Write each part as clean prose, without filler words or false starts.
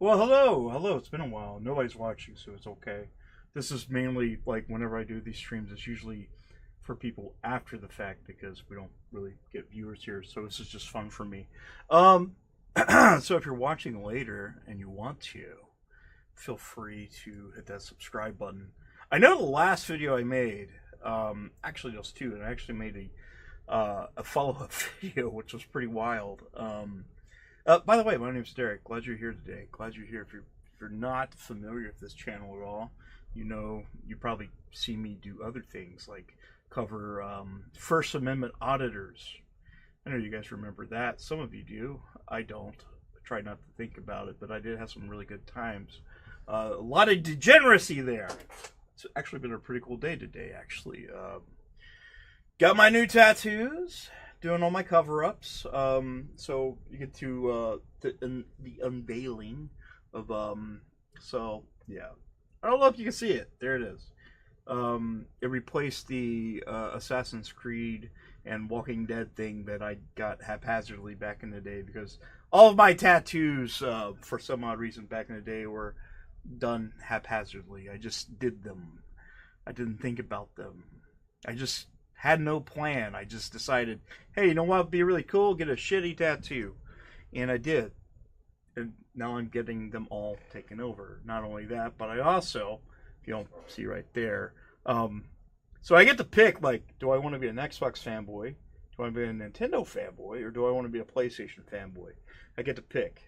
Well, hello. It's been a while. Nobody's watching, so it's okay. This is mainly like whenever I do these streams, it's usually for people after the fact because we don't really get viewers here. So this is just fun for me. Um, so if you're watching later and you want to, feel free to hit that subscribe button. I know the last video I made, actually those two, and I actually made a follow-up video, which was pretty wild. By the way, my name's Derek. Glad you're here today. Glad you're here. If you're not familiar with this channel at all, you probably see me do other things like cover First Amendment auditors. I know you guys remember that. Some of you do. I don't. I try not to think about it, but I did have some really good times. A lot of degeneracy there. It's actually been a pretty cool day today, actually. Got my new tattoos. Doing all my cover-ups, so you get to the unveiling of so yeah, I don't know if you can see it. There it is. It replaced the Assassin's Creed and Walking Dead thing that I got haphazardly back in the day, because all of my tattoos for some odd reason back in the day were done haphazardly. I just did them. I didn't think about them. I just had no plan. I just decided, hey, you know what would be really cool? Get a shitty tattoo. And I did. And now I'm getting them all taken over. Not only that, but I also, if you don't see right there, so I get to pick, like, do I want to be an Xbox fanboy? Do I want to be a Nintendo fanboy? Or do I want to be a PlayStation fanboy? I get to pick.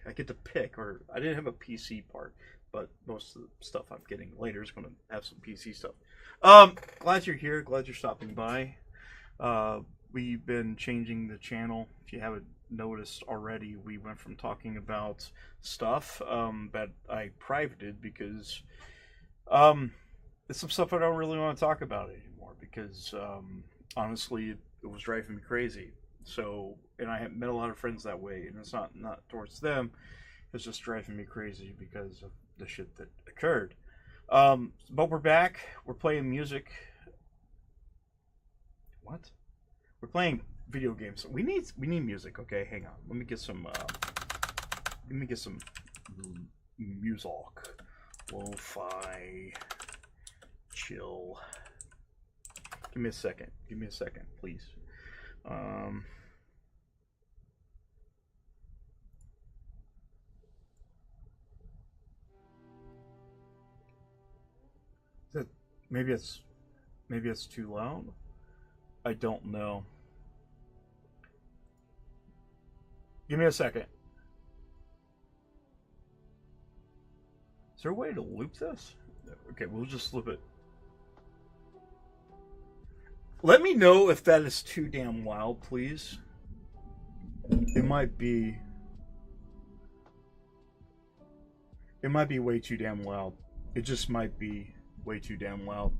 Or I didn't have a PC part, but most of the stuff I'm getting later is going to have some PC stuff. Glad you're here. Glad you're stopping by. We've been changing the channel. If you haven't noticed already, we went from talking about stuff that I privated because it's some stuff I don't really want to talk about anymore, because honestly it was driving me crazy. So, and I have met a lot of friends that way, and it's not towards them, it's just driving me crazy because of the shit that occurred. But we're back. We're playing music. What? We're playing video games. We need music. Okay, hang on. Let me get some music. Lo-fi. Chill. Give me a second. Please. Maybe it's too loud. I don't know. Give me a second. Is there a way to loop this? Okay, we'll just loop it. Let me know if that is too damn loud, please. It might be way too damn loud. It just might be way too damn loud.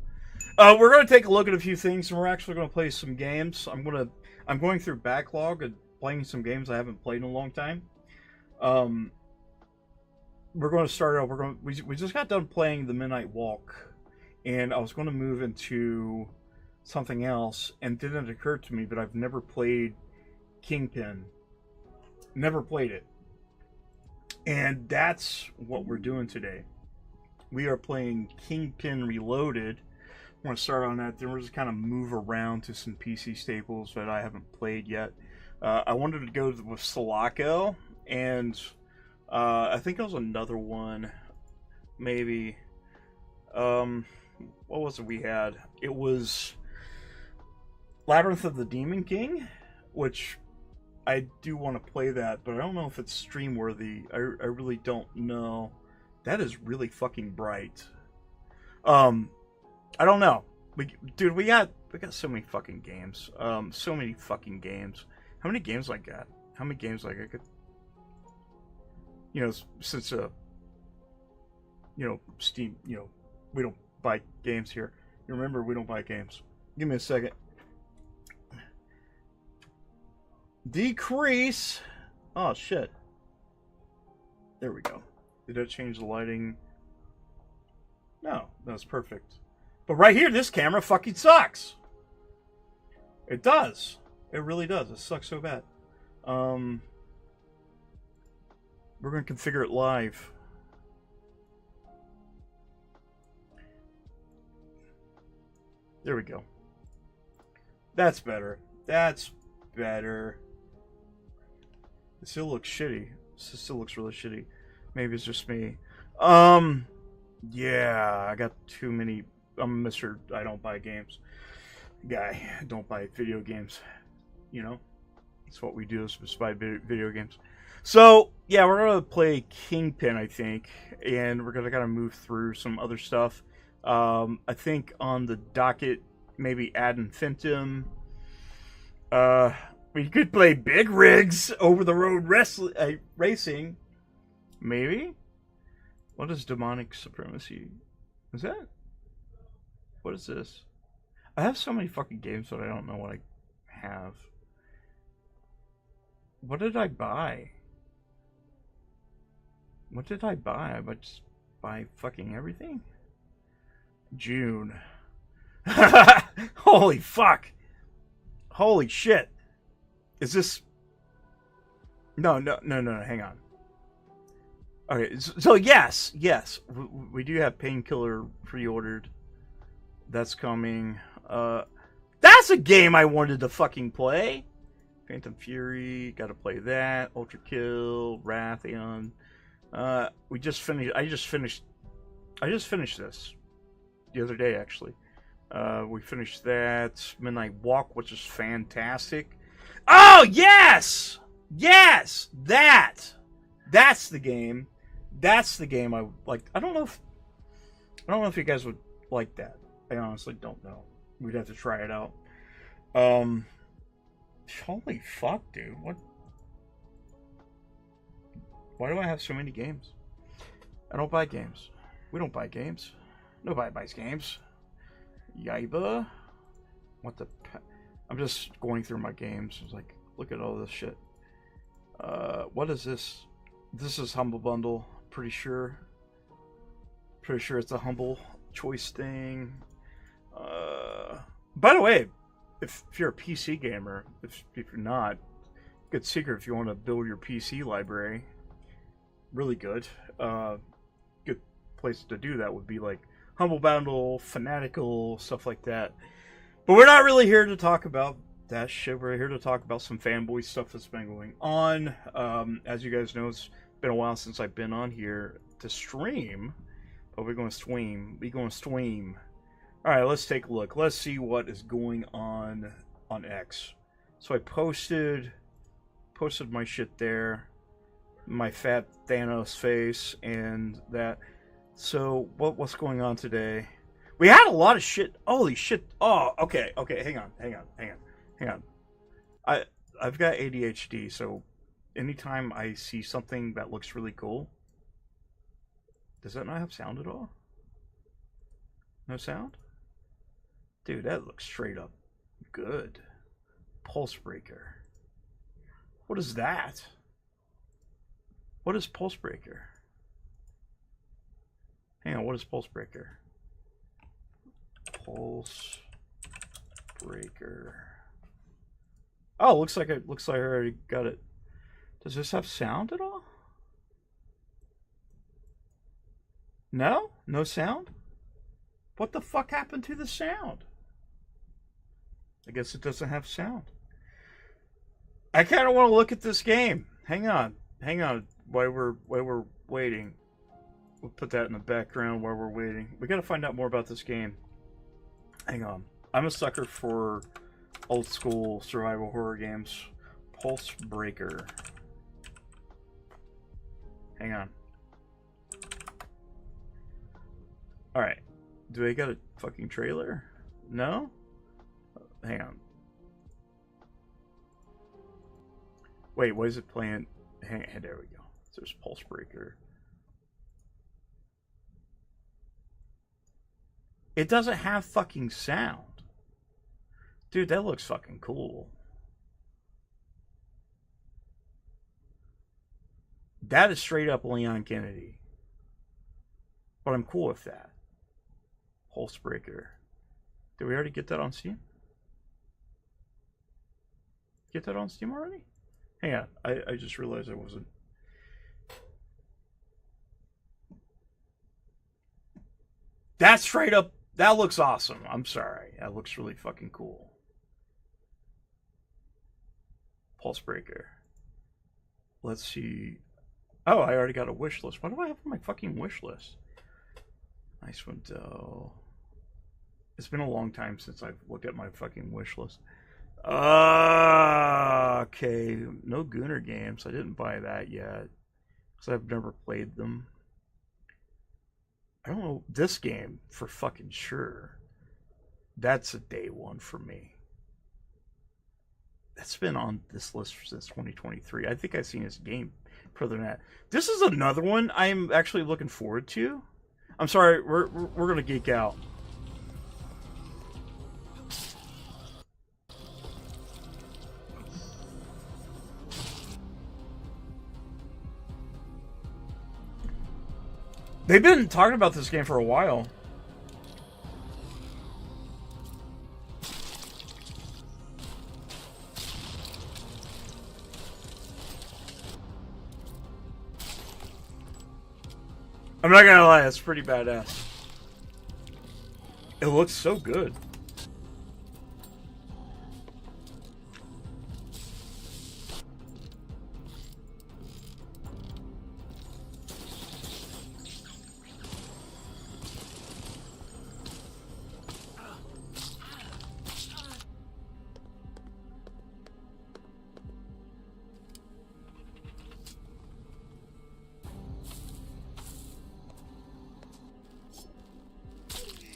We're going to take a look at a few things, and we're actually going to play some games. I'm going through backlog and playing some games I haven't played in a long time. We're going to start out. We just got done playing the Midnight Walk, and I was going to move into something else, and it didn't occur to me, but I've never played Kingpin. Never played it. And that's what we're doing today. We are playing Kingpin Reloaded. I want to start on that, then we'll just kind of move around to some PC staples that I haven't played yet. I wanted to go with Sulaco, and I think there was another one, maybe. What was it we had? It was Labyrinth of the Demon King, which I do want to play that, but I don't know if it's stream worthy. I really don't know. That is really fucking bright. I don't know. We got so many fucking games. So many fucking games. How many games I got? How many games like I could? Since Steam. We don't buy games here. You remember, we don't buy games. Give me a second. Decrease. Oh shit. There we go. Did that change the lighting? No, that's perfect. But right here, this camera fucking sucks. It does. It really does. It sucks so bad. We're going to configure it live. There we go. That's better. That's better. It still looks shitty. It still looks really shitty. Maybe it's just me. Yeah, I got too many. I'm Mr. I don't buy games guy. I don't buy video games. You know? That's what we do, is just buy video games. So, yeah, we're going to play Kingpin, I think. And we're going to kind of move through some other stuff. I think on the docket, maybe Ad Infinitum. We could play Big Rigs over the road racing. Maybe? What is Demonic Supremacy? Is that? What is this? I have so many fucking games that I don't know what I have. What did I buy? What did I buy? I just buy fucking everything? June. Holy fuck. Holy shit. Is this... No, hang on. Okay, so yes, we do have Painkiller pre-ordered. That's coming. That's a game I wanted to fucking play. Phantom Fury, gotta play that. Ultra Kill, Wrathion. I just finished this the other day, actually. We finished that. Midnight Walk, which is fantastic. Oh, yes! Yes! That's the game. That's the game I like. I don't know if you guys would like that. I honestly don't know. We'd have to try it out. Holy fuck, dude. What? Why do I have so many games? I don't buy games. We don't buy games. Nobody buys games. Yiba. What the... I'm just going through my games. I was like, look at all this shit. What is this? This is Humble Bundle. Pretty sure it's a Humble Choice thing. By the way, if you're a PC gamer, if you're not, good secret if you want to build your PC library. Really good. Good place to do that would be like Humble Bundle, Fanatical, stuff like that. But we're not really here to talk about that shit. We're here to talk about some fanboy stuff that's been going on. As you guys know, it's been a while since I've been on here to stream. But we're going to stream. Alright, let's take a look. Let's see what is going on X. So I posted my shit there. My fat Thanos face and that. So what's going on today? We had a lot of shit. Holy shit. Oh, okay. Hang on. I've got ADHD, so anytime I see something that looks really cool, does that not have sound at all? No sound? Dude, that looks straight up good. Pulse Breaker. What is that? What is Pulse Breaker? Hang on, what is Pulse Breaker? Pulse Breaker. Oh, looks like I already got it. Does this have sound at all? No? No sound? What the fuck happened to the sound? I guess it doesn't have sound. I kind of want to look at this game. Hang on. While we're waiting. We'll put that in the background while we're waiting. We gotta find out more about this game. Hang on. I'm a sucker for old school survival horror games. Pulse Breaker. Hang on. Alright. Do they got a fucking trailer? No? Hang on. Wait, what is it playing? Hang on, there we go. There's Pulse Breaker. It doesn't have fucking sound. Dude, that looks fucking cool. That is straight up Leon Kennedy. But I'm cool with that. Pulse Breaker. Did we already get that on Steam? Get that on Steam already? Hang on. I just realized I wasn't. That's straight up That looks awesome. I'm sorry. That looks really fucking cool. Pulse Breaker. Let's see. Oh, I already got a wish list. What do I have on my fucking wish list? Nice window. It's been a long time since I've looked at my fucking wish list. Okay. No Gooner games. I didn't buy that yet. Because I've never played them. I don't know. This game, for fucking sure. That's a day one for me. That's been on this list since 2023. I think I've seen this game further than that. This is another one I'm actually looking forward to. I'm sorry, we're gonna geek out. They've been talking about this game for a while. I'm not gonna lie, it's pretty badass. It looks so good.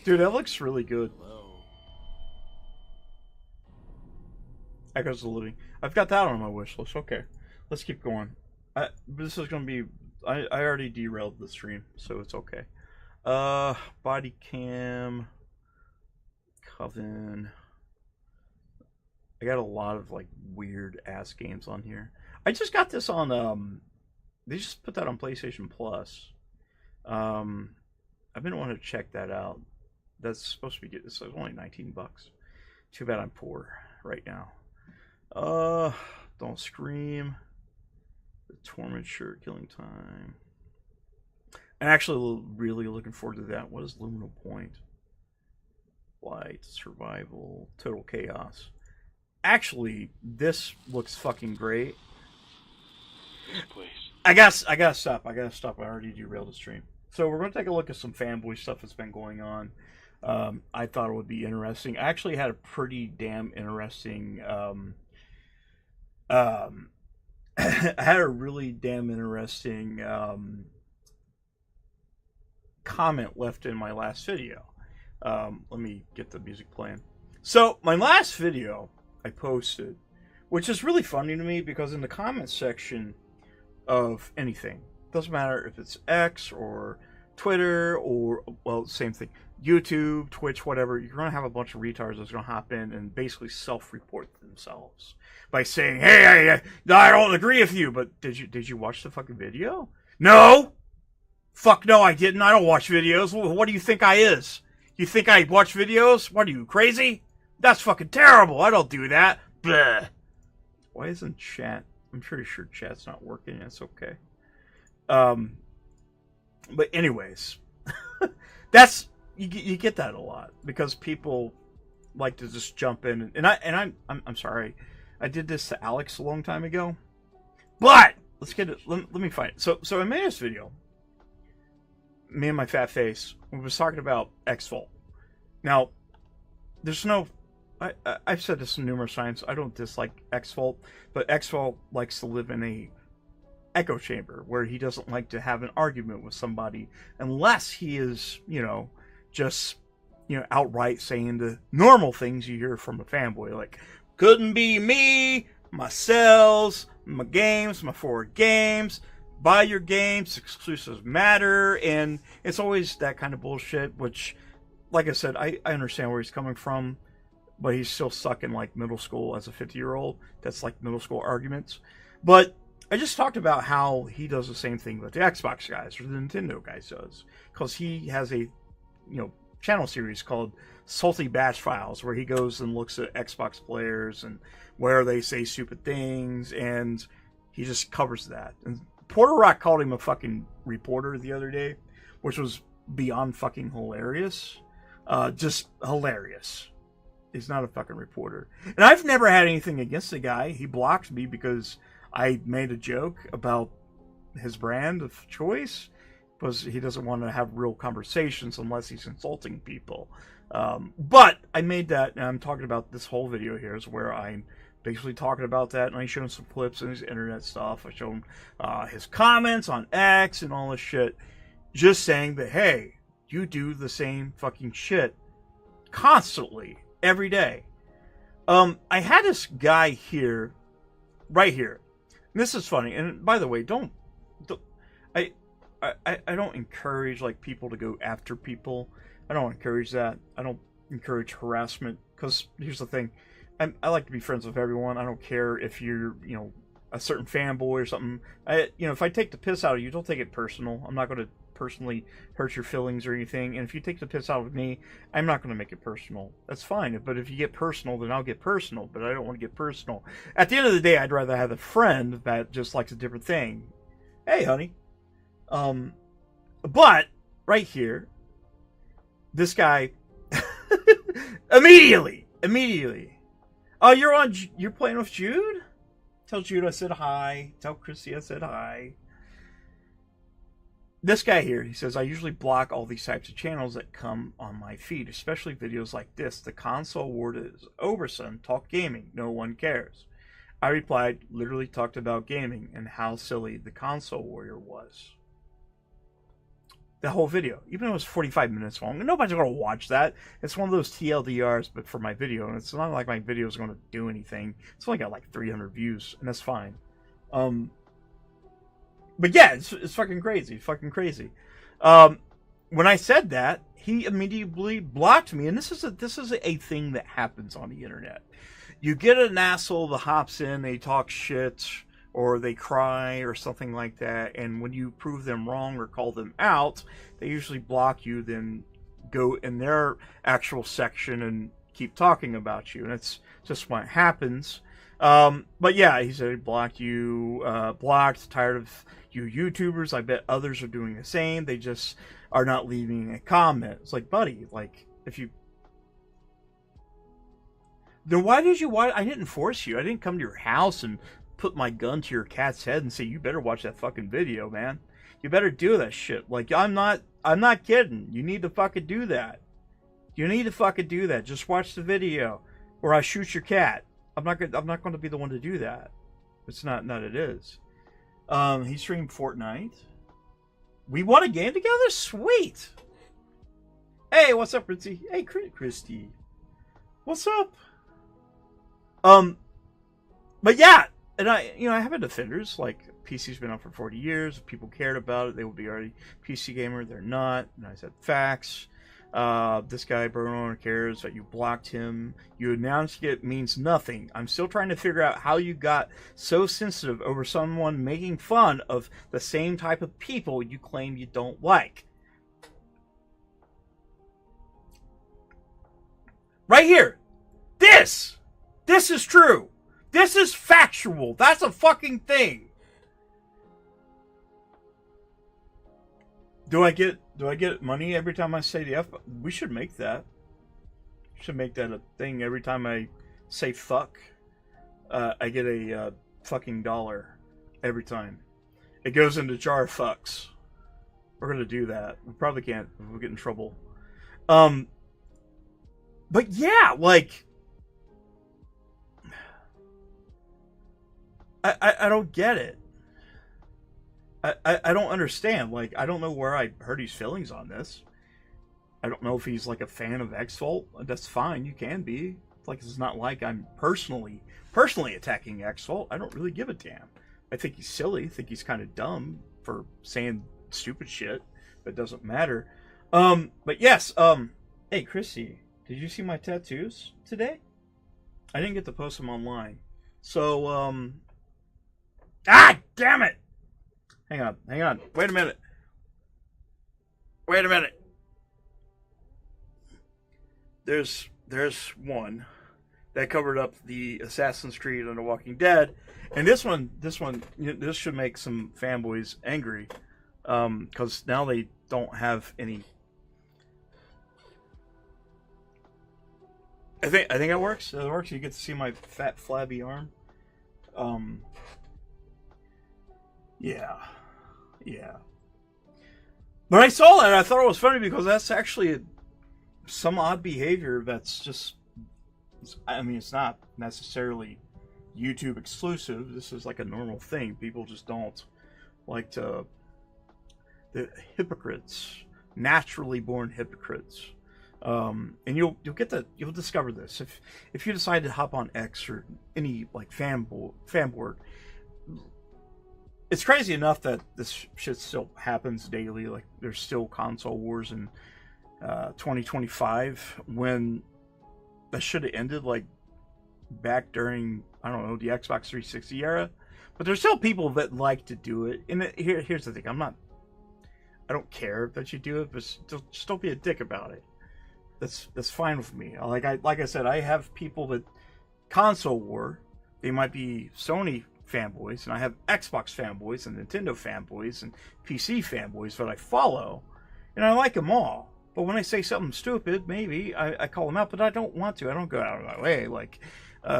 Dude, that looks really good. Echoes of the Living. I've got that on my wish list. Okay, let's keep going. This is gonna be. I already derailed the stream, so it's okay. Body Cam, Coven. I got a lot of like weird ass games on here. I just got this on. They just put that on PlayStation Plus. I've been wanting to check that out. That's supposed to be good. It's only $19. Too bad I'm poor right now. Don't Scream. The Torment Shirt, Killing Time. I'm actually really looking forward to that. What is Luminal Point? Light, Survival, Total Chaos. Actually, this looks fucking great. Please. I gotta stop. I already derailed the stream. So we're going to take a look at some Fanboy stuff that's been going on. I thought it would be interesting. I actually had a pretty damn interesting I had a really damn interesting comment left in my last video. Let me get the music playing. So my last video I posted, which is really funny to me because in the comments section of anything, doesn't matter if it's X or Twitter or, well, same thing, YouTube, Twitch, whatever, you're going to have a bunch of retards that's going to hop in and basically self-report themselves by saying, hey, I don't agree with you, but did you watch the fucking video? No! Fuck no, I didn't. I don't watch videos. What do you think I is? You think I watch videos? What are you, crazy? That's fucking terrible. I don't do that. Bleh. Why isn't chat? I'm pretty sure chat's not working. It's okay. But anyways, that's you get that a lot because people like to just jump in and I'm sorry, I did this to Alex a long time ago, but let's get it. Let me find it. So I made this video. Me and my fat face. We was talking about X-Vault. Now, there's no. I've said this numerous times. I don't dislike X-Vault, but X-Vault likes to live in a echo chamber where he doesn't like to have an argument with somebody unless he is, just, outright saying the normal things you hear from a fanboy, like, couldn't be me, my sales, my games, my forward games, buy your games, exclusives matter, and it's always that kind of bullshit, which, like I said, I understand where he's coming from, but he's still stuck in, like, middle school as a 50-year-old. That's, like, middle school arguments. But I just talked about how he does the same thing that the Xbox guys or the Nintendo guys does. Because he has a, channel series called Salty Batch Files, where he goes and looks at Xbox players and where they say stupid things, and he just covers that. And Porter Rock called him a fucking reporter the other day, which was beyond fucking hilarious. Just hilarious. He's not a fucking reporter. And I've never had anything against the guy. He blocked me because I made a joke about his brand of choice, because he doesn't want to have real conversations unless he's insulting people. But I made that, and I'm talking about this whole video here is where I'm basically talking about that, and I show him some clips and his internet stuff. I show him his comments on X and all this shit, just saying that, hey, you do the same fucking shit constantly, every day. I had this guy here, right here. And this is funny, and by the way, I don't encourage like people to go after people. I don't encourage that. I don't encourage harassment, because here's the thing. I like to be friends with everyone. I don't care if you're, a certain fanboy or something. If I take the piss out of you, don't take it personal. I'm not going to personally hurt your feelings or anything. And if you take the piss out of me, I'm not going to make it personal. That's fine. But if you get personal, then I'll get personal. But I don't want to get personal. At the end of the day, I'd rather have a friend that just likes a different thing. Hey, honey. But right here, this guy immediately. Oh, you're playing with Jude? Tell Jude I said hi. Tell Christy I said hi. This guy here, he says, I usually block all these types of channels that come on my feed, especially videos like this. The console award is over, son. Talk gaming. No one cares. I replied, literally talked about gaming and how silly the console warrior was. The whole video, even though it was 45 minutes long, nobody's going to watch that. It's one of those TLDRs, but for my video, and it's not like my video is going to do anything. It's only got like 300 views, and that's fine. But yeah, it's fucking crazy, When I said that, he immediately blocked me, and this is a thing that happens on the internet. You get an asshole that hops in, they talk shit, or they cry or something like that, and when you prove them wrong or call them out, they usually block you, then go in their actual section and keep talking about you, and it's just what happens. But yeah, he said he blocked you, tired of you YouTubers. I bet others are doing the same. They just are not leaving a comment. It's like, buddy, like, if you... Then why? I didn't force you. I didn't come to your house and put my gun to your cat's head and say, you better watch that fucking video, man. You better do that shit. Like, I'm not kidding. You need to fucking do that. Just watch the video, or I shoot your cat. I'm not going to be the one to do that. It's not it is. He streamed Fortnite. We won a game together? Sweet. Hey, what's up, Ritzy? Hey, Christy. What's up? But yeah, and I have a defenders, like, PC's been out for 40 years. If people cared about it, they would be already PC gamer. They're not. And I said facts. This guy, Bruno, cares that you blocked him. You announced it means nothing. I'm still trying to figure out how you got so sensitive over someone making fun of the same type of people you claim you don't like. Right here. This is true. This is factual. That's a fucking thing. Do I get money every time I say the F? We should make that. We should make that a thing every time I say fuck. I get a fucking $1 every time. It goes into jar of fucks. We're gonna do that. We probably can't. We'll get in trouble. But yeah, like, I don't get it. I don't understand. Like, I don't know where I hurt his feelings on this. I don't know if he's like a fan of X-Fault. That's fine. You can be. Like, it's not like I'm personally attacking X-Fault. I don't really give a damn. I think he's silly. I think he's kind of dumb for saying stupid shit. But it doesn't matter. But yes. Hey, Chrissy, did you see my tattoos today? I didn't get to post them online. So, ah, damn it! Hang on. Wait a minute. There's one that covered up the Assassin's Creed and The Walking Dead, and this one, this should make some fanboys angry, because now they don't have any. I think it works. It works. You get to see my fat, flabby arm. Yeah. But I saw that. I thought it was funny because that's actually some odd behavior that's just. I mean, it's not necessarily YouTube exclusive. This is like a normal thing. People just don't like to. The hypocrites, naturally born hypocrites. And you'll discover this if you decide to hop on X or any like fanboard. It's crazy enough that this shit still happens daily. Like there's still console wars in 2025 when that should have ended like back during, I don't know, the Xbox 360 era. But there's still people that like to do it. And here's the thing: I don't care that you do it, but just don't be a dick about it. That's fine with me. Like I said, I have people that console war. They might be Sony fanboys, and I have Xbox fanboys and Nintendo fanboys and PC fanboys that I follow, and I like them all. But when I say something stupid, maybe I call them out, but I don't want to. I don't go out of my way. Like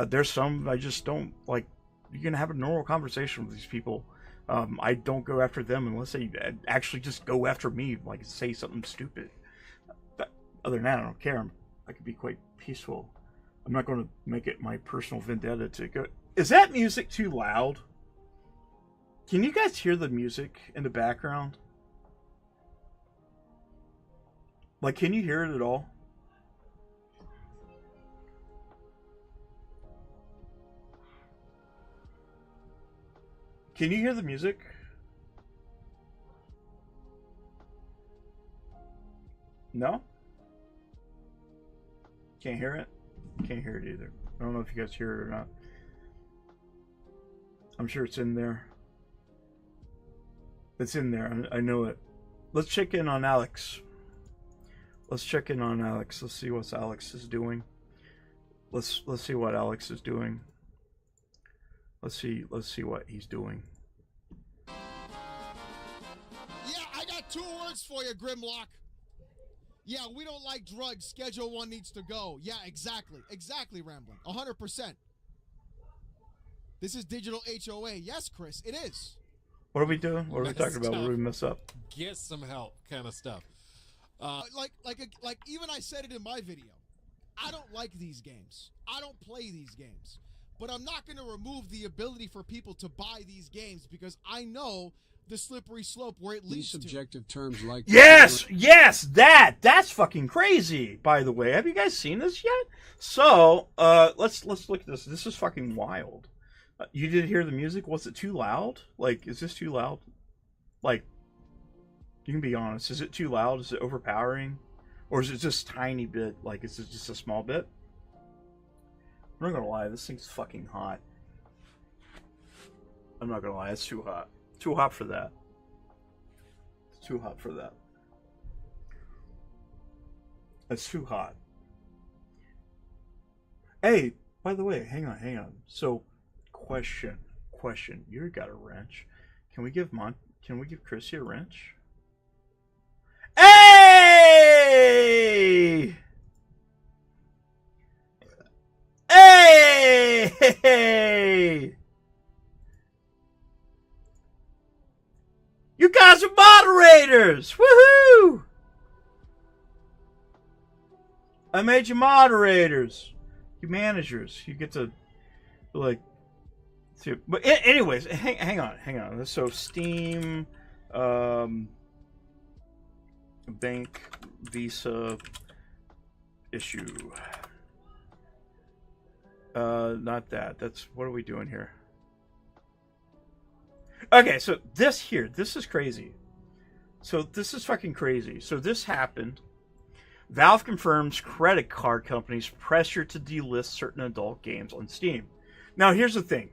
there's some I just don't like. You can have a normal conversation with these people. I don't go after them unless they actually just go after me, like say something stupid. But other than that, I don't care. I can be quite peaceful. I'm not going to make it my personal vendetta to go. Is that music too loud? Can you guys hear the music in the background? Like, can you hear it at all? Can you hear the music? No? Can't hear it? Can't hear it either. I don't know if you guys hear it or not. I'm sure it's in there. It's in there. I know it. Let's check in on Alex. Let's check in on Alex. Let's see what Alex is doing. Let's see what Alex is doing. Let's see what he's doing. Yeah, I got 2 words for you, Grimlock. Yeah, we don't like drugs. Schedule 1 needs to go. Yeah, exactly. Exactly, Ramblin'. 100%. This is digital HOA. Yes, Chris, it is. What are we doing? What are we talking about? What did we mess up? Get some help kind of stuff. Like even I said it in my video. I don't like these games. I don't play these games. But I'm not going to remove the ability for people to buy these games because I know the slippery slope where it leads to. These subjective terms like yes, that's fucking crazy. By the way, have you guys seen this yet? So, let's look at this. This is fucking wild. You did hear the music? Was it too loud? Like, is this too loud? Like, you can be honest. Is it too loud? Is it overpowering? Or is it just tiny bit? Like, is it just a small bit? I'm not gonna lie, this thing's fucking hot. I'm not gonna lie, it's too hot. Too hot for that. It's too hot for that. It's too hot. Hey, by the way, hang on. So, question. You got a wrench. Can we give Chrissy a wrench? Hey! Hey! You guys are moderators! Woohoo! I made you moderators. You managers. You get to, like, see. But anyways, hang on. So Steam, bank, Visa, issue. Not that. What are we doing here? Okay, so this is crazy. So this is fucking crazy. So this happened. Valve confirms credit card companies pressure to delist certain adult games on Steam. Now, here's the thing.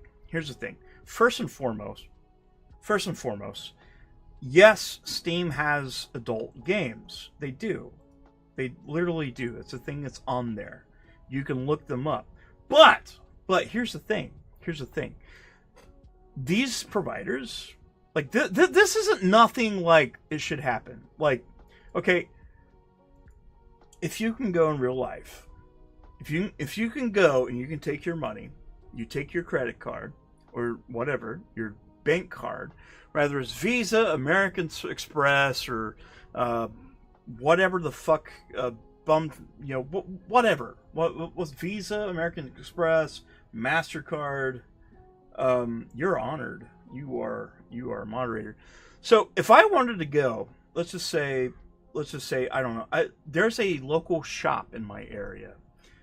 First and foremost, yes, Steam has adult games. They do. They literally do. It's a thing that's on there. You can look them up. But here's the thing. These providers, like, this isn't nothing like it should happen. Like, okay, if you can go in real life if you can go and you can take your money, you take your credit card or whatever, your bank card, whether it's Visa, American Express, or whatever the fuck whatever. What was Visa, American Express, MasterCard? You're honored. You are a moderator. So if I wanted to go, let's just say I don't know. There's a local shop in my area.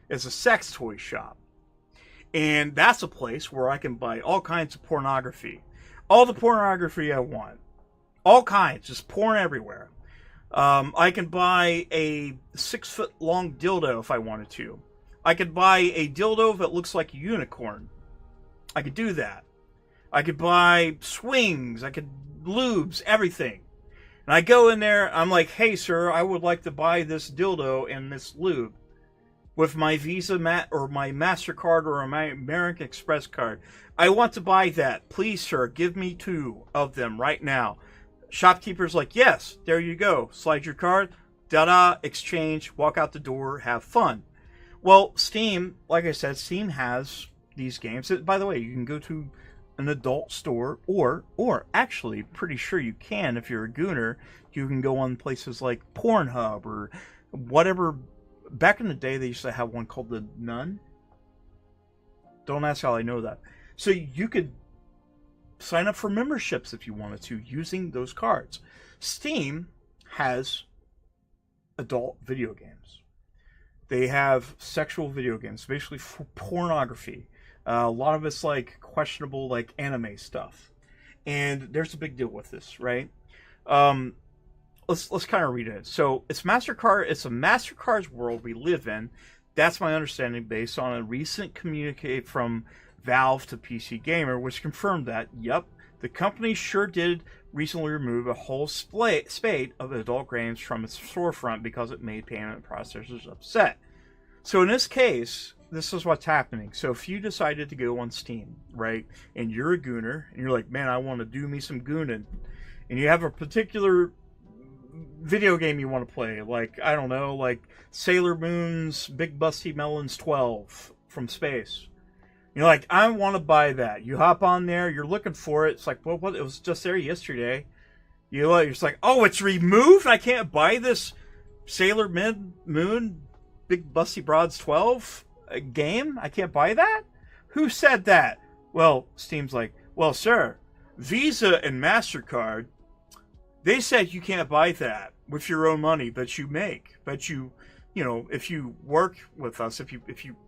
It's a sex toy shop, and that's a place where I can buy all kinds of pornography, all the pornography I want, all kinds, just porn everywhere. I can buy a 6-foot long dildo if I wanted to. I could buy a dildo that looks like a unicorn. I could do that. I could buy swings. I could lubes, everything. And I go in there. I'm like, hey, sir, I would like to buy this dildo and this lube with my Visa or my MasterCard or my American Express card. I want to buy that. Please, sir, give me 2 of them right now. Shopkeeper's like, yes, there you go. Slide your card, da-da, exchange, walk out the door, have fun. Well, Steam, like I said, Steam has these games. By the way, you can go to an adult store, or actually, pretty sure you can if you're a gooner. You can go on places like Pornhub or whatever. Back in the day, they used to have one called the Nun. Don't ask how I know that. So you could sign up for memberships if you wanted to using those cards. Steam has adult video games. They have sexual video games, basically for pornography. A lot of it's like questionable, like anime stuff. And there's a big deal with this, right? Let's kind of read it. So it's MasterCard. It's a MasterCard's world we live in. That's my understanding based on a recent communique from Valve to PC Gamer, which confirmed that, yep, the company sure did recently remove a whole spate of adult games from its storefront because it made payment processors upset. So in this case, this is what's happening. So if you decided to go on Steam, right, and you're a gooner, and you're like, man, I want to do me some gooning, and you have a particular video game you want to play, like, I don't know, like Sailor Moon's Big Busty Melons 12 from space. You're like, I want to buy that. You hop on there, you're looking for it. It's like, well, what? It was just there yesterday. You're just like, oh, it's removed? I can't buy this Sailor Moon Big Busty Broads 12 game? I can't buy that? Who said that? Well, Steam's like, well, sir, Visa and MasterCard, they said you can't buy that with your own money that you make. But you know, if you work with us, if you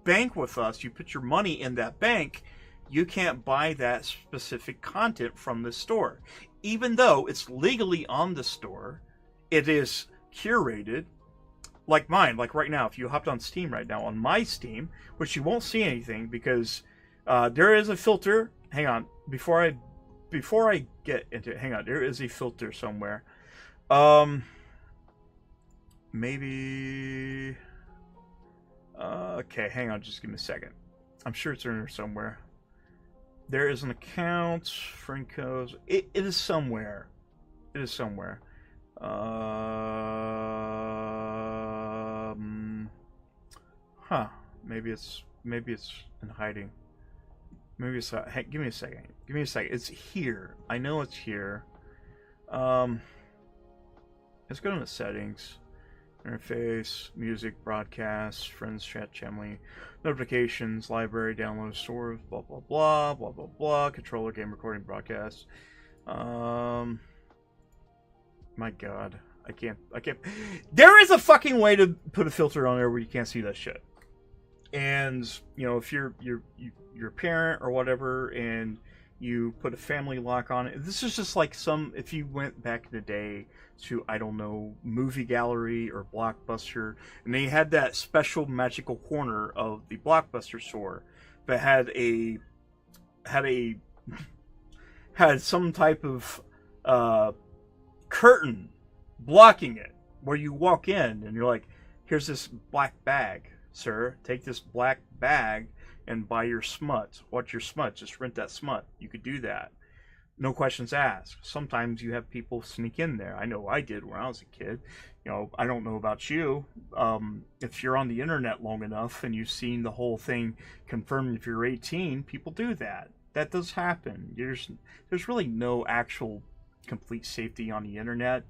bank with us, you put your money in that bank, you can't buy that specific content from the store. Even though it's legally on the store, it is curated. Like mine, like right now, if you hopped on Steam right now, on my Steam, which you won't see anything because there is a filter. Hang on, before I get into it, hang on, there is a filter somewhere. Maybe. Okay, hang on, just give me a second. I'm sure it's in there somewhere. There is an account, Franco's. It is somewhere. It is somewhere. Maybe it's in hiding. Maybe it's. Hey, give me a second. Give me a second. It's here. I know it's here. Let's go to the settings. Interface, music, broadcast, friends, chat, family, notifications, library, download, stores, blah blah blah, blah blah blah, controller, game recording, broadcast. My God, I can't. There is a fucking way to put a filter on there where you can't see that shit. And you know, if you're a parent or whatever, and you put a family lock on it, this is just like if you went back in the day to, I don't know, Movie Gallery or Blockbuster, and they had that special magical corner of the Blockbuster store that had some type of curtain blocking it, where you walk in and you're like, here's this black bag, sir, take this black bag and buy your smut. What's your smut? Just rent that smut. You could do that. no questions asked. Sometimes you have people sneak in there. I know I did when I was a kid. You know, I don't know about you. If you're on the internet long enough and you've seen the whole thing confirmed if you're 18, people do that. That does happen. There's really no actual complete safety on the internet.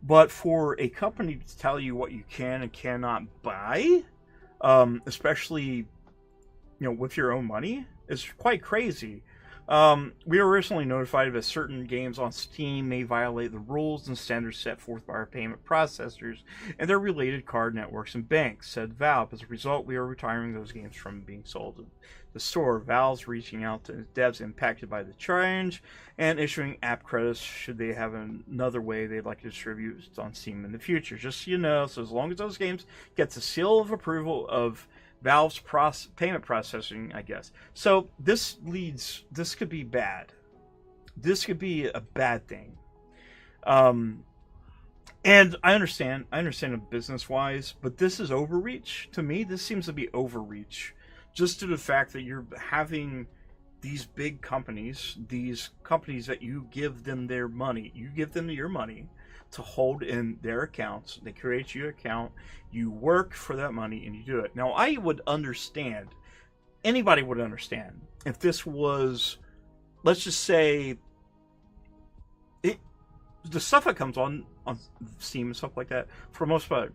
But for a company to tell you what you can and cannot buy, especially with your own money, is quite crazy. We were recently notified that certain games on Steam may violate the rules and standards set forth by our payment processors and their related card networks and banks, said Valve. As a result, we are retiring those games from being sold in the store. Valve's reaching out to devs impacted by the change and issuing app credits should they have another way they'd like to distribute on Steam in the future. Just so you know, so as long as those games get the seal of approval of Valve's payment processing, I guess. So this could be bad. This could be a bad thing. And I understand it business-wise, but this is overreach. To me, this seems to be overreach. Just to the fact that you're having these big companies, that you give them their money. You give them your money to hold in their accounts. They create you an account, you work for that money, and you do it. Now, I would understand, anybody would understand, if this was, let's just say, the stuff that comes on Steam and stuff like that, for the most part,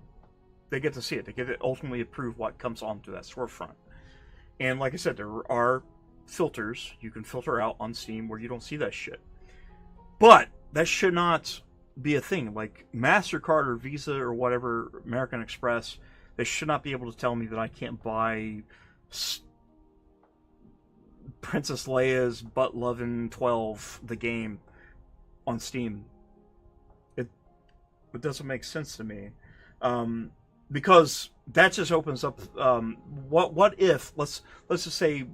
they get to see it. They get to ultimately approve what comes onto that storefront. And like I said, there are filters you can filter out on Steam where you don't see that shit. But that should not be a thing. Like MasterCard or Visa or whatever, American Express, they should not be able to tell me that I can't buy Princess Leia's Butt Lovin' 12, the game, on Steam. It doesn't make sense to me. Because that just opens up what if let's just say,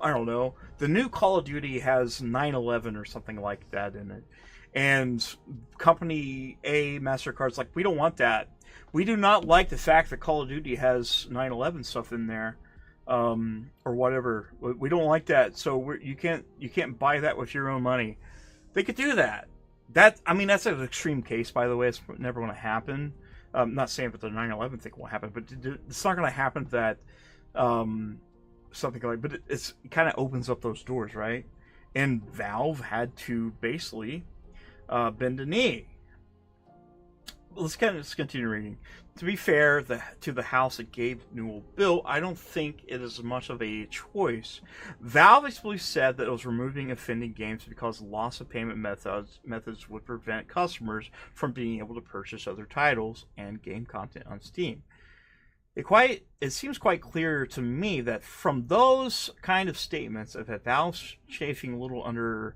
I don't know, the new Call of Duty has 9/11 or something like that in it. And company A, MasterCard's like, we don't want that. We do not like the fact that Call of Duty has 9/11 stuff in there, or whatever. We don't like that, so you can't buy that with your own money. They could do that. That's an extreme case, by the way. It's never going to happen. I'm not saying that the 9/11 thing won't happen, but it's not going to happen that something like. But it kind of opens up those doors, right? And Valve had to basically bend a knee. Let's continue reading. To be fair to the house that Gabe Newell built, I don't think it is much of a choice. Valve explicitly said that it was removing offending games because loss of payment methods would prevent customers from being able to purchase other titles and game content on Steam. It seems quite clear to me that from those kind of statements that Valve's chafing a little under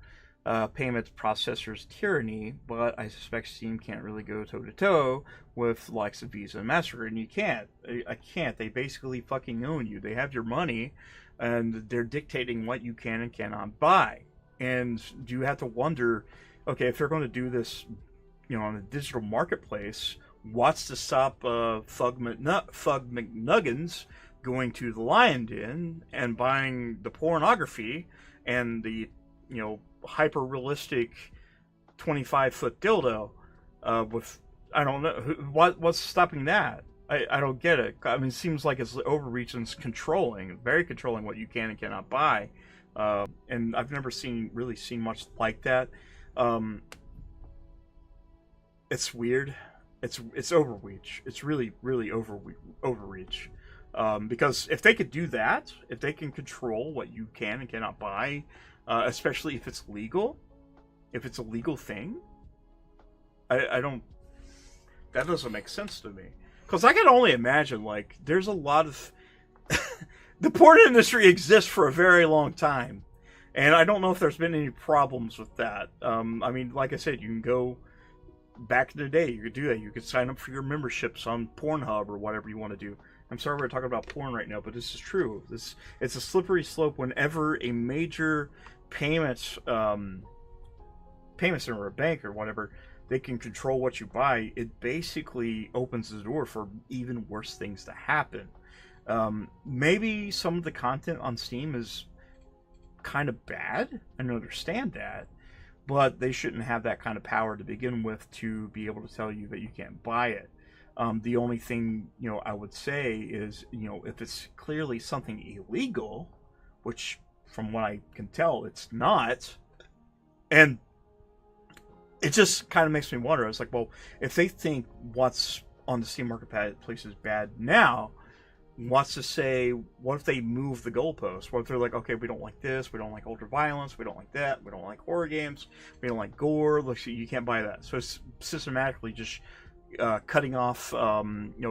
payment processors' tyranny, but I suspect Steam can't really go toe-to-toe with the likes of Visa and MasterCard, and you can't. I can't. They basically fucking own you. They have your money, and they're dictating what you can and cannot buy. And you have to wonder, okay, if they're going to do this, on a digital marketplace, what's to stop Thug McNuggins going to the Lion Den and buying the pornography and the, hyper realistic 25-foot dildo with, I don't know, what's stopping that? I don't get it. It seems like it's overreach and it's controlling, very controlling what you can and cannot buy. And I've never seen much like that. It's weird. It's overreach. It's really, really overreach. Because if they could do that, if they can control what you can and cannot buy, especially if it's legal, if it's a legal thing, I don't. That doesn't make sense to me. Because I can only imagine, there's a lot of the porn industry exists for a very long time, and I don't know if there's been any problems with that. Like I said, you can go back in the day. You could do that. You could sign up for your memberships on Pornhub or whatever you want to do. I'm sorry we're talking about porn right now, but this is true. It's a slippery slope whenever a major payments center or a bank or whatever, they can control what you buy. It basically opens the door for even worse things to happen. Maybe some of the content on Steam is kind of bad. I understand that. but they shouldn't have that kind of power to begin with to be able to tell you that you can't buy it. The only thing, I would say is, if it's clearly something illegal, which from what I can tell, it's not, and it just kind of makes me wonder. It's like, well, if they think what's on the Steam Marketplace is bad now, what's to say, what if they move the goalposts? What if they're like, okay, we don't like this, we don't like ultra violence, we don't like that, we don't like horror games, we don't like gore, look, you can't buy that. So it's systematically just cutting off,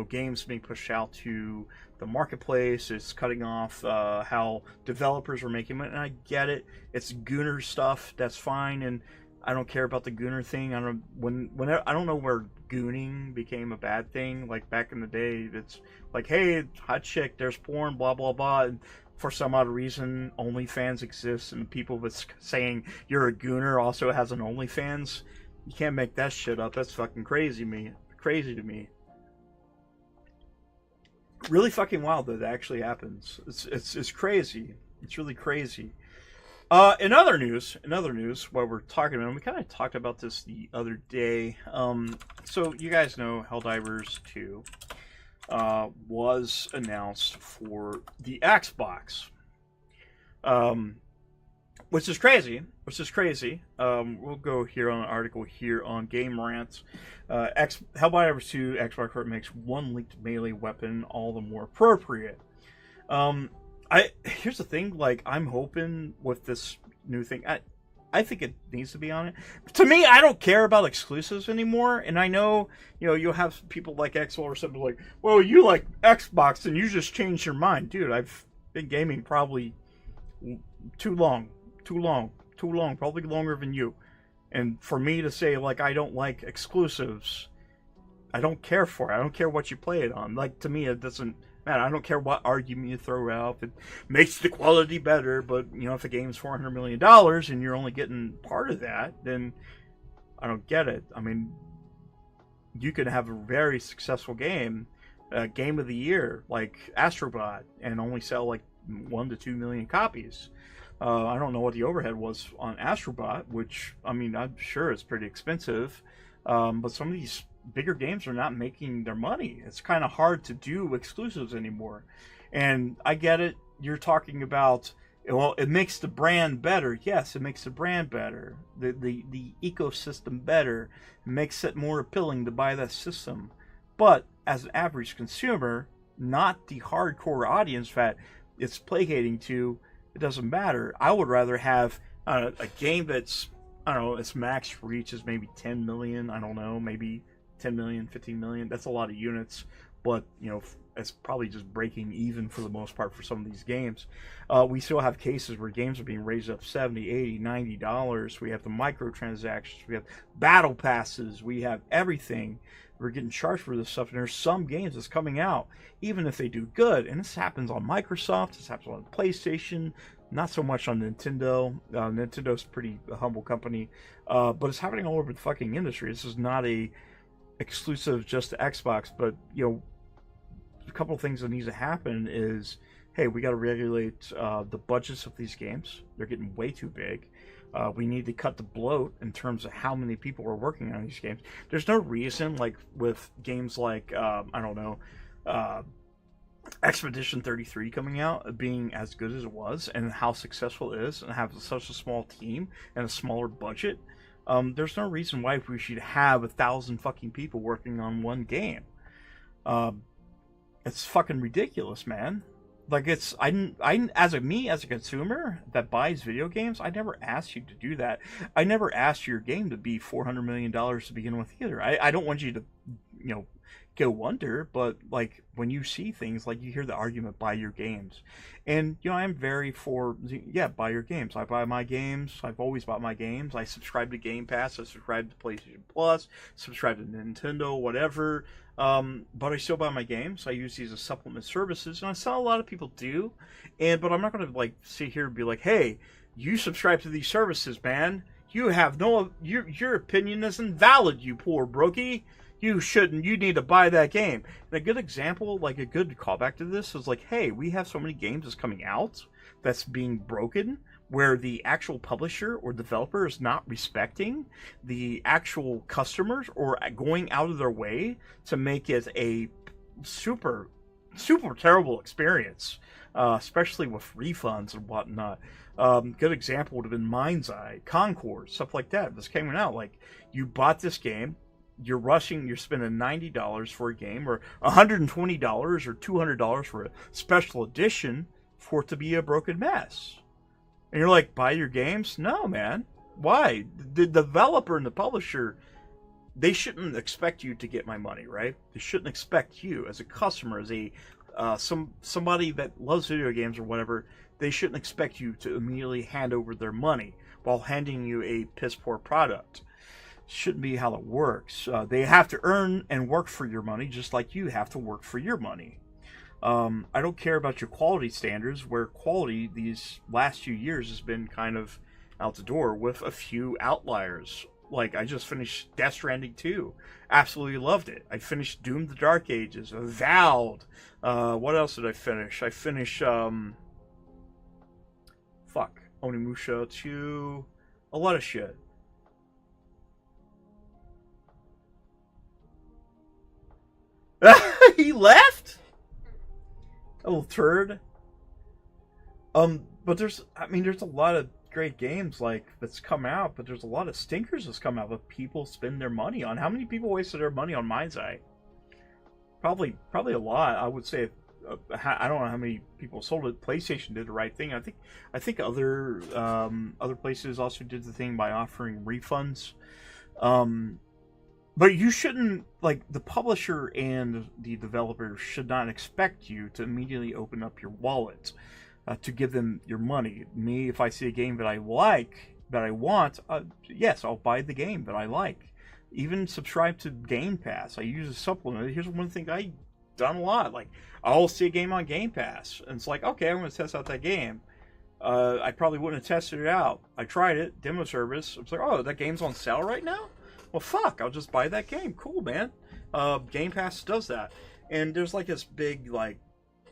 games being pushed out to the marketplace. It's cutting off how developers are making it, and I get it. It's Gooner stuff. That's fine, and I don't care about the Gooner thing. I don't know where gooning became a bad thing. Like back in the day, it's like, hey, hot chick, there's porn, blah blah blah. And for some odd reason, OnlyFans exists, and people that's saying you're a Gooner also has an OnlyFans. You can't make that shit up. That's fucking crazy to me. Really fucking wild that actually happens. It's crazy. It's really crazy. In other news, while we're talking about it, we kind of talked about this the other day. So you guys know Helldivers 2 was announced for the Xbox, which is crazy. We'll go here on an article here on Game Rant. Helldivers 2 Xbox makes one linked melee weapon all the more appropriate. Here's the thing, like, I'm hoping with this new thing, I think it needs to be on it. To me, I don't care about exclusives anymore, and I know, you'll have people like Exwell or something like, well, you like Xbox and you just changed your mind. Dude, I've been gaming probably too long, probably longer than you. And for me to say, like, I don't like exclusives, I don't care for it. I don't care what you play it on. Like, to me, it doesn't matter. I don't care what argument you throw out. If it makes the quality better, but, if the game's $400 million and you're only getting part of that, then I don't get it. I mean, you could have a very successful game, game of the year, like Astrobot, and only sell, like, 1 to 2 million copies. I don't know what the overhead was on Astrobot, which, I mean, I'm sure it's pretty expensive, but some of these bigger games are not making their money. It's kind of hard to do exclusives anymore. And I get it. You're talking about, well, it makes the brand better. Yes, it makes the brand better. The ecosystem better. It makes it more appealing to buy that system. But as an average consumer, not the hardcore audience that it's placating to, it doesn't matter. I would rather have a game that's, I don't know, its max reach is maybe 10 million. I don't know, maybe 10 million, 15 million. That's a lot of units, but it's probably just breaking even for the most part for some of these games. We still have cases where games are being raised up $70, $80, $90. We have the microtransactions, we have battle passes, we have everything. We're getting charged for this stuff, and there's some games that's coming out, even if they do good, and this happens on Microsoft, this happens on PlayStation, not so much on Nintendo. Nintendo's a pretty humble company, but it's happening all over the fucking industry. This is not a exclusive just to Xbox, but a couple of things that needs to happen is, hey, we got to regulate the budgets of these games. They're getting way too big. We need to cut the bloat in terms of how many people are working on these games. There's no reason, like with games like Expedition 33 coming out, being as good as it was, and how successful it is, and have such a small team and a smaller budget. There's no reason why we should have 1,000 fucking people working on one game. It's fucking ridiculous, man. Like, as a consumer that buys video games, I never asked you to do that. I never asked your game to be $400 million to begin with either. I don't want you to, go under, but, like, when you see things, like, you hear the argument, buy your games. And, I'm very for, buy your games. I buy my games. I've always bought my games. I subscribe to Game Pass. I subscribe to PlayStation Plus. Subscribe to Nintendo, whatever. But I still buy my games. I use these as supplement services, and I saw a lot of people do. But I'm not going to, like, sit here and be like, hey, you subscribe to these services, man. You have your opinion isn't valid, you poor brokey. You shouldn't. You need to buy that game. And a good example, like a good callback to this, is like, hey, we have so many games that's coming out that's being broken. where the actual publisher or developer is not respecting the actual customers or going out of their way to make it a super terrible experience, especially with refunds and whatnot. Good example would have been Mind's Eye, Concord, stuff like that. This came out like you bought this game, you're spending $90 for a game, or $120 or $200 for a special edition for it to be a broken mess. And you're like, buy your games? No, man. Why? The developer and the publisher, they shouldn't expect you to get my money, right? They shouldn't expect you as a customer, as a somebody that loves video games or whatever. They shouldn't expect you to immediately hand over their money while handing you a piss poor product. Shouldn't be how it works. They have to earn and work for your money, just like you have to work for your money. I don't care about your quality standards, where quality these last few years has been kind of out the door with a few outliers. Like, I just finished Death Stranding 2. Absolutely loved it. I finished Doom the Dark Ages, Avowed. What else did I finish? I finished, Onimusha 2. A lot of shit. He left? A little turd. But there's a lot of great games like that's come out, but there's a lot of stinkers that's come out that people spend their money on. How many people wasted their money on Mind's Eye? Probably a lot. I would say. I don't know how many people sold it. PlayStation did the right thing. I think other places also did the thing by offering refunds. But you shouldn't, like, the publisher and the developer should not expect you to immediately open up your wallet to give them your money. Me, if I see a game that I like, that I want, yes, I'll buy the game that I like. Even subscribe to Game Pass. I use a supplement. Here's one thing I've done a lot. Like, I'll see a game on Game Pass, and it's like, okay, I'm going to test out that game. I probably wouldn't have tested it out. I tried it, demo service. I was like, oh, that game's on sale right now? Well, fuck, I'll just buy that game. Cool, man. Game Pass does that. And there's like this big, like,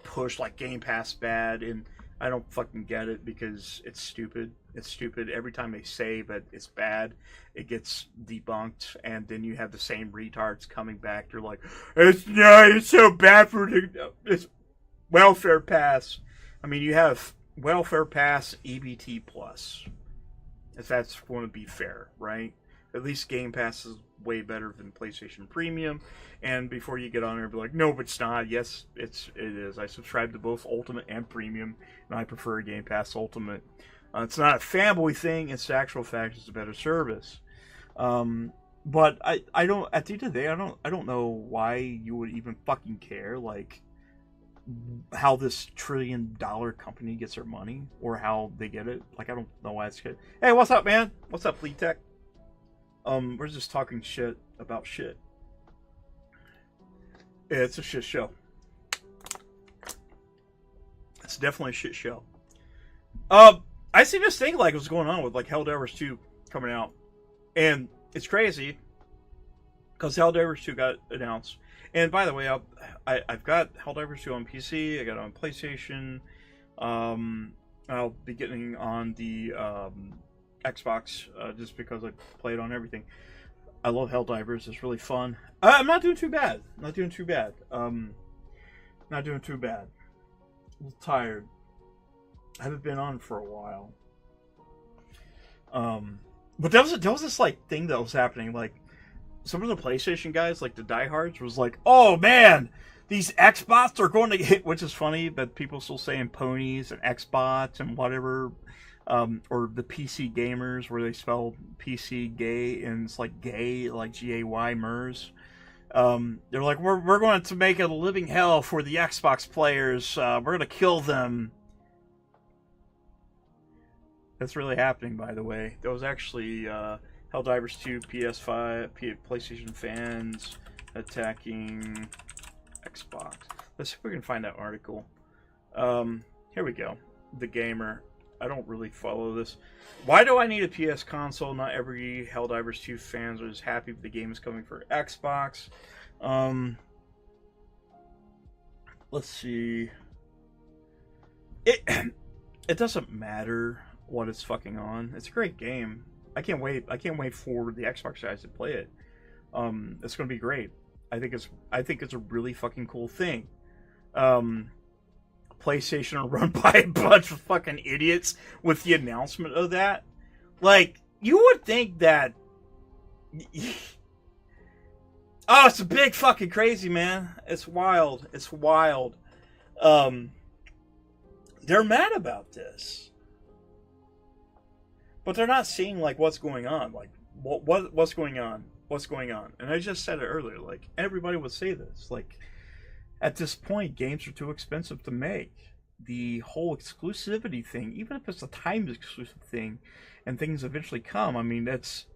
push, like, Game Pass bad, and I don't fucking get it because it's stupid. It's stupid. Every time they say that it's bad, it gets debunked, and then you have the same retards coming back. They're like, it's so bad for it's Welfare Pass. I mean, you have Welfare Pass, EBT Plus. If that's going to be fair, right? At least Game Pass is way better than PlayStation Premium. And before you get on there and be like, no, it's not. Yes, it is. I subscribe to both Ultimate and Premium, and I prefer Game Pass Ultimate. It's not a fanboy thing. It's the actual fact it's a better service. But I don't. At the end of the day, I don't know why you would even fucking care. Like, how this $1 trillion company gets their money or how they get it. Like, I don't know why it's good. Hey, what's up, man? What's up, Fleet Tech? We're just talking shit about shit. Yeah, it's a shit show. It's definitely a shit show. I see this thing like what's going on with like Helldivers 2 coming out, and it's crazy because Helldivers 2 got announced. And by the way, I've got Helldivers 2 on PC. I got it on PlayStation. I'll be getting on the Xbox just because I play it on everything. I love Helldivers. It's really fun. I'm not doing too bad. Not doing too bad. A little tired. I haven't been on for a while. But there was this like thing that was happening. Like, some of the PlayStation guys, like the diehards, was like, "Oh man, these Xbots are going to hit," which is funny, but people still saying ponies and Xbots and whatever. Or the PC gamers, where they spell PC gay, and it's like gay, like G-A-Y, MERS. They're like, we're going to make it a living hell for the Xbox players. We're going to kill them. That's really happening, by the way. There was actually Helldivers 2 PS5, PlayStation fans attacking Xbox. Let's see if we can find that article. Here we go. The Gamer. I don't really follow this. Why do I need a PS console? Not every Helldivers 2 fans is happy the game is coming for Xbox. Let's see. It doesn't matter. what it's fucking on. It's a great game. I can't wait. I can't wait for the Xbox guys to play it. It's gonna be great. I think it's a really fucking cool thing. PlayStation are run by a bunch of fucking idiots with the announcement of that. Like, you would think that. Oh, it's a big fucking crazy, man. It's wild. It's wild. They're mad about this, but they're not seeing like what's going on. Like, what's going on? What's going on? And I just said it earlier. Like, everybody would say this. Like, at this point, games are too expensive to make. The whole exclusivity thing, even if it's a timed exclusive thing, and things eventually come. I mean, it's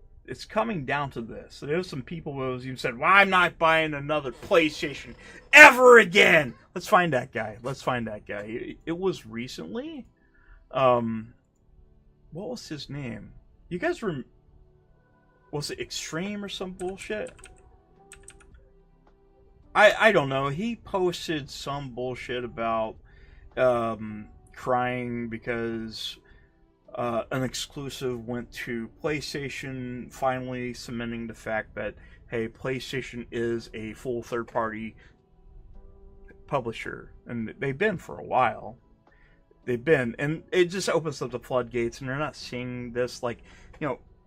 coming down to this. There's some people who even said, "Well, I'm not buying another PlayStation ever again." Let's find that guy. It was recently. What was his name? You guys was it Extreme or some bullshit? I don't know. He posted some bullshit about crying because an exclusive went to PlayStation, finally cementing the fact that, hey, PlayStation is a full third-party publisher, and they've been for a while. And it just opens up the floodgates, and they're not seeing this. Like,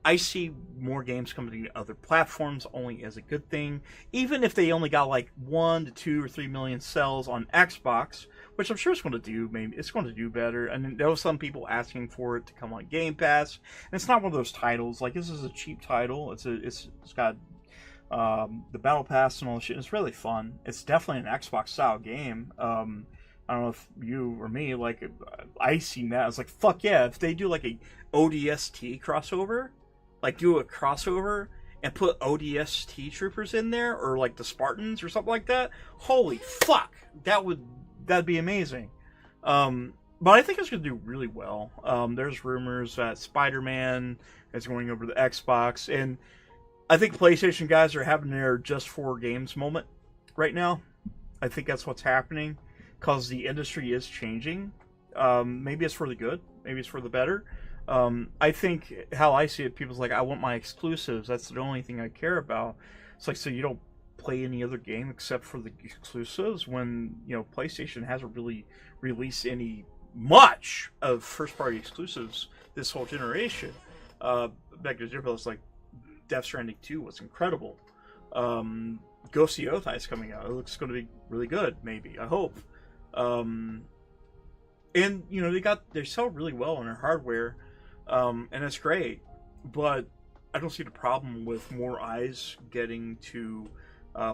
I see more games coming to other platforms only as a good thing, even if they only got like 1 to 2 or 3 million sales on Xbox, which I'm sure it's going to do. Maybe it's going to do better. And there was some people asking for it to come on Game Pass, and it's not one of those titles. Like, this is a cheap title. It's got the Battle Pass and all this shit. It's really fun. It's definitely an Xbox style game. I don't know if you or me, like, I seen that. I was like, fuck yeah, if they do like a ODST crossover, like do a crossover and put ODST troopers in there, or like the Spartans or something like that, holy fuck, that'd be amazing. But I think it's going to do really well. There's rumors that Spider-Man is going over to Xbox, and I think PlayStation guys are having their just for games moment right now. I think that's what's happening, because the industry is changing. Maybe it's for the good, maybe it's for the better. I think how I see it, people's like, I want my exclusives. That's the only thing I care about. It's like, so you don't play any other game except for the exclusives, when PlayStation hasn't really released any much of first-party exclusives this whole generation. Back to Zero, like Death Stranding 2 was incredible. Ghost of Yotei is coming out. It looks going to be really good. Maybe, I hope. And they sell really well on their hardware. And it's great, but I don't see the problem with more eyes getting to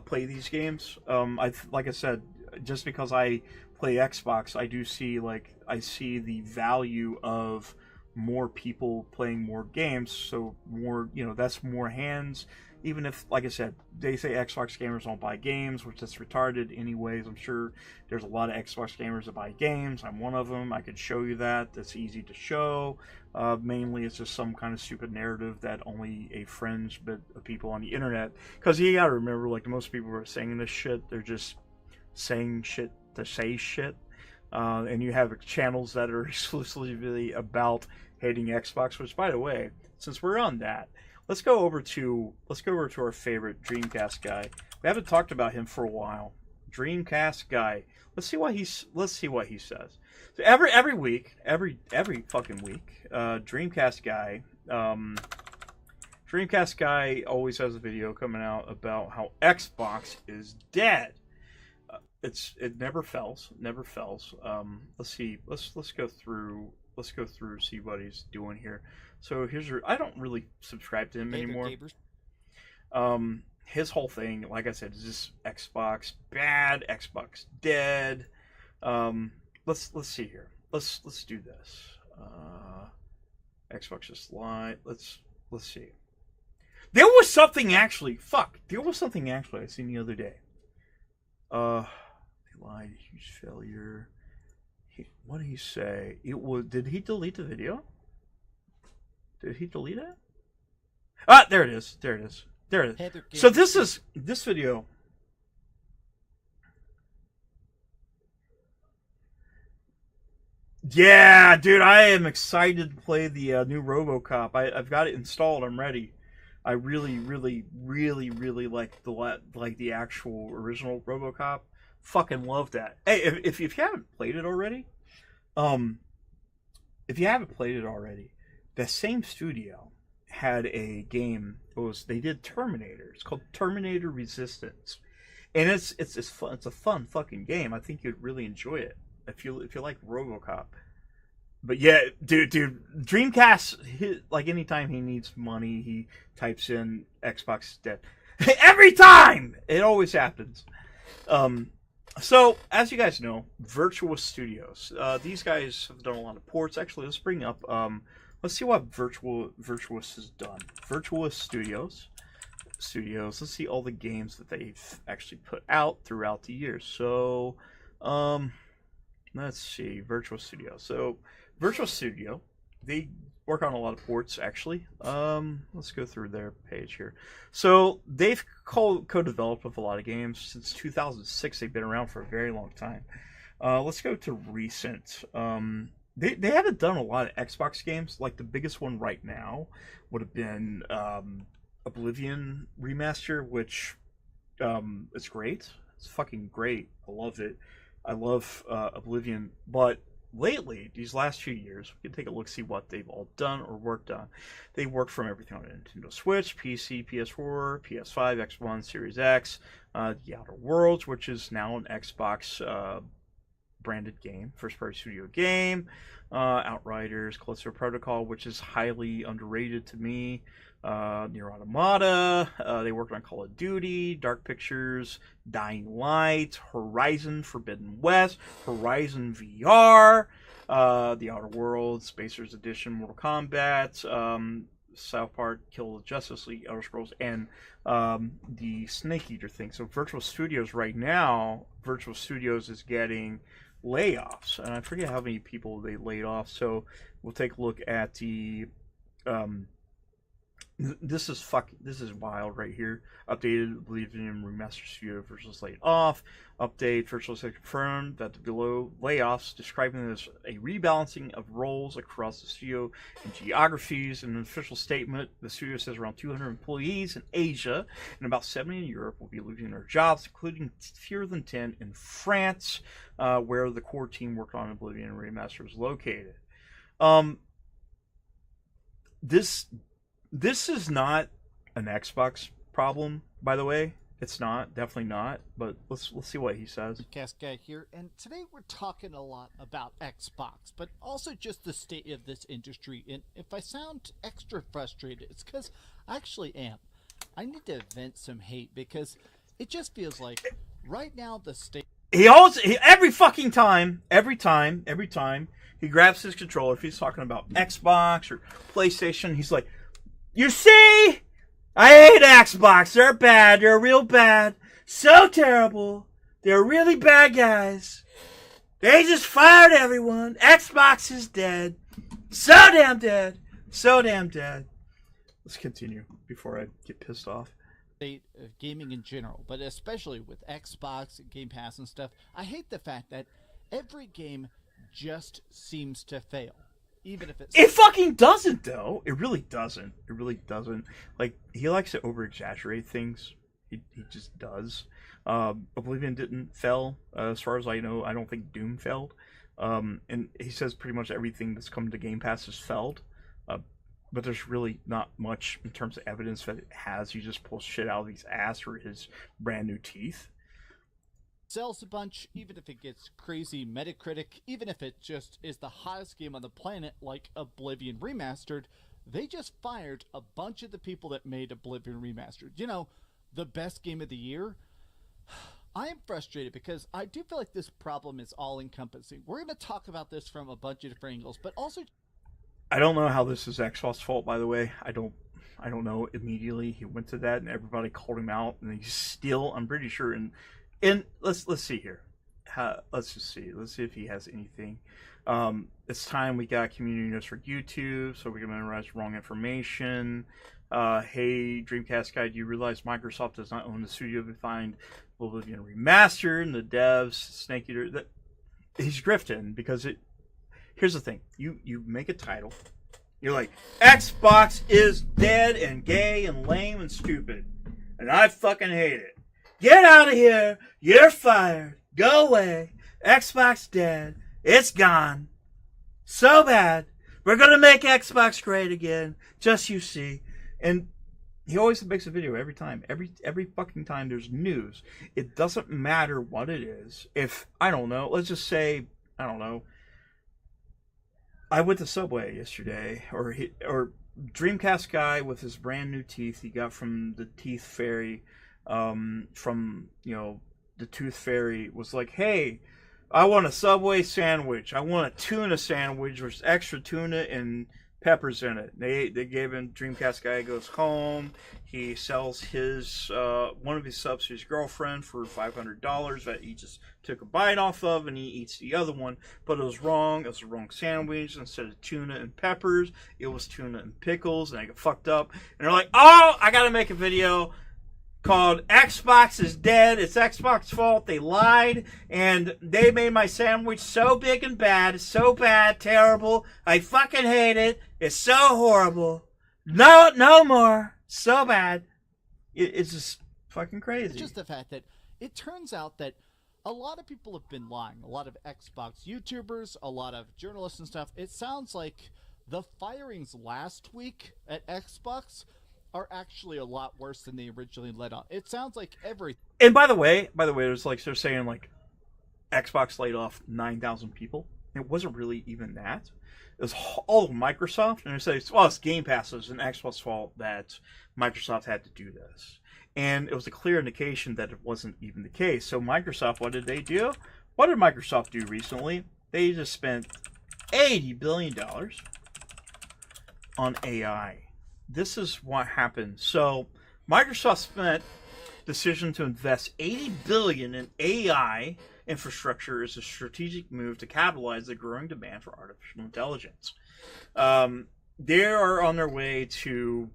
play these games. Like I said, just because I play Xbox, I do see I see the value of more people playing more games. So more, that's more hands. Even if, like I said, they say Xbox gamers don't buy games, which is retarded anyways. I'm sure there's a lot of Xbox gamers that buy games. I'm one of them. I could show you that. That's easy to show. Mainly it's just some kind of stupid narrative that only a fringe bit of people on the internet. Because you gotta remember, like, most people who are saying this shit, they're just saying shit to say shit. And you have channels that are exclusively about hating Xbox, which, by the way, since we're on that, Let's go over to our favorite Dreamcast guy. We haven't talked about him for a while. Dreamcast guy. Let's see what he says. So every fucking week, Dreamcast guy always has a video coming out about how Xbox is dead. It never fails. Let's see. Let's go through. See what he's doing here. So I don't really subscribe to him anymore. His whole thing, like I said, is just Xbox bad, Xbox dead. Let's see here. Let's do this. Xbox just lied. Let's see. There was something actually I seen the other day. They lied. Huge failure. What did he say? Did he delete the video? Did he delete it? Ah, there it is. So this video. Yeah, dude, I am excited to play the new RoboCop. I've got it installed. I'm ready. I really, really, really, really like the actual original RoboCop. Fucking love that. Hey, if you haven't played it already, um, if you haven't played it already, that same studio had a game. They did Terminator. It's called Terminator Resistance, and it's fun. It's a fun fucking game. I think you'd really enjoy it if you like RoboCop. But yeah, dude, Dreamcast. Like anytime he needs money, he types in Xbox is dead. Every time it always happens. So as you guys know, Virtuous Studios. These guys have done a lot of ports. Actually, let's bring up. Let's see what Virtuous has done. Virtuous Studios. Let's see all the games that they've actually put out throughout the years. So, let's see, Virtuous Studio. So, Virtual Studio, they work on a lot of ports, actually. Let's go through their page here. So, they've co-developed with a lot of games. Since 2006, they've been around for a very long time. Let's go to recent. They haven't done a lot of Xbox games. Like, the biggest one right now would have been Oblivion Remaster, which it's great. It's fucking great. I love it. I love Oblivion, but lately, these last few years, we can take a look, see what they've all done or worked on. They worked from everything on Nintendo Switch, PC, PS4, PS5, Xbox, Series X, The Outer Worlds, which is now an Xbox branded game, first-party studio game, Outriders, Callisto Protocol, which is highly underrated to me, Nier Automata, they worked on Call of Duty, Dark Pictures, Dying Light, Horizon Forbidden West, Horizon VR, The Outer Worlds, Spacers Edition, Mortal Kombat, South Park, Kill the Justice League, Elder Scrolls, and the Snake Eater thing. So Virtual Studios right now, Virtual Studios is getting layoffs, and I forget how many people they laid off. So we'll take a look at the this is wild right here. Updated Oblivion Remaster Studio versus laid off. Update Virtual Studio confirmed that the below layoffs, describing it as a rebalancing of roles across the studio and geographies. In an official statement, the studio says around 200 employees in Asia and about 70 in Europe will be losing their jobs, including fewer than 10 in France, where the core team worked on Oblivion Remaster is located. This is not an Xbox problem, by the way. It's not, definitely not. But let's see what he says. Podcast guy here, and today we're talking a lot about Xbox, but also just the state of this industry. And if I sound extra frustrated, it's because I actually am. I need to vent some hate because it just feels like right now the state. Every time he grabs his controller, if he's talking about Xbox or PlayStation, he's like, "You see? I hate Xbox. They're bad. They're real bad. So terrible. They're really bad guys. They just fired everyone. Xbox is dead. So damn dead. So damn dead." Let's continue before I get pissed off. State of gaming in general, but especially with Xbox and Game Pass and stuff, I hate the fact that every game just seems to fail. Even if it fucking doesn't, though. It really doesn't. It really doesn't. Like, he likes to over-exaggerate things. He just does. Oblivion didn't fail. As far as I know, I don't think Doom failed. And he says pretty much everything that's come to Game Pass has failed. But there's really not much in terms of evidence that it has. He just pulls shit out of his ass for his brand new teeth. Sells a bunch, even if it gets crazy Metacritic, even if it just is the hottest game on the planet like Oblivion Remastered, they just fired a bunch of the people that made Oblivion Remastered. You know, the best game of the year. I am frustrated because I do feel like this problem is all-encompassing. We're going to talk about this from a bunch of different angles, but also... I don't know how this is Xbox's fault, by the way. I don't know. Immediately he went to that and everybody called him out, and he's still, I'm pretty sure, and let's see here. Let's just see. Let's see if he has anything. It's time we got community notes for YouTube, so we can memorize wrong information. Hey, Dreamcast guy, do you realize Microsoft does not own the studio behind Oblivion Remastered and the devs, Snake Eater? He's grifting because here's the thing. You make a title. You're like, Xbox is dead and gay and lame and stupid. And I fucking hate it. Get out of here. You're fired. Go away. Xbox dead. It's gone. So bad. We're going to make Xbox great again. Just you see. And he always makes a video every time. Every fucking time there's news. It doesn't matter what it is. If, I don't know, let's just say, I don't know, I went to Subway yesterday, or Dreamcast guy with his brand new teeth he got from the Teeth Fairy, from, you know, the Tooth Fairy was like, hey, I want a Subway sandwich. I want a tuna sandwich with extra tuna and peppers in it. They gave him, Dreamcast guy goes home. He sells his one of his subs to his girlfriend for $500 that he just took a bite off of, and he eats the other one. But it was wrong. It was the wrong sandwich. Instead of tuna and peppers, it was tuna and pickles, and I got fucked up. And they're like, oh, I gotta make a video called Xbox is dead. It's Xbox's fault. They lied, and they made my sandwich so big and bad, so bad, terrible. I fucking hate it. It's so horrible. No more. So bad. It's just fucking crazy. It's just the fact that it turns out that a lot of people have been lying. A lot of Xbox YouTubers, a lot of journalists and stuff. It sounds like the firings last week at Xbox are actually a lot worse than they originally let on. It sounds like every. And by the way, there's like, they're saying like Xbox laid off 9,000 people. It wasn't really even that. It was all of Microsoft, and they say, well, it's Game Pass. It was an Xbox fault that Microsoft had to do this. And it was a clear indication that it wasn't even the case. So Microsoft, what did they do? What did Microsoft do recently? They just spent $80 billion on AI. This is what happened. So Microsoft spent decision to invest $80 billion in AI infrastructure as a strategic move to capitalize the growing demand for artificial intelligence. They are on their way to.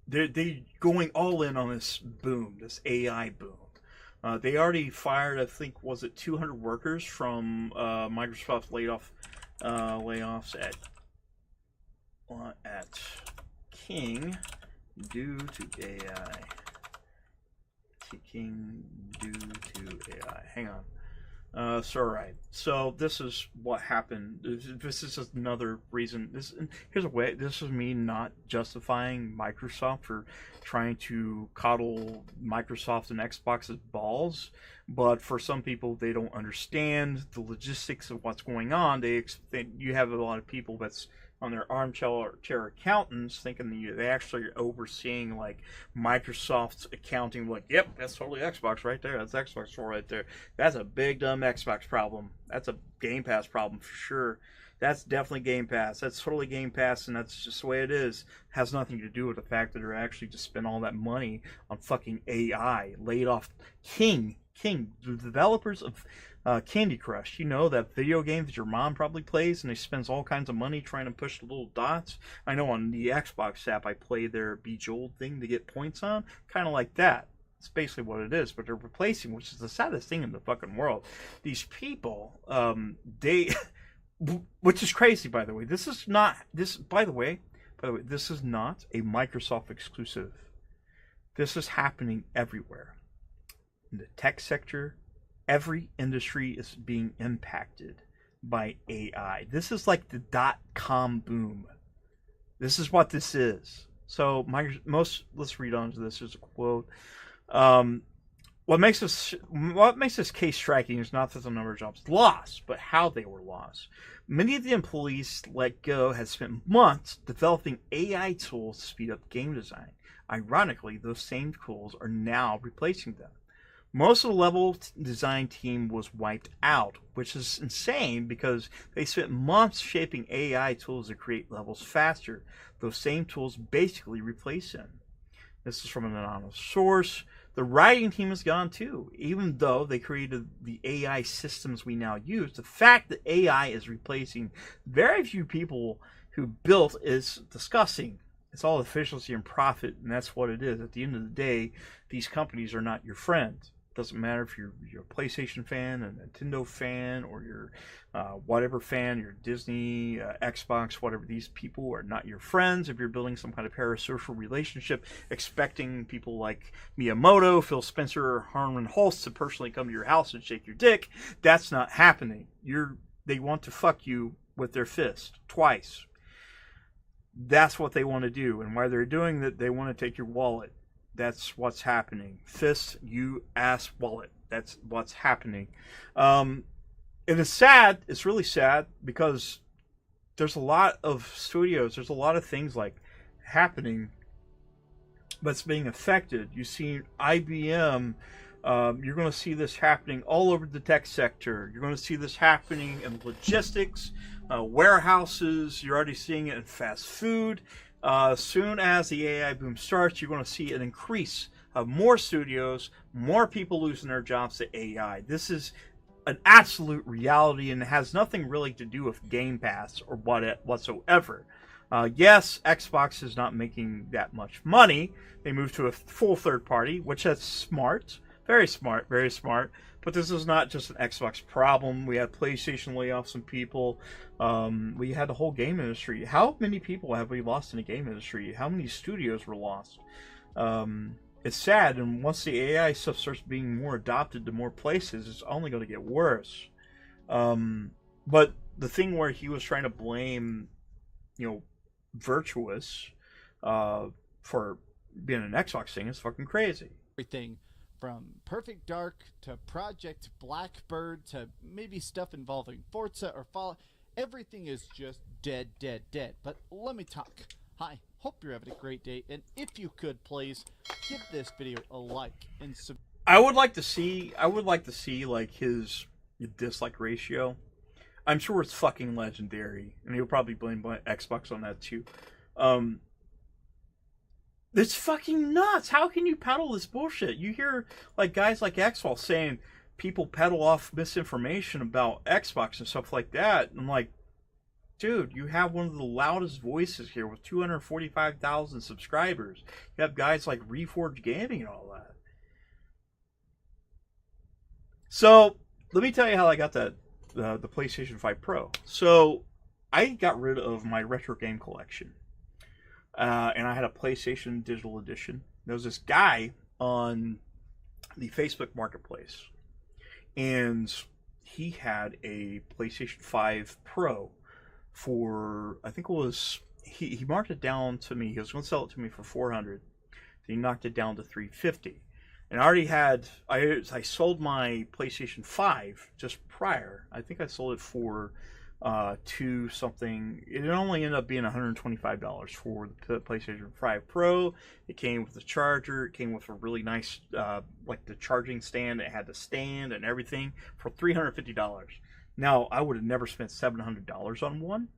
They're going all in on this boom, this AI boom. They already fired, I think, was it 200 workers from Microsoft layoffs at King due to AI. King due to AI. Hang on. Right. So this is what happened. This is another reason. Here's a way. This is me not justifying Microsoft for trying to coddle Microsoft and Xbox's balls, but for some people, they don't understand the logistics of what's going on. You have a lot of people that's on their armchair accountants thinking they actually are overseeing like Microsoft's accounting, like, yep, that's totally Xbox right there. That's Xbox right there. That's a big dumb Xbox problem. That's a Game Pass problem for sure. That's definitely Game Pass. That's totally Game Pass, and that's just the way it is. It has nothing to do with the fact that they're actually just spent all that money on fucking AI. Laid off King, the developers of Candy Crush. You know, that video game that your mom probably plays, and they spends all kinds of money trying to push the little dots. I know on the Xbox app I play their Bejeweled thing to get points on. Kind of like that. It's basically what it is, but they're replacing, which is the saddest thing in the fucking world. These people, which is crazy, by the way. This is not a Microsoft exclusive. This is happening everywhere. In the tech sector, every industry is being impacted by AI. This is like the .com boom. This is what this is. So let's read on to this. There's a quote. What makes this case striking is not that the number of jobs lost, but how they were lost. Many of the employees let go had spent months developing AI tools to speed up game design. Ironically, those same tools are now replacing them. Most of the level design team was wiped out, which is insane because they spent months shaping AI tools to create levels faster. Those same tools basically replace them. This is from an anonymous source. The writing team is gone too. Even though they created the AI systems we now use, the fact that AI is replacing very few people who built is disgusting. It's all efficiency and profit, and that's what it is. At the end of the day, these companies are not your friend. Doesn't matter if you're a PlayStation fan, a Nintendo fan, or you're whatever fan, you're Disney, Xbox, whatever. These people are not your friends. If you're building some kind of parasocial relationship, expecting people like Miyamoto, Phil Spencer, or Harman Holst to personally come to your house and shake your dick, that's not happening. They want to fuck you with their fist twice. That's what they want to do, and why they're doing that, they want to take your wallet. That's what's happening. Fist, you ass wallet. That's what's happening. It is sad. It's really sad because there's a lot of studios. There's a lot of things like happening that's being affected. You see IBM. You're going to see this happening all over the tech sector. You're going to see this happening in logistics, warehouses. You're already seeing it in fast food. Soon as the AI boom starts, you're going to see an increase of more studios, more people losing their jobs to AI. This is an absolute reality, and it has nothing really to do with Game Pass or whatsoever. Yes, Xbox is not making that much money. They moved to a full third party, which that's smart. Very smart, very smart. But this is not just an Xbox problem. We had PlayStation lay off some people. We had the whole game industry. How many people have we lost in the game industry? How many studios were lost? It's sad, and once the AI stuff starts being more adopted to more places, it's only going to get worse. But the thing where he was trying to blame, Virtuous for being an Xbox thing is fucking crazy. Everything from Perfect Dark to Project Blackbird to maybe stuff involving Forza or Fallout. Everything is just dead. But let me talk. Hi, hope you're having a great day, and if you could, please give this video a like and I would like to see like his dislike ratio. I'm sure it's fucking legendary, and he'll probably blame Xbox on that too. It's fucking nuts. How can you peddle this bullshit? You hear like guys like Xwall saying people peddle off misinformation about Xbox and stuff like that. I'm like, dude, you have one of the loudest voices here with 245,000 subscribers. You have guys like Reforged Gaming and all that. So let me tell you how I got that the PlayStation 5 Pro. So I got rid of my retro game collection. And I had a PlayStation Digital Edition. There was this guy on the Facebook Marketplace, and he had a PlayStation 5 Pro for, I think it was, he marked it down to me. He was going to sell it to me for $400. Then he knocked it down to $350. And I already had, I sold my PlayStation 5 just prior. I think I sold it for to something. It only ended up being $125 for the PlayStation 5 Pro. It came with the charger. It came with a really nice, like the charging stand. It had the stand and everything for $350. Now, I would have never spent $700 on one.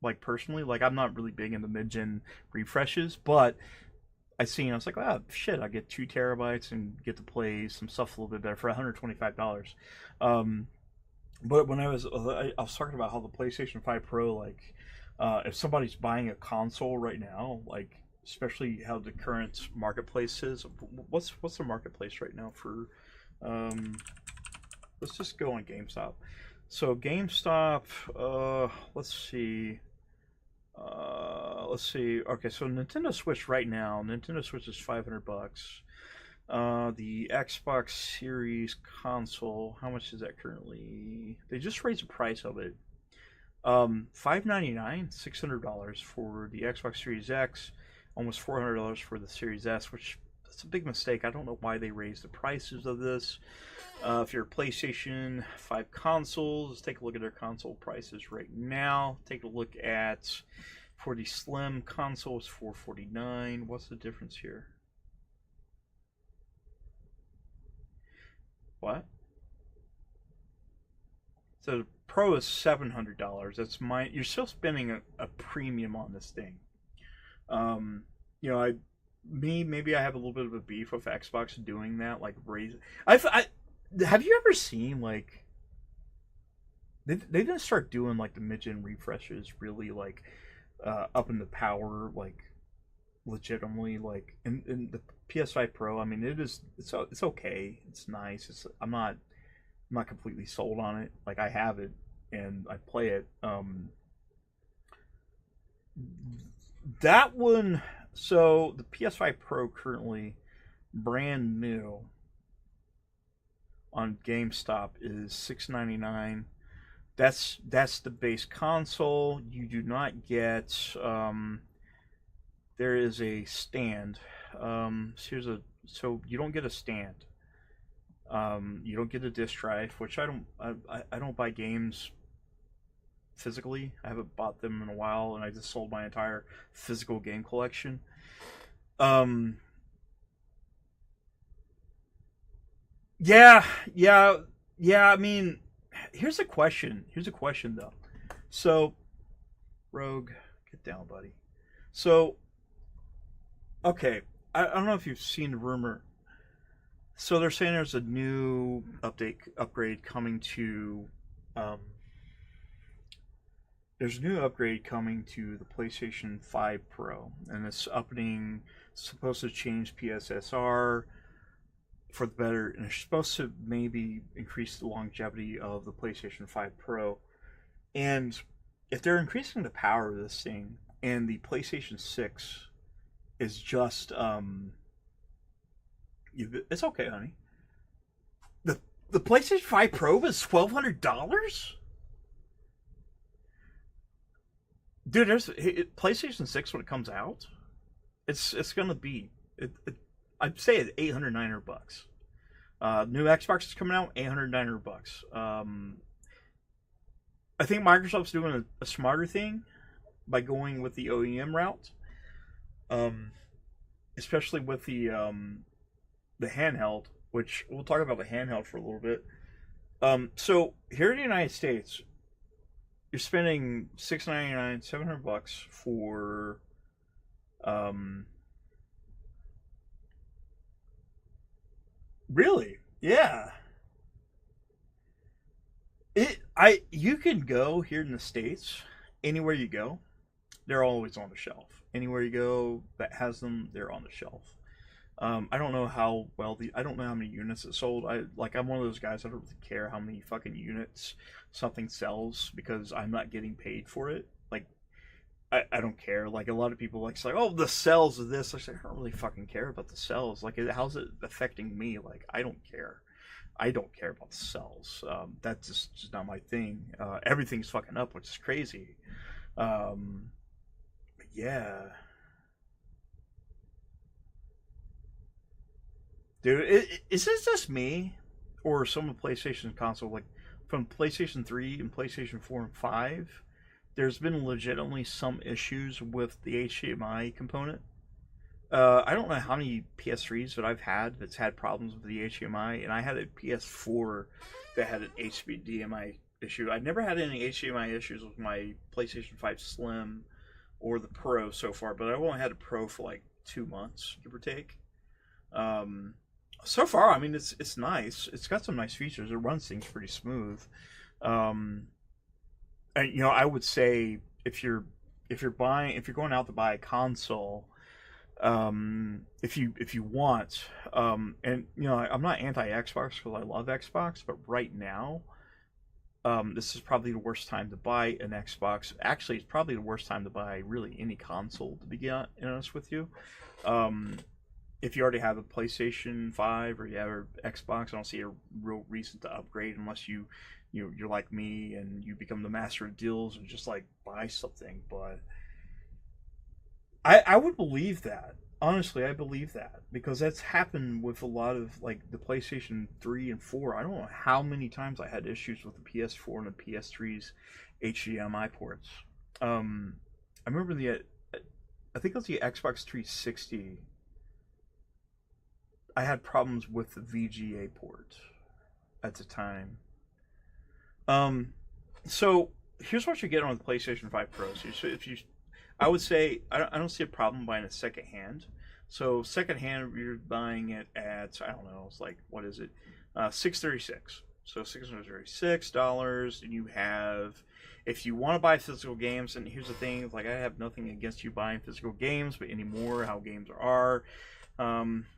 Like personally, like I'm not really big into mid-gen refreshes, but I was like, oh shit, I get 2 terabytes and get to play some stuff a little bit better for $125. But when I was talking about how the PlayStation 5 Pro, like, if somebody's buying a console right now, like, especially how the current marketplace is, what's the marketplace right now for, let's just go on GameStop. So GameStop, let's see. Okay, so Nintendo Switch right now, Nintendo Switch is $500. The Xbox Series console, how much is that currently? They just raised the price of it. $599, $600 for the Xbox Series X, almost $400 for the Series S, which that's a big mistake. I don't know why they raised the prices of this. If you're a PlayStation 5 consoles, let's take a look at their console prices right now. Take a look at, for the Slim console, it's $449. What's the difference here? What? So the Pro is $700. That's you're still spending a premium on this thing. Maybe I have a little bit of a beef with Xbox doing that, like raise. Have you ever seen like they didn't start doing like the mid-gen refreshes really like up in the power like legitimately like in the PS5 Pro. I mean, it's okay. It's nice. I'm not completely sold on it. Like I have it and I play it. That one. So the PS5 Pro currently brand new on GameStop is $699. That's the base console. You do not get. There is a stand. So you don't get a stand. You don't get a disc drive, which I don't buy games physically. I haven't bought them in a while, and I just sold my entire physical game collection. Yeah. I mean, here's a question though. So, Rogue, get down, buddy. So, okay, I don't know if you've seen the rumor. So they're saying there's a new upgrade coming to. There's a new upgrade coming to the PlayStation 5 Pro, and it's supposed to change PSSR for the better, and it's supposed to maybe increase the longevity of the PlayStation 5 Pro. And if they're increasing the power of this thing, and the PlayStation 6 is just it's okay, honey. The PlayStation 5 Pro is $1,200. Dude, PlayStation 6 when it comes out, it's gonna be I'd say it's $800, $900. New Xbox is coming out, $800, $900. I think Microsoft's doing a smarter thing by going with the OEM route, especially with the handheld, which we'll talk about the handheld for a little bit. So here in the United States, you're spending $699, $700 for really? Yeah. You can go here in the States, anywhere you go, they're always on the shelf. Anywhere you go that has them, they're on the shelf. I don't know how I don't know how many units it sold. I'm one of those guys, I don't really care how many fucking units something sells because I'm not getting paid for it. Like, I don't care. Like, a lot of people say, oh, the sales of this. I say, I don't really fucking care about the sales. Like, how's it affecting me? Like, I don't care. I don't care about the sales. That's just not my thing. Everything's fucking up, which is crazy. But yeah. Dude, is this just me? Or some of the PlayStation console, like, from PlayStation 3 and PlayStation 4 and 5, there's been legitimately some issues with the HDMI component. I don't know how many PS3s that I've had that's had problems with the HDMI, and I had a PS4 that had an HDMI issue. I've never had any HDMI issues with my PlayStation 5 Slim or the Pro so far, but I've only had a Pro for like 2 months, give or take. So far, I mean, it's nice. It's got some nice features. It runs things pretty smooth. And I would say if you're going out to buy a console, if you want, and I'm not anti-Xbox because I love Xbox, but right now, this is probably the worst time to buy an Xbox. Actually, it's probably the worst time to buy really any console, to be honest with you. If you already have a PlayStation 5 or you have an Xbox, I don't see a real reason to upgrade unless you're like me and you become the master of deals and just like buy something. But I would believe that. Honestly, I believe that because that's happened with a lot of like the PlayStation 3 and 4. I don't know how many times I had issues with the PS4 and the PS3's HDMI ports. I remember I think it was the Xbox 360. I had problems with the VGA port at the time. So here's what you get on the PlayStation 5 Pro. So I would say I don't see a problem buying a second hand. So second hand, you're buying it at, I don't know, it's like, what is it? $636. So $636, and you have, if you want to buy physical games, and here's the thing, like I have nothing against you buying physical games, but anymore, how games are,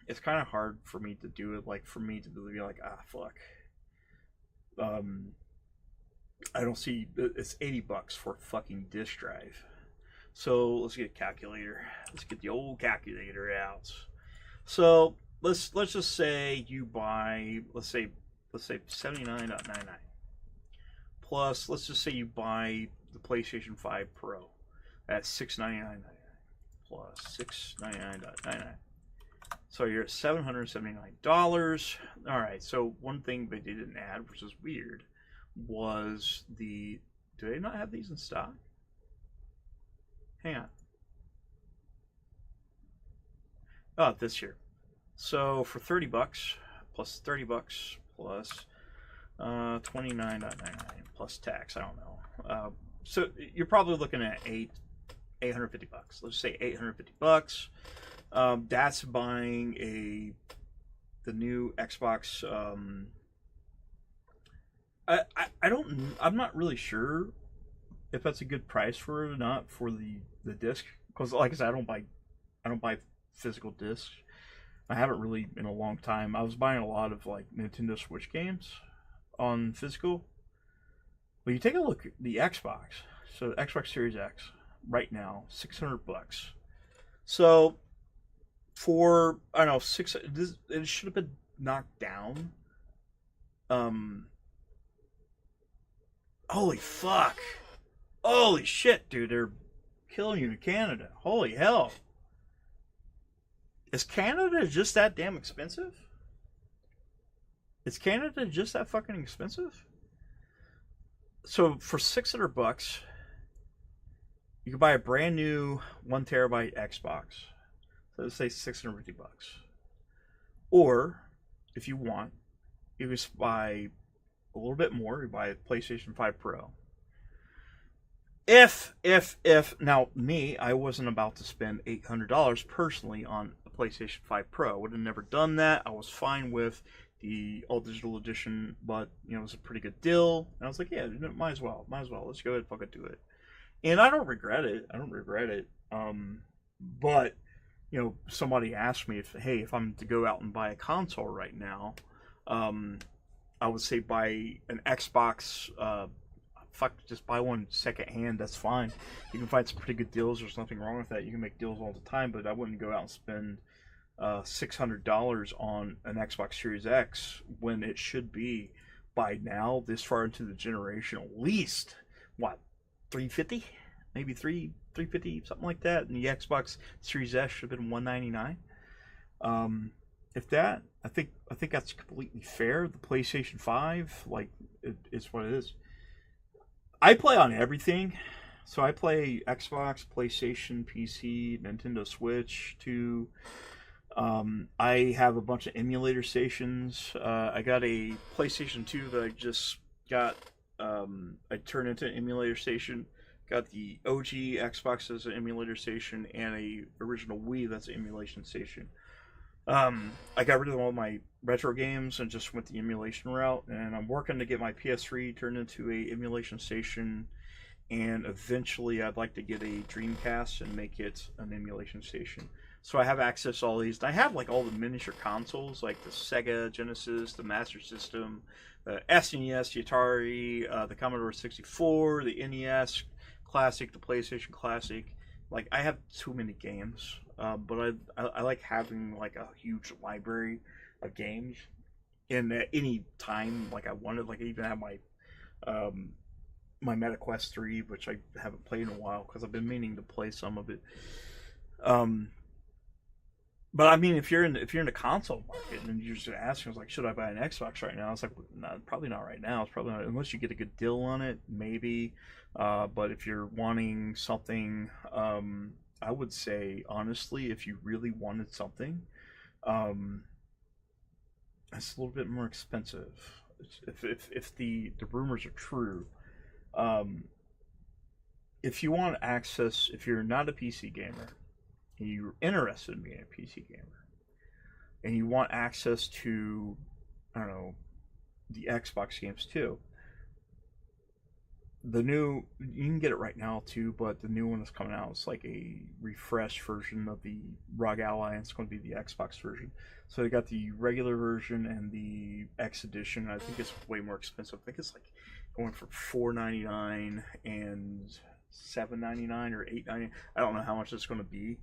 it's kind of hard for me to do it, like for me to be like, fuck. I don't see, it's $80 for a fucking disk drive. So let's get a calculator. Let's get the old calculator out. So let's just say you buy, let's say $79.99 plus, let's just say you buy the PlayStation 5 Pro at $699.99 plus $699.99. So you're at $779. All right. So one thing they didn't add, which is weird, was do they not have these in stock? Hang on. Oh, this year. So for $30 plus $30 plus $29.99 plus tax, I don't know. So you're probably looking at $850. Let's say $850. That's buying the new Xbox. I'm not really sure if that's a good price for it or not for the disc, because like I said, I don't buy physical discs. I haven't really in a long time. I was buying a lot of like Nintendo Switch games on physical. But you take a look at the Xbox. So Xbox Series X right now, $600. So for I don't know, it should have been knocked down. Holy fuck. Holy shit, dude, they're killing you in Canada. Holy hell. Is Canada just that damn expensive? Is Canada just that fucking expensive? So for $600, you can buy a brand new 1 terabyte Xbox. So let's say $650. Or, if you want, you can buy a little bit more. You buy a PlayStation 5 Pro. If now me, I wasn't about to spend $800 personally on a PlayStation 5 Pro. I would have never done that. I was fine with the all digital edition, but you know, it was a pretty good deal. And I was like, yeah, might as well. Let's go ahead and fucking do it. And I don't regret it. But you know, somebody asked me if I'm to go out and buy a console right now, I would say buy an Xbox. Just buy one second hand. That's fine. You can find some pretty good deals. There's nothing wrong with that. You can make deals all the time, but I wouldn't go out and spend $600 on an Xbox Series X when it should be by now, this far into the generation, at least what, $350, maybe $350, something like that. And the Xbox Series S should have been $199. If that, I think that's completely fair. The PlayStation 5, like, it's what it is. I play on everything. So I play Xbox, PlayStation, PC, Nintendo Switch, too. I have a bunch of emulator stations. I got a PlayStation 2 that I just got. I turned into an emulator station. Got the OG Xbox as an emulator station and a original Wii that's an emulation station. I got rid of all my retro games and just went the emulation route, and I'm working to get my PS3 turned into a emulation station, and eventually I'd like to get a Dreamcast and make it an emulation station. So I have access to all these. And I have like all the miniature consoles, like the Sega Genesis, the Master System, the SNES, the Atari, the Commodore 64, the NES Classic, the PlayStation Classic. Like, I have too many games, but I like having like a huge library of games. And at any time, like I wanted, like I even have my my MetaQuest 3, which I haven't played in a while because I've been meaning to play some of it. But I mean, if you're in the console market and you're just asking, I was like, should I buy an Xbox right now? I was like, no, probably not right now. It's probably not, unless you get a good deal on it, maybe. But if you're wanting something, I would say honestly, if you really wanted something, it's a little bit more expensive. If the rumors are true, if you want access, if you're not a PC gamer, and you're interested in being a PC gamer, and you want access to, I don't know, the Xbox games too. The new, you can get it right now too, but the new one that's coming out is like a refreshed version of the ROG Ally, and it's going to be the Xbox version. So they got the regular version and the X edition. I think it's way more expensive. I think it's like going for $4.99 and $7.99 or $8.99. I don't know how much it's going to be.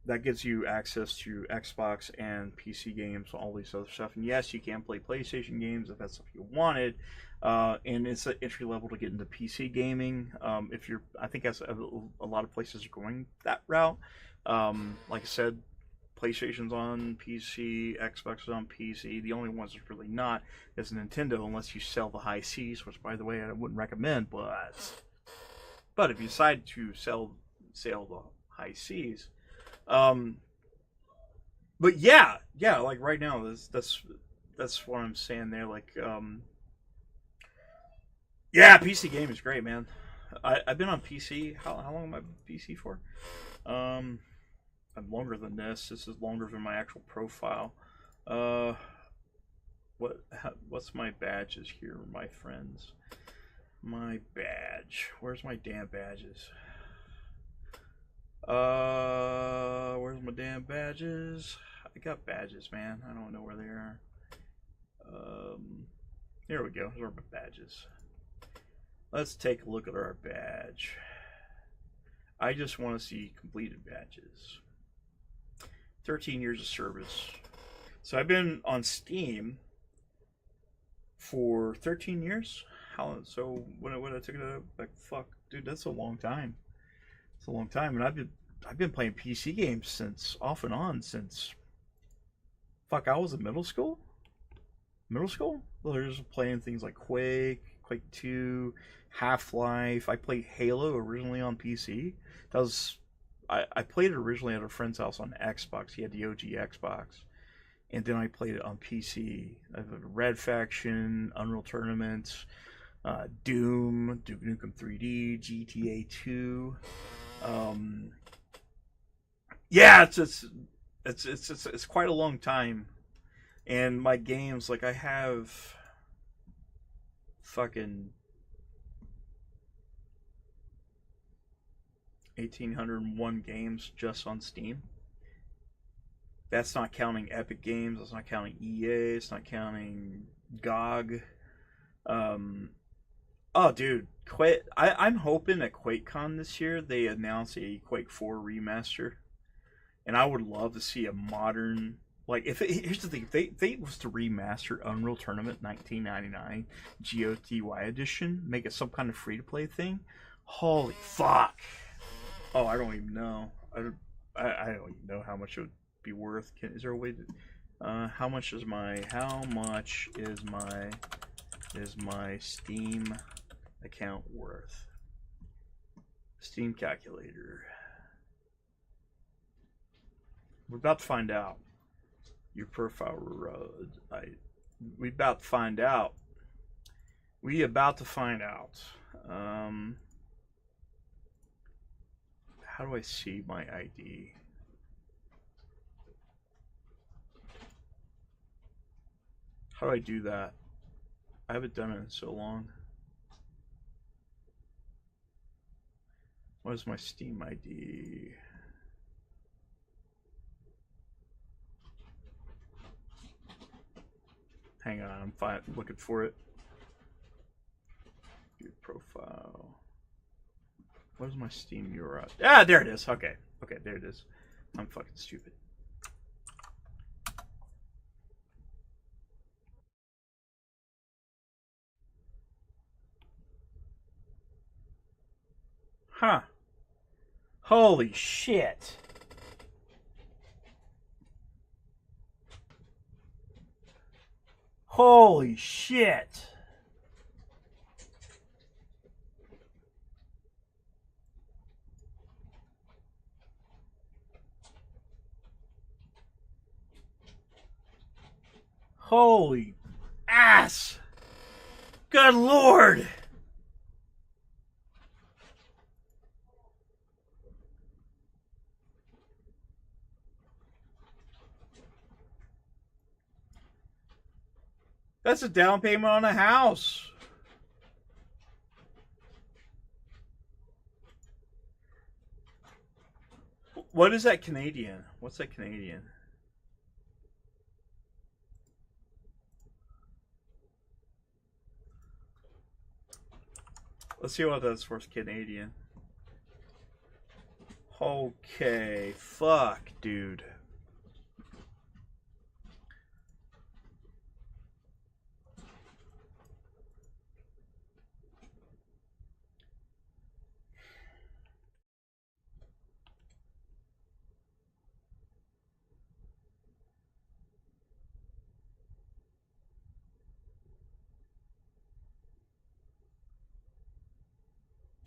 That gives you access to Xbox and PC games, all these other stuff. And yes, you can play PlayStation games if that's what you wanted. And it's an entry level to get into PC gaming. If you're, I think that's a lot of places are going that route. Like I said, PlayStation's on PC, Xbox is on PC. The only ones that's really not is Nintendo, unless you sell the high Cs, which, by the way, I wouldn't recommend. But if you decide to sell the high Cs, but yeah, like right now, that's what I'm saying there. Like, yeah, PC game is great, man. I've been on PC. How long am I PC for? I'm longer than this. This is longer than my actual profile. What's my badges here, my friends? My badge. Where's my damn badges? Where's my damn badges? I got badges, man. I don't know where they are. Here we go. Here are my badges. Let's take a look at our badge. I just want to see completed badges. 13 years of service. So I've been on Steam for 13 years. So when I took it out, like, fuck, dude, that's a long time. It's a long time, and I've been playing PC games since off and on since, fuck, I was in middle school. Well, there's playing things like Quake 2, Half-Life. I played Halo originally on PC. I played it originally at a friend's house on Xbox. He had the OG Xbox. And then I played it on PC. I have Red Faction, Unreal Tournament, Doom, Duke Nukem 3D, GTA 2. Yeah, it's quite a long time. And my games, like, I have fucking 1,801 games just on Steam. That's not counting Epic Games. That's not counting EA. It's not counting GOG. Oh, dude, I'm hoping at QuakeCon this year they announce a Quake 4 remaster, and I would love to see a modern. Like, here's the thing, if they was to remaster Unreal Tournament 1999 GOTY edition, make it some kind of free-to-play thing, holy fuck! Oh, I don't even know. I don't even know how much it would be worth. Is there a way to? How much is my Steam account worth? Steam calculator. We're about to find out. Your profile road. We about to find out. How do I see my ID? How do I do that? I haven't done it in so long. What is my Steam ID? Hang on, I'm looking for it. View profile. What is my Steam URL? Ah, there it is. Okay, there it is. I'm fucking stupid. Huh. Holy shit. Holy shit. Holy ass. Good Lord. That's a down payment on a house. What is that Canadian? What's that Canadian? Let's see what that's for Canadian. Okay, fuck, dude.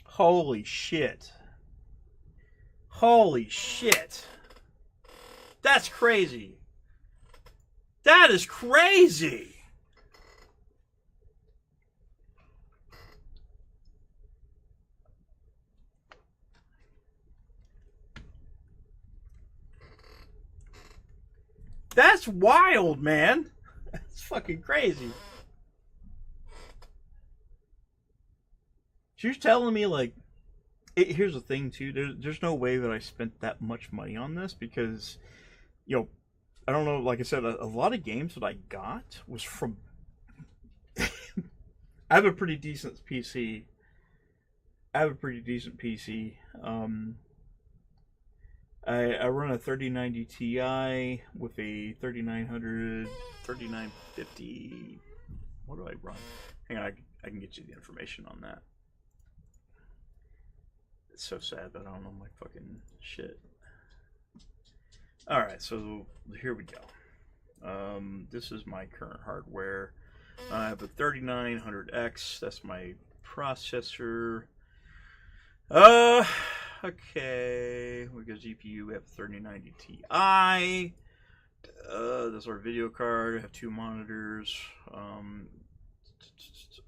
Holy shit. Holy shit. That's crazy. That is crazy. That's wild, man. That's fucking crazy. She's telling me, like, here's the thing, too. There's no way that I spent that much money on this because, you know, I don't know, like I said, a lot of games that I got was from... I have a pretty decent PC. I run a 3090 Ti with a 3900, 3950... What do I run? Hang on, I can get you the information on that. It's so sad that I don't know my fucking shit. Alright, so here we go. This is my current hardware. I have a 3900X. That's my processor. Okay. We got GPU. We have 3090 Ti. That's our video card. I have 2 monitors.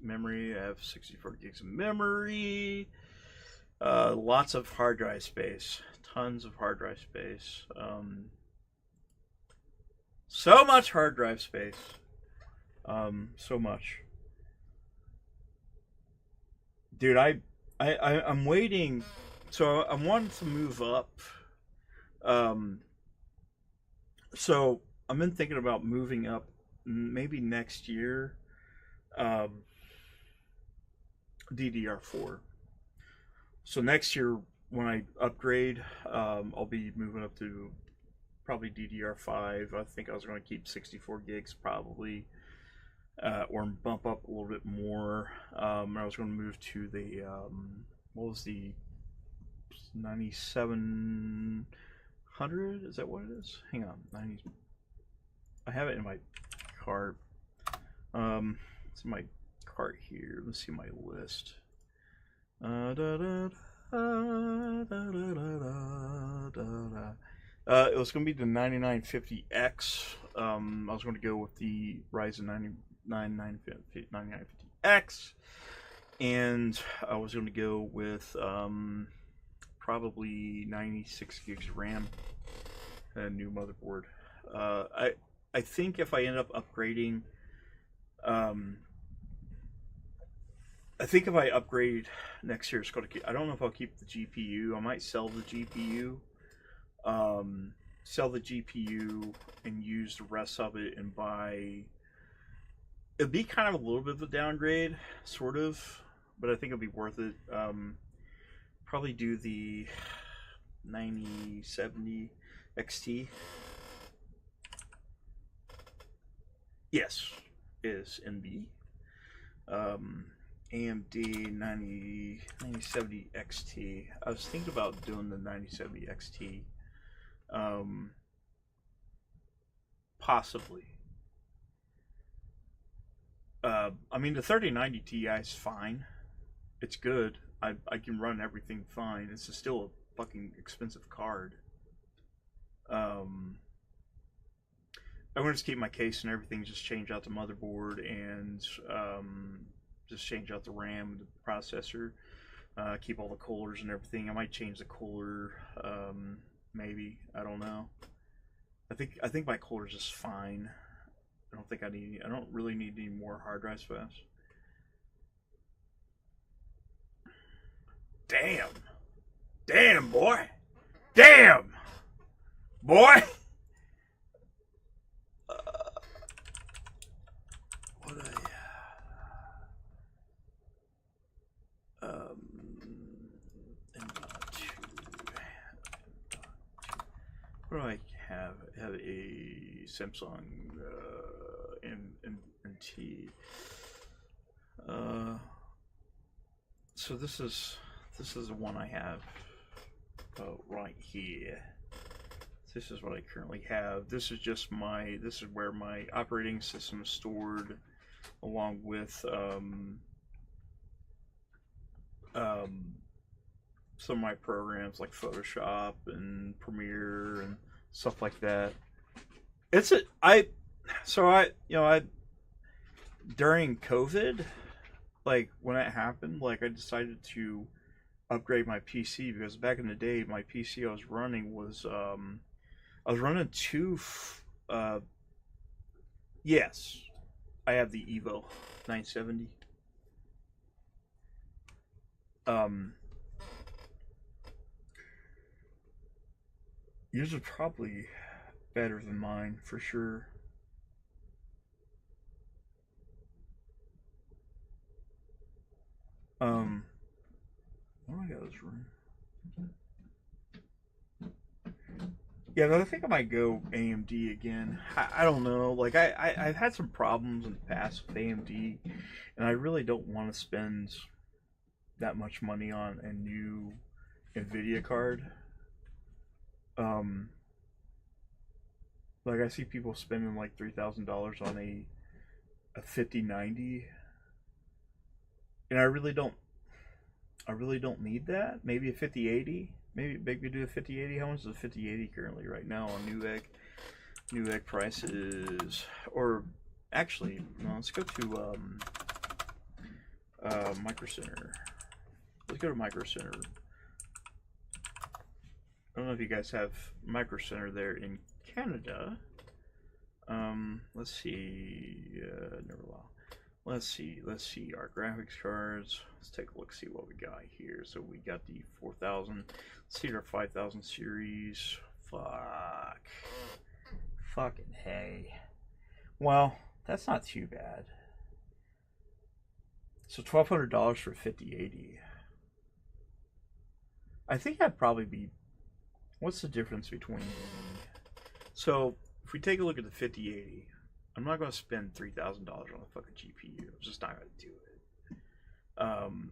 Memory. I have 64 gigs of memory. Lots of hard drive space. Tons of hard drive space. So much hard drive space. So much. Dude, I'm waiting. So I wanted to move up. So I've been thinking about moving up maybe next year. DDR4. So next year, when I upgrade, I'll be moving up to probably DDR5. I think I was going to keep 64 gigs probably, or bump up a little bit more. I was going to move to the, what was the 9700? Is that what it is? Hang on, 90. I have it in my cart. It's in my cart here. Let's see my list. It was going to be the 9950X. I was going to go with the Ryzen 9950X, and I was going to go with probably 96 gigs RAM and a new motherboard. I think if I end up upgrading, I think if I upgrade next year, it's going to keep, I don't know if I'll keep the GPU. I might sell the GPU. Sell the GPU and use the rest of it and buy... It'd be kind of a little bit of a downgrade, sort of, but I think it'll be worth it. Probably do the 9070 XT. Yes, is NB. AMD 9070 XT. I was thinking about doing the 9070 XT. Possibly. I mean, the 3090 Ti is fine. It's good. I can run everything fine. It's still a fucking expensive card. I'm going to just keep my case and everything, just change out the motherboard and just change out the RAM and the processor. Keep all the coolers and everything. I might change the cooler, maybe. I don't know. I think my cooler's just fine. I don't think I need. I don't really need any more hard drives fast. Damn, boy. Damn, boy. What what do I have? I have a Samsung NT. So this is the one I have right here. This is what I currently have. This is just my. This is where my operating system is stored, along with some of my programs like Photoshop and Premiere and stuff like that. During COVID, like when it happened, like I decided to upgrade my PC because back in the day, my PC I was running was I was running two. Yes, I have the Evo 970. Yours are probably better than mine for sure. What do I got this room? Yeah, I think I might go AMD again. I don't know. Like I've had some problems in the past with AMD, and I really don't want to spend that much money on a new NVIDIA card. Like I see people spending like $3,000 on a 5090, and I really don't need that. Maybe a 5080. Maybe do a 5080. How much is a 5080 currently right now on Newegg? Newegg prices, or actually, no, let's go to Micro Center. Let's go to Micro Center. I don't know if you guys have Micro Center there in Canada. Let's see. Never long. Let's see our graphics cards. Let's take a look, see what we got here. So we got the 4000. Let's see our 5000 series. Fucking hey. Well, that's not too bad. So $1,200 for 5080. I think that'd probably be. What's the difference between? So if we take a look at the 5080. I'm not going to spend $3,000 on a fucking GPU. I'm just not going to do it.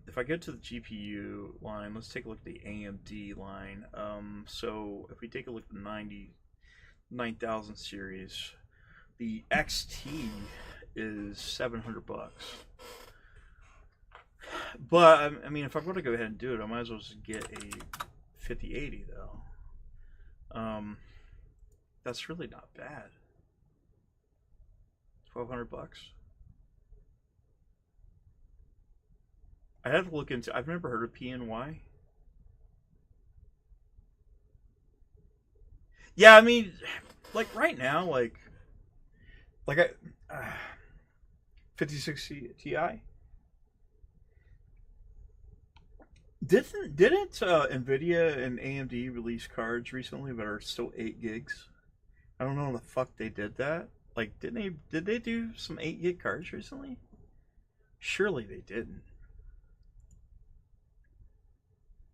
If I go to the GPU line, let's take a look at the AMD line. So if we take a look at the 9000 series, the XT is $700. But I mean, if I'm going to go ahead and do it, I might as well just get a 5080 though. That's really not bad. $1,200. I have to look into. I've never heard of PNY. Yeah, I mean, like right now, like I 5060 Ti. Didn't Nvidia and AMD release cards recently that are still 8 gigs? I don't know how the fuck they did that. Like, did they do some 8 gig cards recently? Surely they didn't.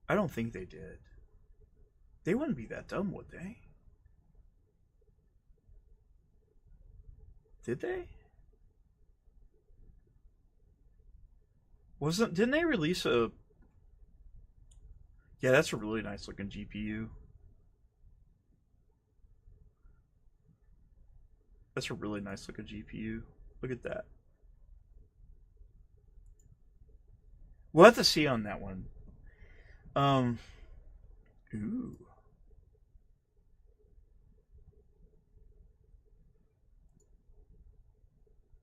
I don't think they did. They wouldn't be that dumb, would they? Did they? Didn't they release a... Yeah, that's a really nice looking GPU. That's a really nice looking GPU. Look at that. We'll have to see on that one. Ooh.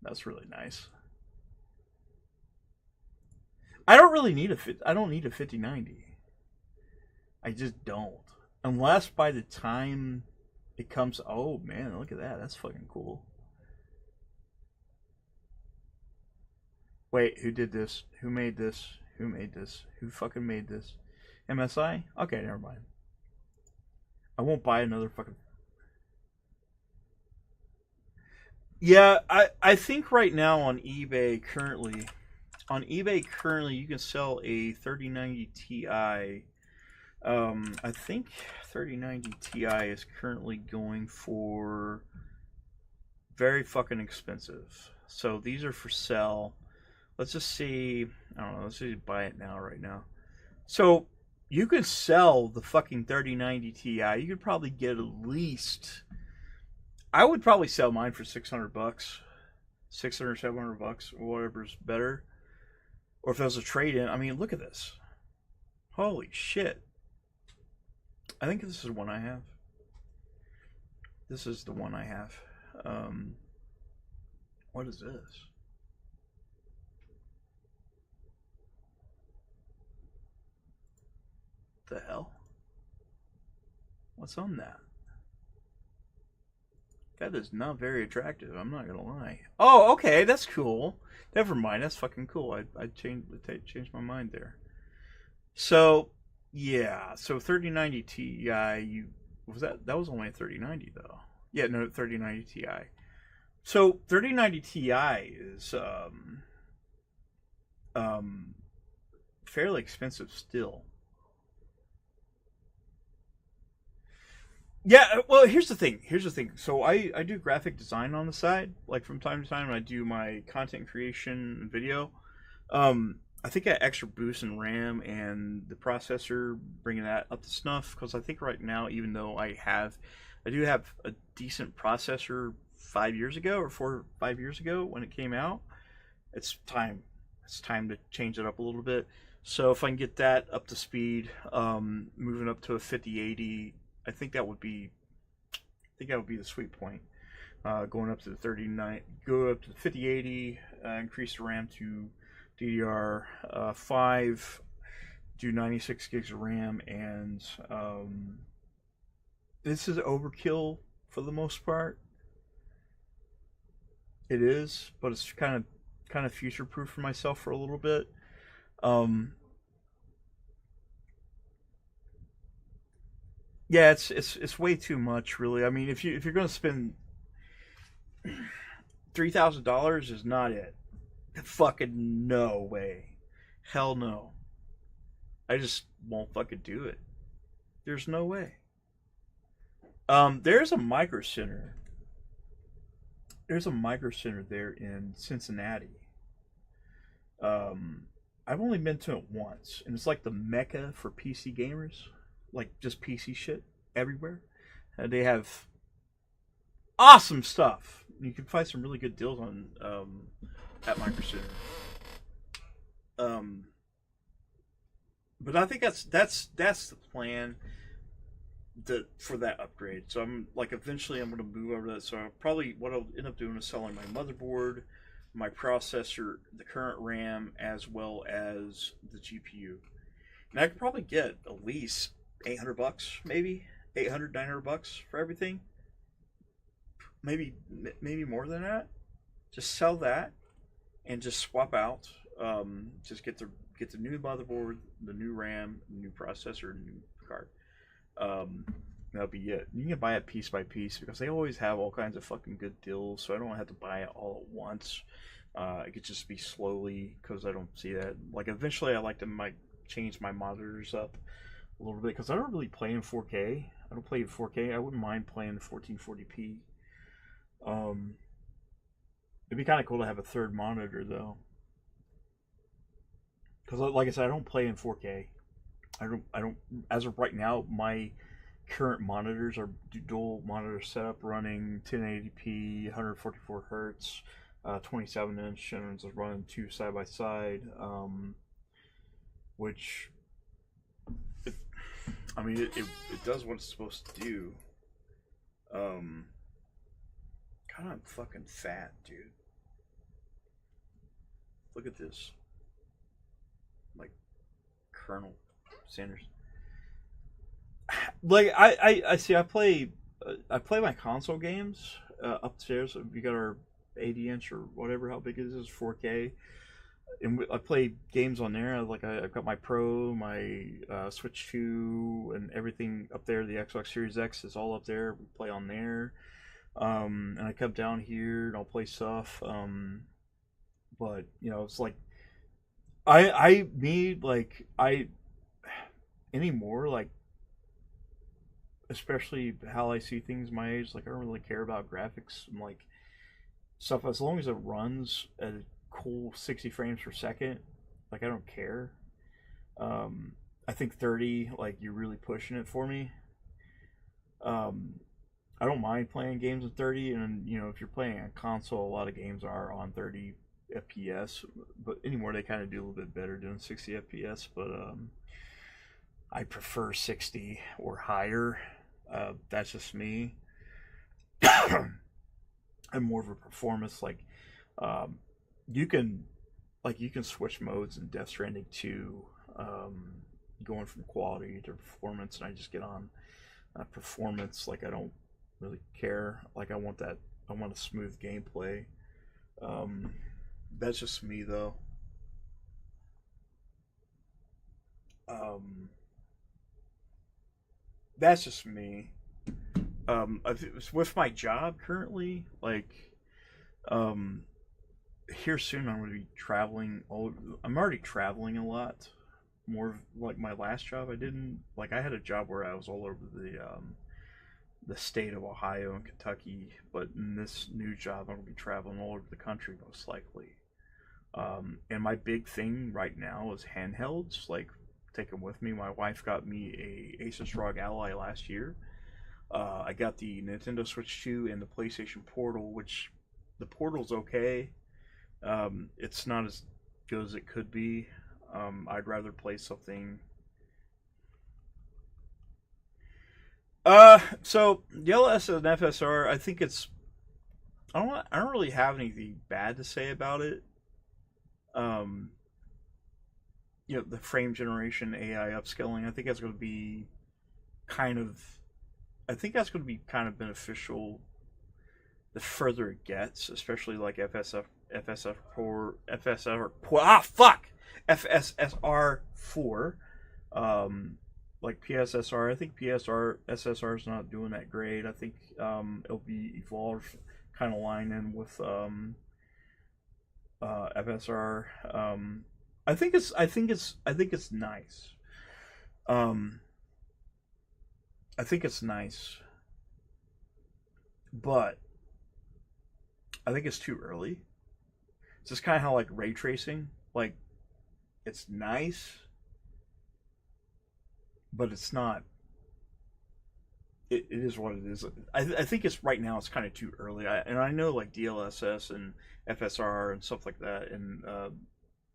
That's really nice. I don't need a 5090. I just don't. Unless by the time it comes, oh man, look at that. That's fucking cool. Wait, who did this? Who made this? Who made this? Who fucking made this? MSI? Okay, never mind. I won't buy another fucking... Yeah, I think right now on eBay currently you can sell a 3090 Ti. I think 3090 Ti is currently going for very fucking expensive. So these are for sale. Let's just see. I don't know. Let's just buy it now, right now. So you could sell the fucking 3090 Ti. You could probably get at least... I would probably sell mine for $600, $600, $700, or whatever's better. Or if there's a trade-in. I mean, look at this. Holy shit. I think this is one I have. This is the one I have. What is this? The hell? What's on that? That is not very attractive, I'm not gonna lie. Oh, okay, that's cool. Never mind, that's fucking cool. I changed my mind there. So, yeah, so 3090 Ti, that was only a 3090 though. Yeah, no, 3090 Ti. So 3090 Ti is fairly expensive still. Yeah, well, here's the thing. So I do graphic design on the side, like from time to time. I do my content creation and video. I think I got extra boost in RAM and the processor, bringing that up to snuff. Because I think right now, even though I do have a decent processor 5 years ago or 4 or 5 years ago when it came out, it's time. It's time to change it up a little bit. So if I can get that up to speed, moving up to a 5080. I think that would be the sweet point. Going up to the 39, go up to the 5080, increase the RAM to DDR5, do 96 gigs of RAM, and this is overkill for the most part. It is, but it's kind of future proof for myself for a little bit. Yeah, it's way too much, really. I mean, if you're gonna spend $3,000 is not it. Fucking no way. Hell no. I just won't fucking do it. There's no way. There's a micro center. There's a micro center there in Cincinnati. I've only been to it once, and it's like the mecca for PC gamers. Like just PC shit everywhere. They have awesome stuff. You can find some really good deals on at Micro Center. But I think that's the plan for that upgrade. So I'm like, eventually I'm going to move over to that. So what I'll end up doing is selling my motherboard, my processor, the current RAM, as well as the GPU. And I could probably get at least $800, maybe $900 for everything. Maybe more than that. Just sell that and just swap out. Just get the new motherboard, the new RAM, the new processor, and new card. That'll be it. You can buy it piece by piece because they always have all kinds of fucking good deals. So I don't have to buy it all at once. It could just be slowly because I don't see that. Like eventually, I like to change my monitors up a little bit because I don't really play in 4K. I don't play in 4K. I wouldn't mind playing 1440p. It'd be kind of cool to have a third monitor though, because like I said, I don't play in 4K. I don't. As of right now, my current monitors are dual monitor setup running 1080p, 144 hertz, 27 inch, and it's running two side by side, which. I mean, it does what it's supposed to do. God, I'm fucking fat, dude. Look at this. Like, Colonel Sanders. Like, I see, I play my console games upstairs. We got our 80 inch or whatever, how big it is, 4K. I play games on there. Like I've got my Pro, my Switch 2, and everything up there. The Xbox Series X is all up there. We play on there. And I come down here and I'll play stuff. But you know, it's like I need like I anymore like, especially how I see things my age. Like I don't really care about graphics and like stuff as long as it runs at a cool 60 frames per second. Like I don't care. I think 30, like you're really pushing it for me. I don't mind playing games at 30, and you know if you're playing on console, a lot of games are on 30 FPS, but anymore they kind of do a little bit better doing 60 FPS. But I prefer 60 or higher. That's just me. I'm more of a performance like you can switch modes in Death Stranding 2, going from quality to performance, and I just get on performance. Like I don't really care. Like I want a smooth gameplay. That's just me though. That's just me. With my job currently, like, here soon I'm going to be traveling. I'm already traveling a lot. More like my last job, I had a job where I was all over the state of Ohio and Kentucky, but in this new job, I'm going to be traveling all over the country most likely. And my big thing right now is handhelds, like taking with me. My wife got me a Asus ROG Ally last year. I got the Nintendo Switch 2 and the PlayStation Portal, which the Portal's okay. It's not as good as it could be. I'd rather play something. So DLS and FSR, I think it's. I don't really have anything bad to say about it. You know, the frame generation, AI upscaling. I think that's going to be kind of. I think that's going to be kind of beneficial the further it gets, especially like FSSR 4, like PSSR. I think SSR is not doing that great. I think it'll be evolved, kind of line in with FSR. I think it's nice. I think it's nice, but I think it's too early. It's just kind of how like ray tracing, like it's nice, but it's not. It is what it is. I think it's right now. It's kind of too early. I know like DLSS and FSR and stuff like that, and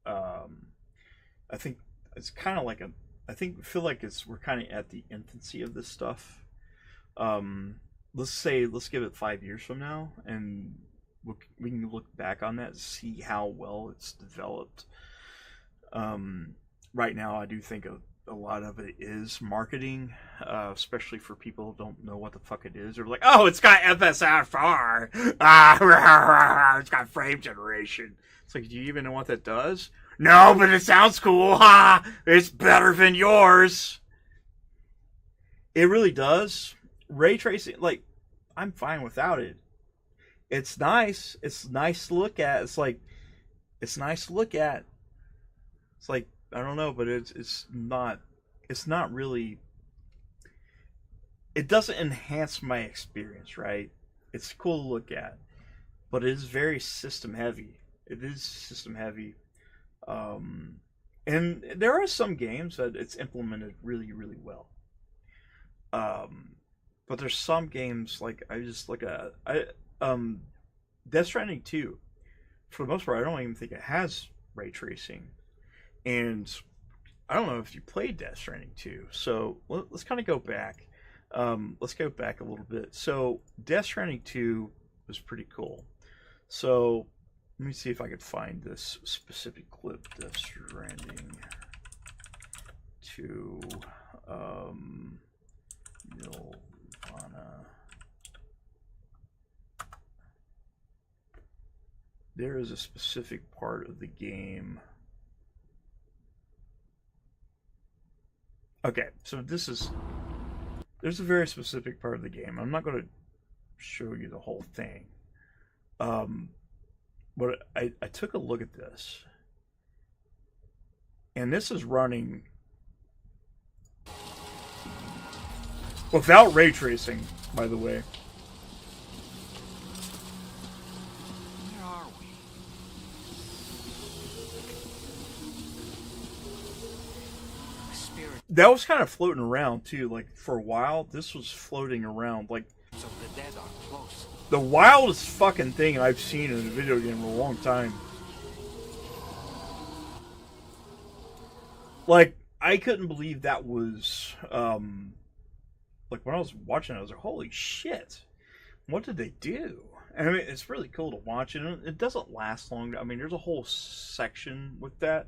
I think it's kind of like feel like we're kind of at the infancy of this stuff. Let's give it 5 years from now, and we can look back on that and see how well it's developed. Right now, I do think a lot of it is marketing, especially for people who don't know what the fuck it is. They're like, oh, it's got FSR, it's got frame generation. It's like, do you even know what that does? No, but it sounds cool. Ha! It's better than yours. It really does. Ray tracing, like, I'm fine without it. It's nice. It's nice to look at. It's nice to look at. It's like, I don't know, but it's not really. It doesn't enhance my experience, right? It's cool to look at, but it is very system heavy. It is system heavy. And there are some games that it's implemented really, really well. But there's some games like I just look at Death Stranding 2. For the most part, I don't even think it has ray tracing, and I don't know if you played Death Stranding 2. So let's kind of go back. Let's go back a little bit. So Death Stranding 2 was pretty cool. So let me see if I could find this specific clip. Death Stranding 2, Nirvana. there is a specific part of the game. Okay, so there's a very specific part of the game. I'm not going to show you the whole thing. But I took a look at this. And this is running without ray tracing, by the way. Where are we? The spirit That was kind of floating around too. Like for a while, this was floating around. Like of the dead are close. the wildest fucking thing I've seen in a video game in a long time. Like, I couldn't believe that was, like, when I was watching it, I was like, holy shit, what did they do? And I mean, it's really cool to watch it, and it doesn't last long. I mean, there's a whole section with that,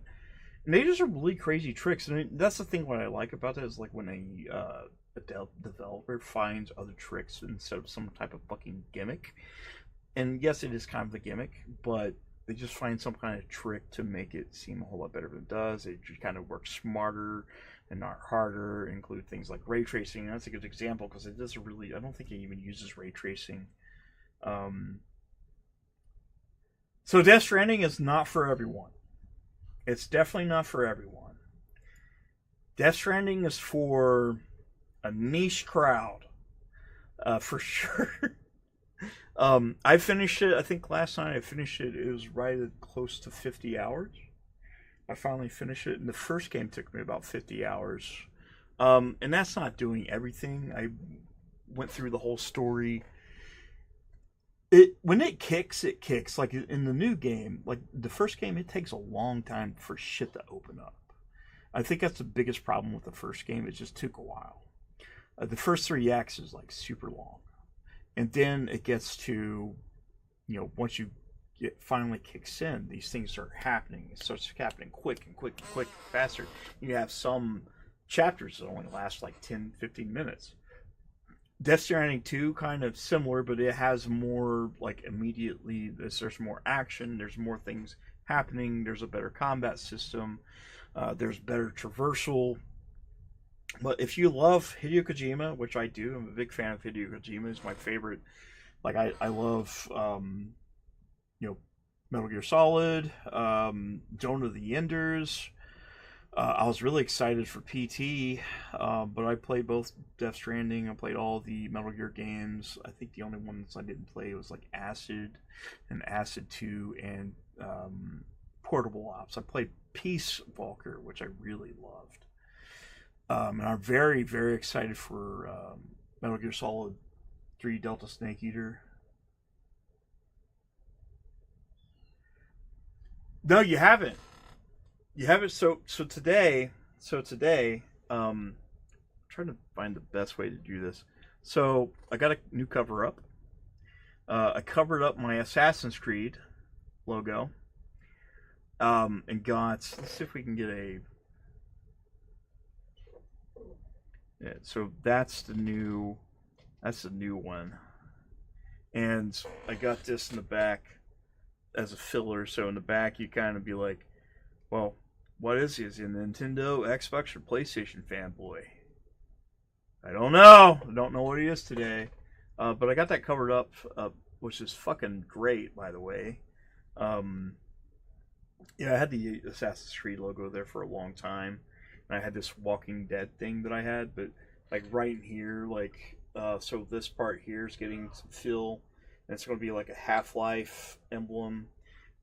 and they do some really crazy tricks, and that's the thing what I like about it, is like when a developer finds other tricks instead of some type of fucking gimmick. And yes, it is kind of a gimmick, but they just find some kind of trick to make it seem a whole lot better than it does. It just kind of works smarter and not harder. Include things like ray tracing. That's a good example because it doesn't really. I don't think it even uses ray tracing. So Death Stranding is not for everyone. It's definitely not for everyone. Death Stranding is for a niche crowd, for sure. I finished it, I think last night I finished it, it was right at close to 50 hours. I finally finished it, and the first game took me about 50 hours. And that's not doing everything. I went through the whole story. When it kicks, it kicks. Like in the new game, like the first game, it takes a long time for shit to open up. I think that's the biggest problem with the first game. It just took a while. The first 3 acts is like super long. And then it gets to, once you finally kicks in, these things start happening. It starts happening quick and quick and quick and faster. You have some chapters that only last like 10, 15 minutes. Death Stranding 2, kind of similar, but it has more, like, immediately, there's more action, there's more things happening, there's a better combat system, there's better traversal. But if you love Hideo Kojima, which I do, I'm a big fan of Hideo Kojima. He's my favorite. Like, I love, Metal Gear Solid, Dawn of the Enders. I was really excited for PT, but I played both Death Stranding. I played all the Metal Gear games. I think the only ones I didn't play was like Acid and Acid 2 and Portable Ops. I played Peace Walker, which I really loved. And I'm very, very excited for Metal Gear Solid 3 Delta Snake Eater. No, you haven't. You haven't. So today, I'm trying to find the best way to do this. So I got a new cover up. I covered up my Assassin's Creed logo. And got. Let's see if we can get a. Yeah, so that's the new one. And I got this in the back as a filler, so in the back you kind of be like, well, what is he? Is he a Nintendo, Xbox, or PlayStation fanboy? I don't know. I don't know what he is today. But I got that covered up, which is fucking great, by the way. Yeah, I had the Assassin's Creed logo there for a long time. And I had this Walking Dead thing that I had, but like right in here, like, so this part here is getting some fill, and it's going to be like a Half-Life emblem,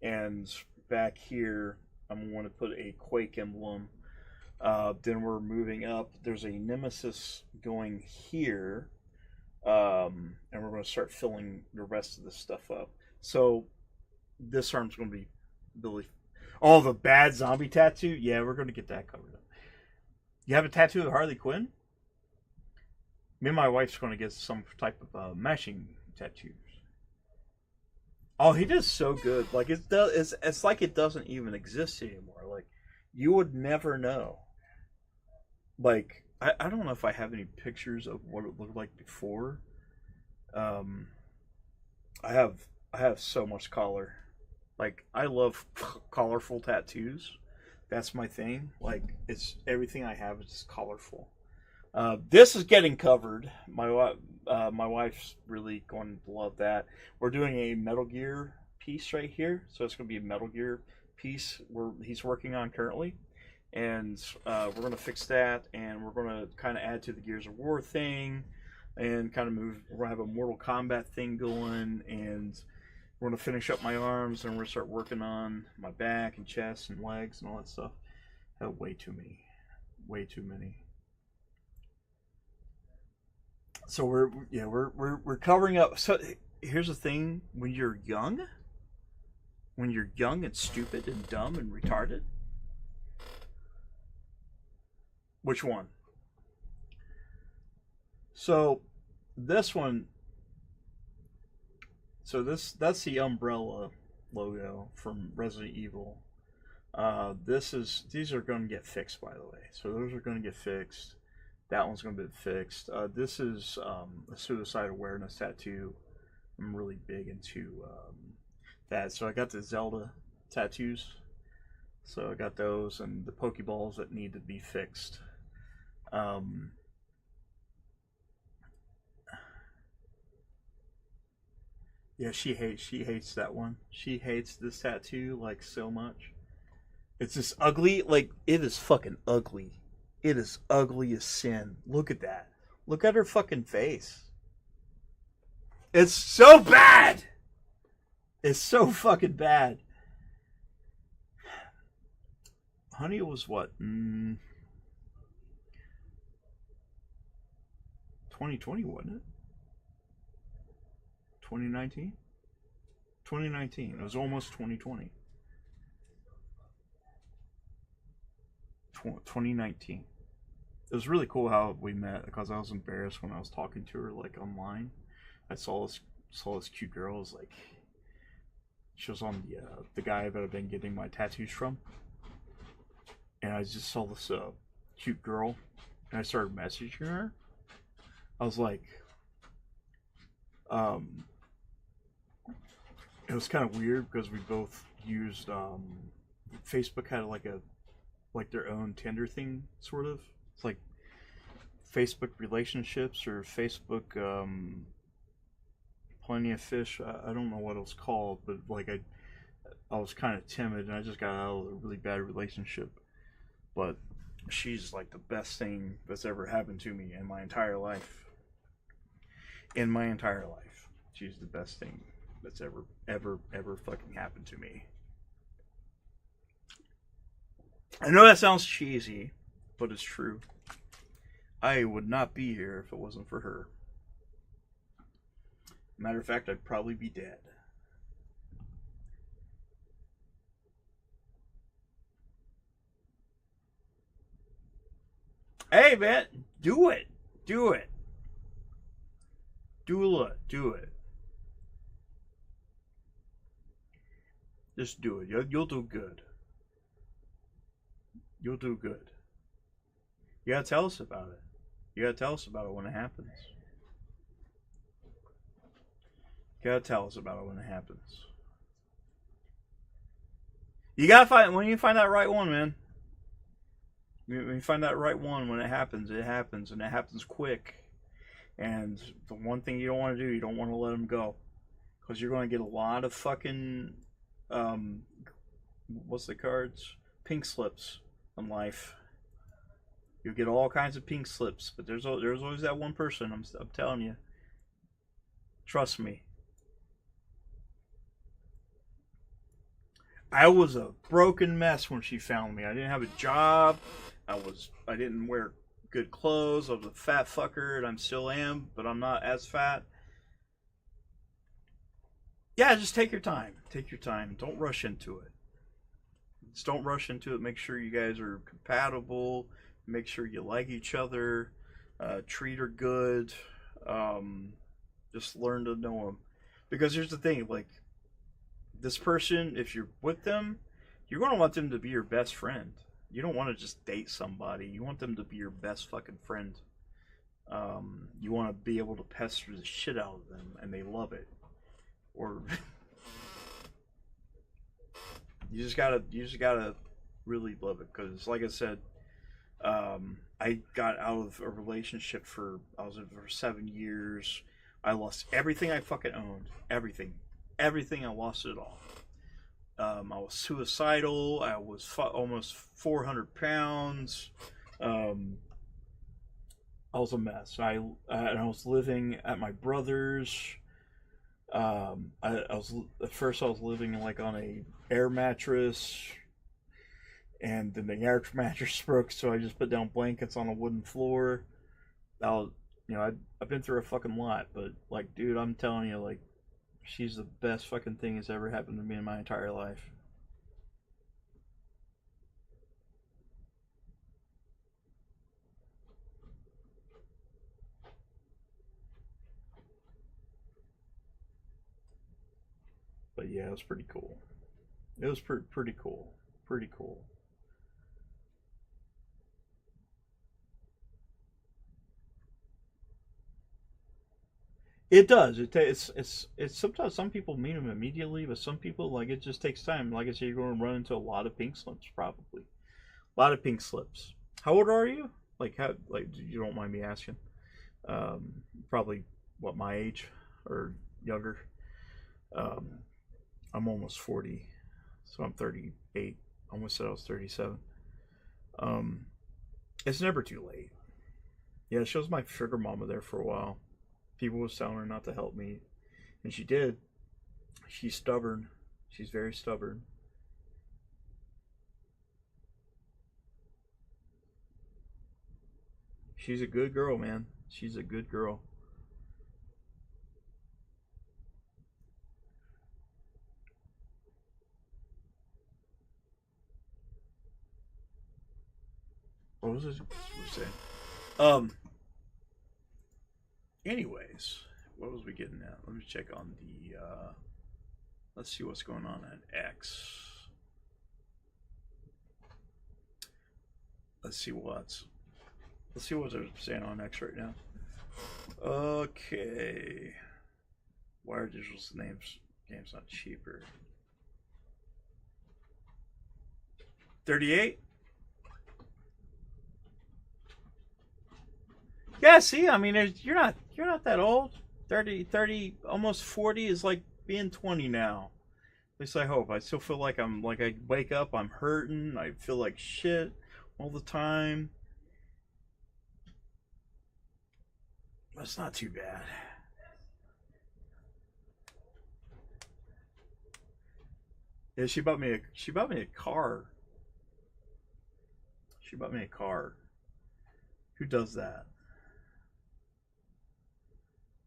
and back here, I'm going to put a Quake emblem. Then we're moving up. There's a Nemesis going here, and we're going to start filling the rest of this stuff up. So this arm's going to be really... Oh, the bad zombie tattoo? Yeah, we're going to get that covered up. You have a tattoo of Harley Quinn? Me and my wife's going to get some type of matching tattoos. Oh, he does so good. Like it's like it doesn't even exist anymore. Like you would never know. Like I don't know if I have any pictures of what it looked like before. I have so much color. Like, I love colorful tattoos. That's my thing. Like, it's everything I have is just colorful. This is getting covered. My wife's really going to love that. We're doing a Metal Gear piece right here, so it's going to be a Metal Gear piece he's working on currently, and we're going to fix that, and we're going to kind of add to the Gears of War thing, and kind of move. We're going to have a Mortal Kombat thing going, and we're going to finish up my arms, and we're going to start working on my back and chest and legs and all that stuff. I have way too many. So we're covering up. So here's the thing: when you're young and stupid and dumb and retarded, which one? So this one. So that's the umbrella logo from Resident Evil. These are going to get fixed, by the way. So those are going to get fixed. That one's going to be fixed. This is a suicide awareness tattoo. I'm really big into that. So I got the Zelda tattoos. So I got those and the Pokeballs that need to be fixed. Yeah, she hates that one. She hates this tattoo like so much. It's just ugly. Like, it is fucking ugly. It is ugly as sin. Look at that. Look at her fucking face. It's so bad. It's so fucking bad. Honey, it was what? 2020, wasn't it? 2019? 2019. It was almost 2020. 2019. It was really cool how we met because I was embarrassed when I was talking to her like online. I saw this cute girl. It was like, she was on the guy that I've been getting my tattoos from, and I just saw this cute girl, and I started messaging her. I was like, it was kind of weird because we both used Facebook had like their own Tinder thing, sort of. It's like Facebook relationships or Facebook Plenty of Fish. I don't know what it was called, but like I was kind of timid and I just got out of a really bad relationship. But she's like the best thing that's ever happened to me in my entire life. In my entire life, she's the best thing that's ever fucking happened to me. I know that sounds cheesy, but it's true. I would not be here if it wasn't for her. Matter of fact, I'd probably be dead. Hey, man, do it. Do it. Do it. Just do it. You'll do good. You'll do good. You gotta tell us about it. You gotta tell us about it when it happens. You gotta tell us about it when it happens. You gotta find, when you find that right one, man. When you find that right one, when it happens, and it happens quick. And the one thing you don't want to do, you don't want to let them go. Because you're going to get a lot of fucking, what's the cards? Pink slips in life. You'll get all kinds of pink slips, but there's always that one person. I'm telling you. Trust me. I was a broken mess when she found me. I didn't have a job. I didn't wear good clothes. I was a fat fucker, and I still am, but I'm not as fat. Yeah, just take your time. Take your time. Don't rush into it. Just don't rush into it. Make sure you guys are compatible. Make sure you like each other. Treat her good. Just learn to know them. Because here's the thing, like, this person, if you're with them, you're going to want them to be your best friend. You don't want to just date somebody. You want them to be your best fucking friend. You want to be able to pester the shit out of them, and they love it. Or You just gotta really love it, because like I said, I got out of a relationship I was in for 7 years. I lost everything I fucking owned. Everything. I lost it all. I was suicidal. I was almost 400 pounds. I was a mess. And I was living at my brother's. I was at first I was living like on a air mattress, and then the air mattress broke, so I just put down blankets on a wooden floor. I've been through a fucking lot, but like, dude, I'm telling you, like, she's the best fucking thing that's ever happened to me in my entire life. But yeah, it was pretty cool. It was pretty cool. Pretty cool. It does. It's sometimes some people meet them immediately, but some people, like, it just takes time. Like I said, you're going to run into a lot of pink slips, probably. A lot of pink slips. How old are you? Like, you don't mind me asking? Probably what, my age or younger. I'm almost 40, so I'm 38. I almost said I was 37. It's never too late. Yeah, she was my sugar mama there for a while. People was telling her not to help me, and she did. She's stubborn. She's very stubborn. She's a good girl, man. She's a good girl. What was I saying? Anyways, what was we getting at? Let me check on the. Let's see what's going on at X. Let's see what they're saying on X right now. Okay. Why are Digital's games not cheaper? 38? Yeah, see, I mean, you're not that old. 30, almost 40 is like being 20 now. At least I hope. I still feel like I wake up, I'm hurting, I feel like shit all the time. That's not too bad. Yeah, she bought me a car. She bought me a car. Who does that?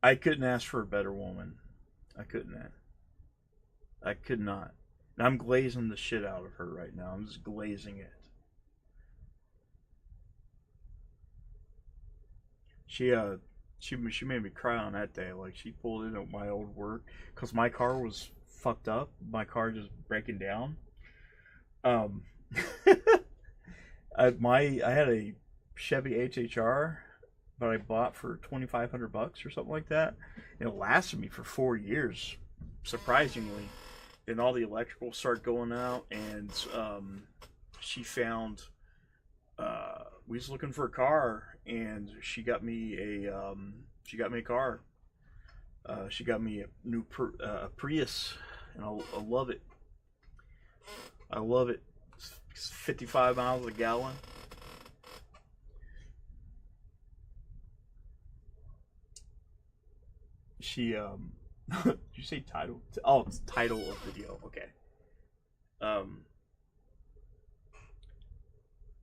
I couldn't ask for a better woman. I could not. And I'm glazing the shit out of her right now. I'm just glazing it. She made me cry on that day. Like, she pulled in at my old work because my car was fucked up. My car just breaking down. I had a Chevy HHR, but I bought for $2,500 or something like that. And it lasted me for 4 years, surprisingly. And all the electrical started going out, and she found. We was looking for a car, and she got me a car. She got me a new Prius, and I love it. I love it. It's 55 miles a gallon. She did you say title? Oh, it's title of video. Okay.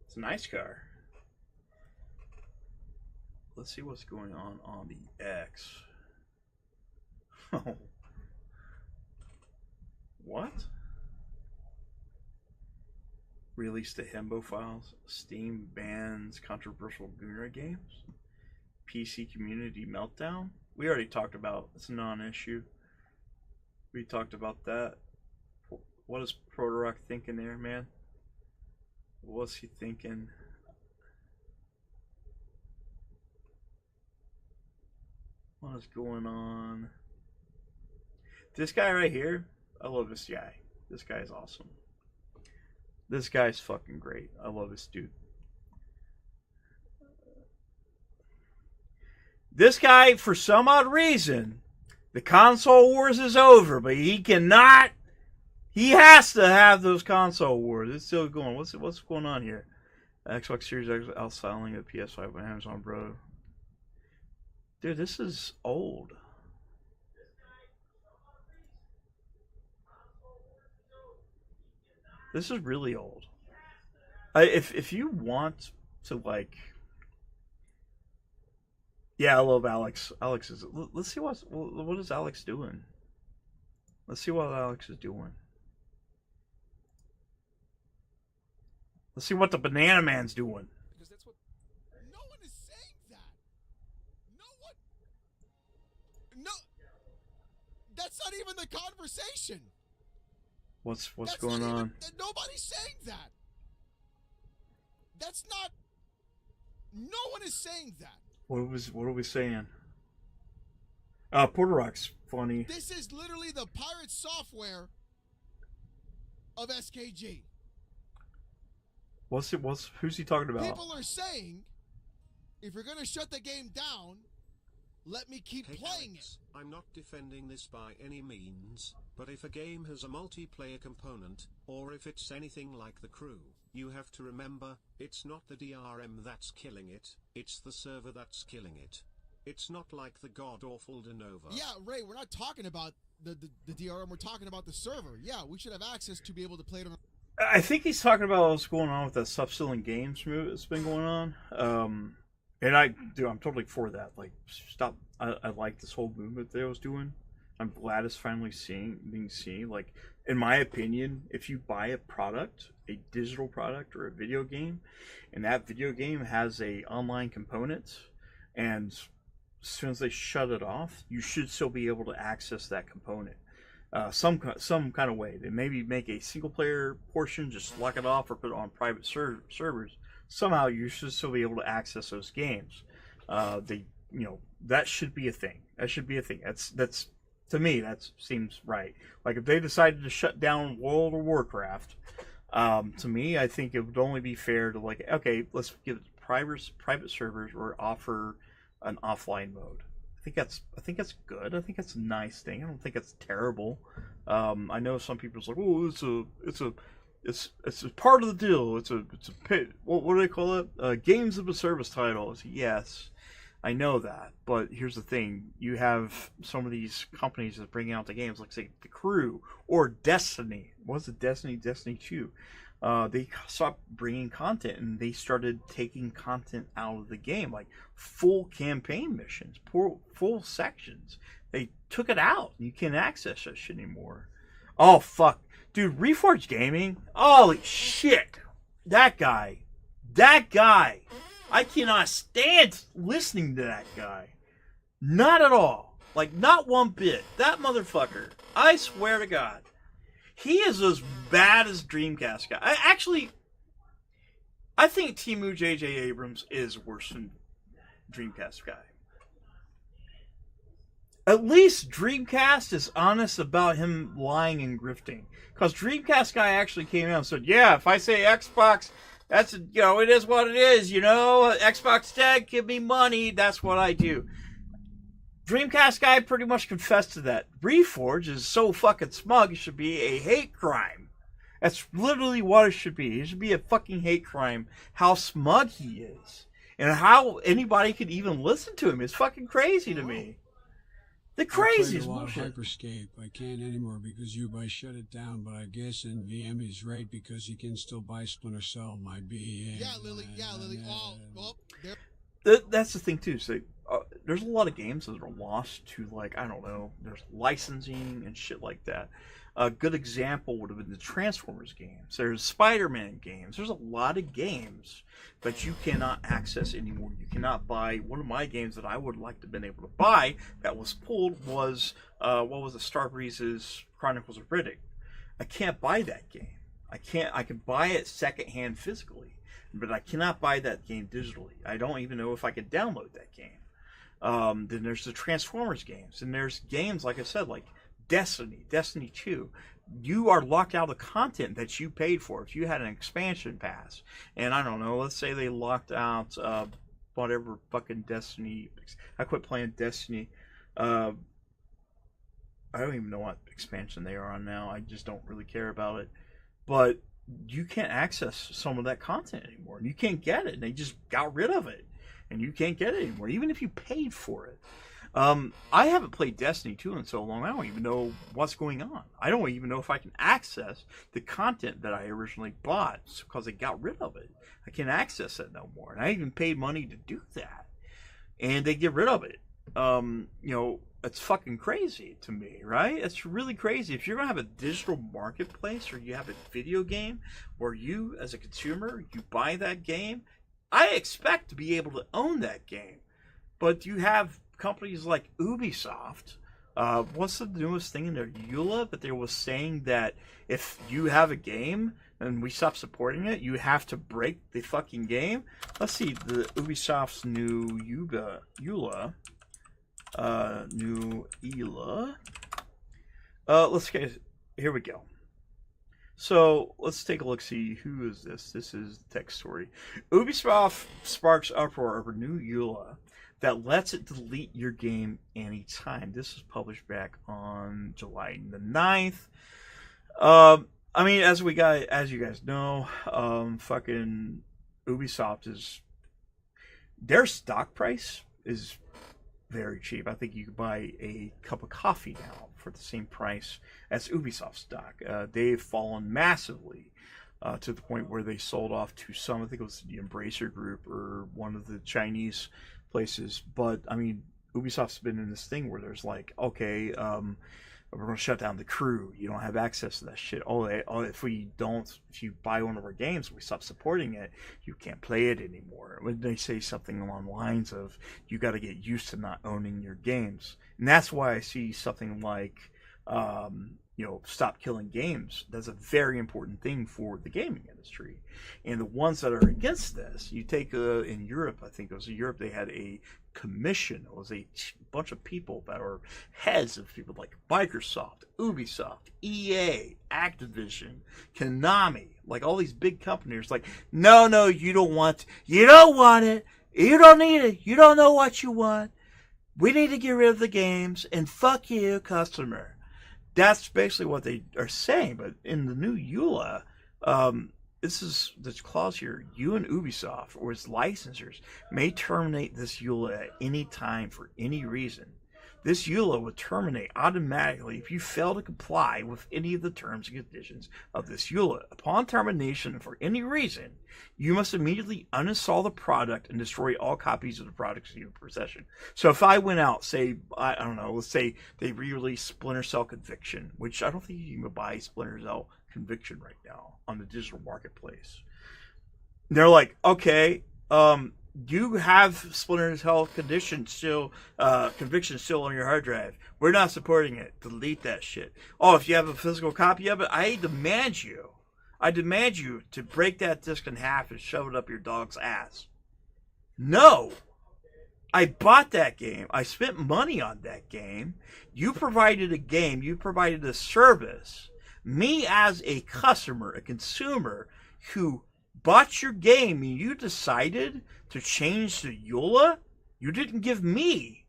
It's a nice car. Let's see what's going on the X. Oh. What? Release the Hembo files. Steam bans controversial Gunra games. PC community meltdown. We already talked about, it's a non-issue. We talked about that. What is Protorock thinking there, man? What's he thinking? What is going on? This guy right here, I love this guy. This guy is awesome. This guy's fucking great. I love this dude. This guy, for some odd reason, the console wars is over, but he cannot. He has to have those console wars. It's still going. What's going on here? Xbox Series X outselling the PS5 on Amazon, bro. Dude, this is old. This is really old. If you want to, like, yeah, I love Alex. Alex is. Let's see what is Alex doing. Let's see what Alex is doing. Let's see what the Banana Man's doing. Because that's what. No one is saying that. No one. No. That's not even the conversation. What's That's going not even- on? Nobody's saying that. That's not. No one is saying that. What are we saying? Porter Rock's funny. This is literally the pirate software of SKG. Who's he talking about? People are saying, if you're gonna shut the game down, let me keep Hey playing Alex, I'm not defending this by any means, but if a game has a multiplayer component, or if it's anything like The Crew, you have to remember, it's not the DRM that's killing it, it's the server that's killing it. It's not like the god-awful de novo. Yeah, Ray, we're not talking about the DRM, we're talking about the server. Yeah, we should have access to be able to play it on. I think he's talking about what's going on with that self-selling games move that's been going on. And I'm totally for that. Like, stop. I like this whole movement that I was doing. I'm glad it's finally being seen. Like, in my opinion, if you buy a product, a digital product or a video game, and that video game has a online component, and as soon as they shut it off, you should still be able to access that component. Some kind of way. They maybe make a single player portion, just lock it off, or put it on private servers. Somehow you should still be able to access those games. That should be a thing. That should be a thing. That's to me, that seems right. Like, if they decided to shut down World of Warcraft, to me, I think it would only be fair to, like, okay, let's give it private servers or offer an offline mode. I think that's good. I think that's a nice thing. I don't think it's terrible. I know some people's like, oh, it's a part of the deal. It's a what do they call it? Games of a service title. Yes, I know that. But here's the thing: you have some of these companies that bring out the games, like, say, The Crew or Destiny. What was it? Destiny 2. They stopped bringing content, and they started taking content out of the game, like full campaign missions, full sections. They took it out. You can't access that shit anymore. Oh, fuck. Dude, Reforged Gaming? Holy shit. That guy. I cannot stand listening to that guy. Not at all. Like, not one bit. That motherfucker. I swear to God. He is as bad as Dreamcast guy. I think Timu J.J. Abrams is worse than Dreamcast guy. At least Dreamcast is honest about him lying and grifting. Because Dreamcast guy actually came out and said, yeah, if I say Xbox, that's, it is what it is, Xbox dead, give me money, that's what I do. Dreamcast guy pretty much confessed to that. Reforged is so fucking smug, it should be a hate crime. That's literally what it should be. It should be a fucking hate crime how smug he is. And how anybody could even listen to him is fucking crazy to me. The craziest I played a lot of bullshit. Hyperscape. I can't anymore because Ubi shut it down, but I guess NVM is right because you can still buy Splinter Cell on my BA. Yeah, Lily. Oh, well, there. That's the thing too. So there's a lot of games that are lost to, like, I don't know, there's licensing and shit like that. A good example would have been the Transformers games. There's Spider-Man games. There's a lot of games that you cannot access anymore. You cannot buy. One of my games that I would like to have been able to buy that was pulled was what was the Starbreeze's Chronicles of Riddick. I can't buy that game. I can buy it secondhand physically, but I cannot buy that game digitally. I don't even know if I could download that game. Then there's the Transformers games, and there's games, like I said, like Destiny 2. you are locked out of content that you paid for. If you had an expansion pass, and I don't know, let's say they locked out whatever fucking Destiny. I quit playing Destiny. I don't even know what expansion they are on now. I just don't really care about it. But you can't access some of that content anymore. You can't get it. They just got rid of it. And you can't get it anymore, even if you paid for it. I haven't played Destiny 2 in so long, I don't even know what's going on. I don't even know if I can access the content that I originally bought because they got rid of it. I can't access it no more. And I even paid money to do that. And they get rid of it. It's fucking crazy to me, right? It's really crazy. If you're going to have a digital marketplace or you have a video game where you, as a consumer, you buy that game, I expect to be able to own that game. But you have companies like Ubisoft. What's the newest thing in their EULA? But they were saying that if you have a game and we stop supporting it, you have to break the fucking game. Let's see the Ubisoft's new EULA. New EULA. Let's get here we go. So let's take a look. See who is this? This is the text story. Ubisoft sparks uproar over new EULA that lets it delete your game anytime. This was published back on July the 9th. I mean, as you guys know, fucking Ubisoft is, their stock price is very cheap. I think you could buy a cup of coffee now for the same price as Ubisoft stock. They've fallen massively to the point where they sold off to some, I think it was the Embracer Group or one of the Chinese places. But I mean, Ubisoft's been in this thing where there's like, okay, we're going to shut down the crew. You don't have access to that shit. If you buy one of our games, we stop supporting it, you can't play it anymore. When they say something along the lines of, you got to get used to not owning your games. And that's why I see something like, stop killing games. That's a very important thing for the gaming industry. And the ones that are against this, you take in Europe, I think it was in Europe, they had a commission. It was a bunch of people that are heads of people like Microsoft, Ubisoft, EA, Activision, Konami, like all these big companies. Like, no, you don't want it, you don't need it, you don't know what you want. We need to get rid of the games and fuck you, customer. That's basically what they are saying. But in the new EULA, this is this clause here: you and Ubisoft or its licensors may terminate this EULA at any time for any reason. This EULA would terminate automatically if you fail to comply with any of the terms and conditions of this EULA. Upon termination for any reason, you must immediately uninstall the product and destroy all copies of the products in your possession. So if I went out, say, I don't know, let's say they re-release Splinter Cell Conviction, which I don't think you can buy Splinter Cell Conviction right now on the digital marketplace. They're like, okay, you have Splinter Cell Conviction still on your hard drive. We're not supporting it. Delete that shit. Oh, if you have a physical copy of it, I demand you to break that disc in half and shove it up your dog's ass. No. I bought that game. I spent money on that game. You provided a game. You provided a service. Me as a customer, a consumer who bought your game and you decided to change the EULA, you didn't give me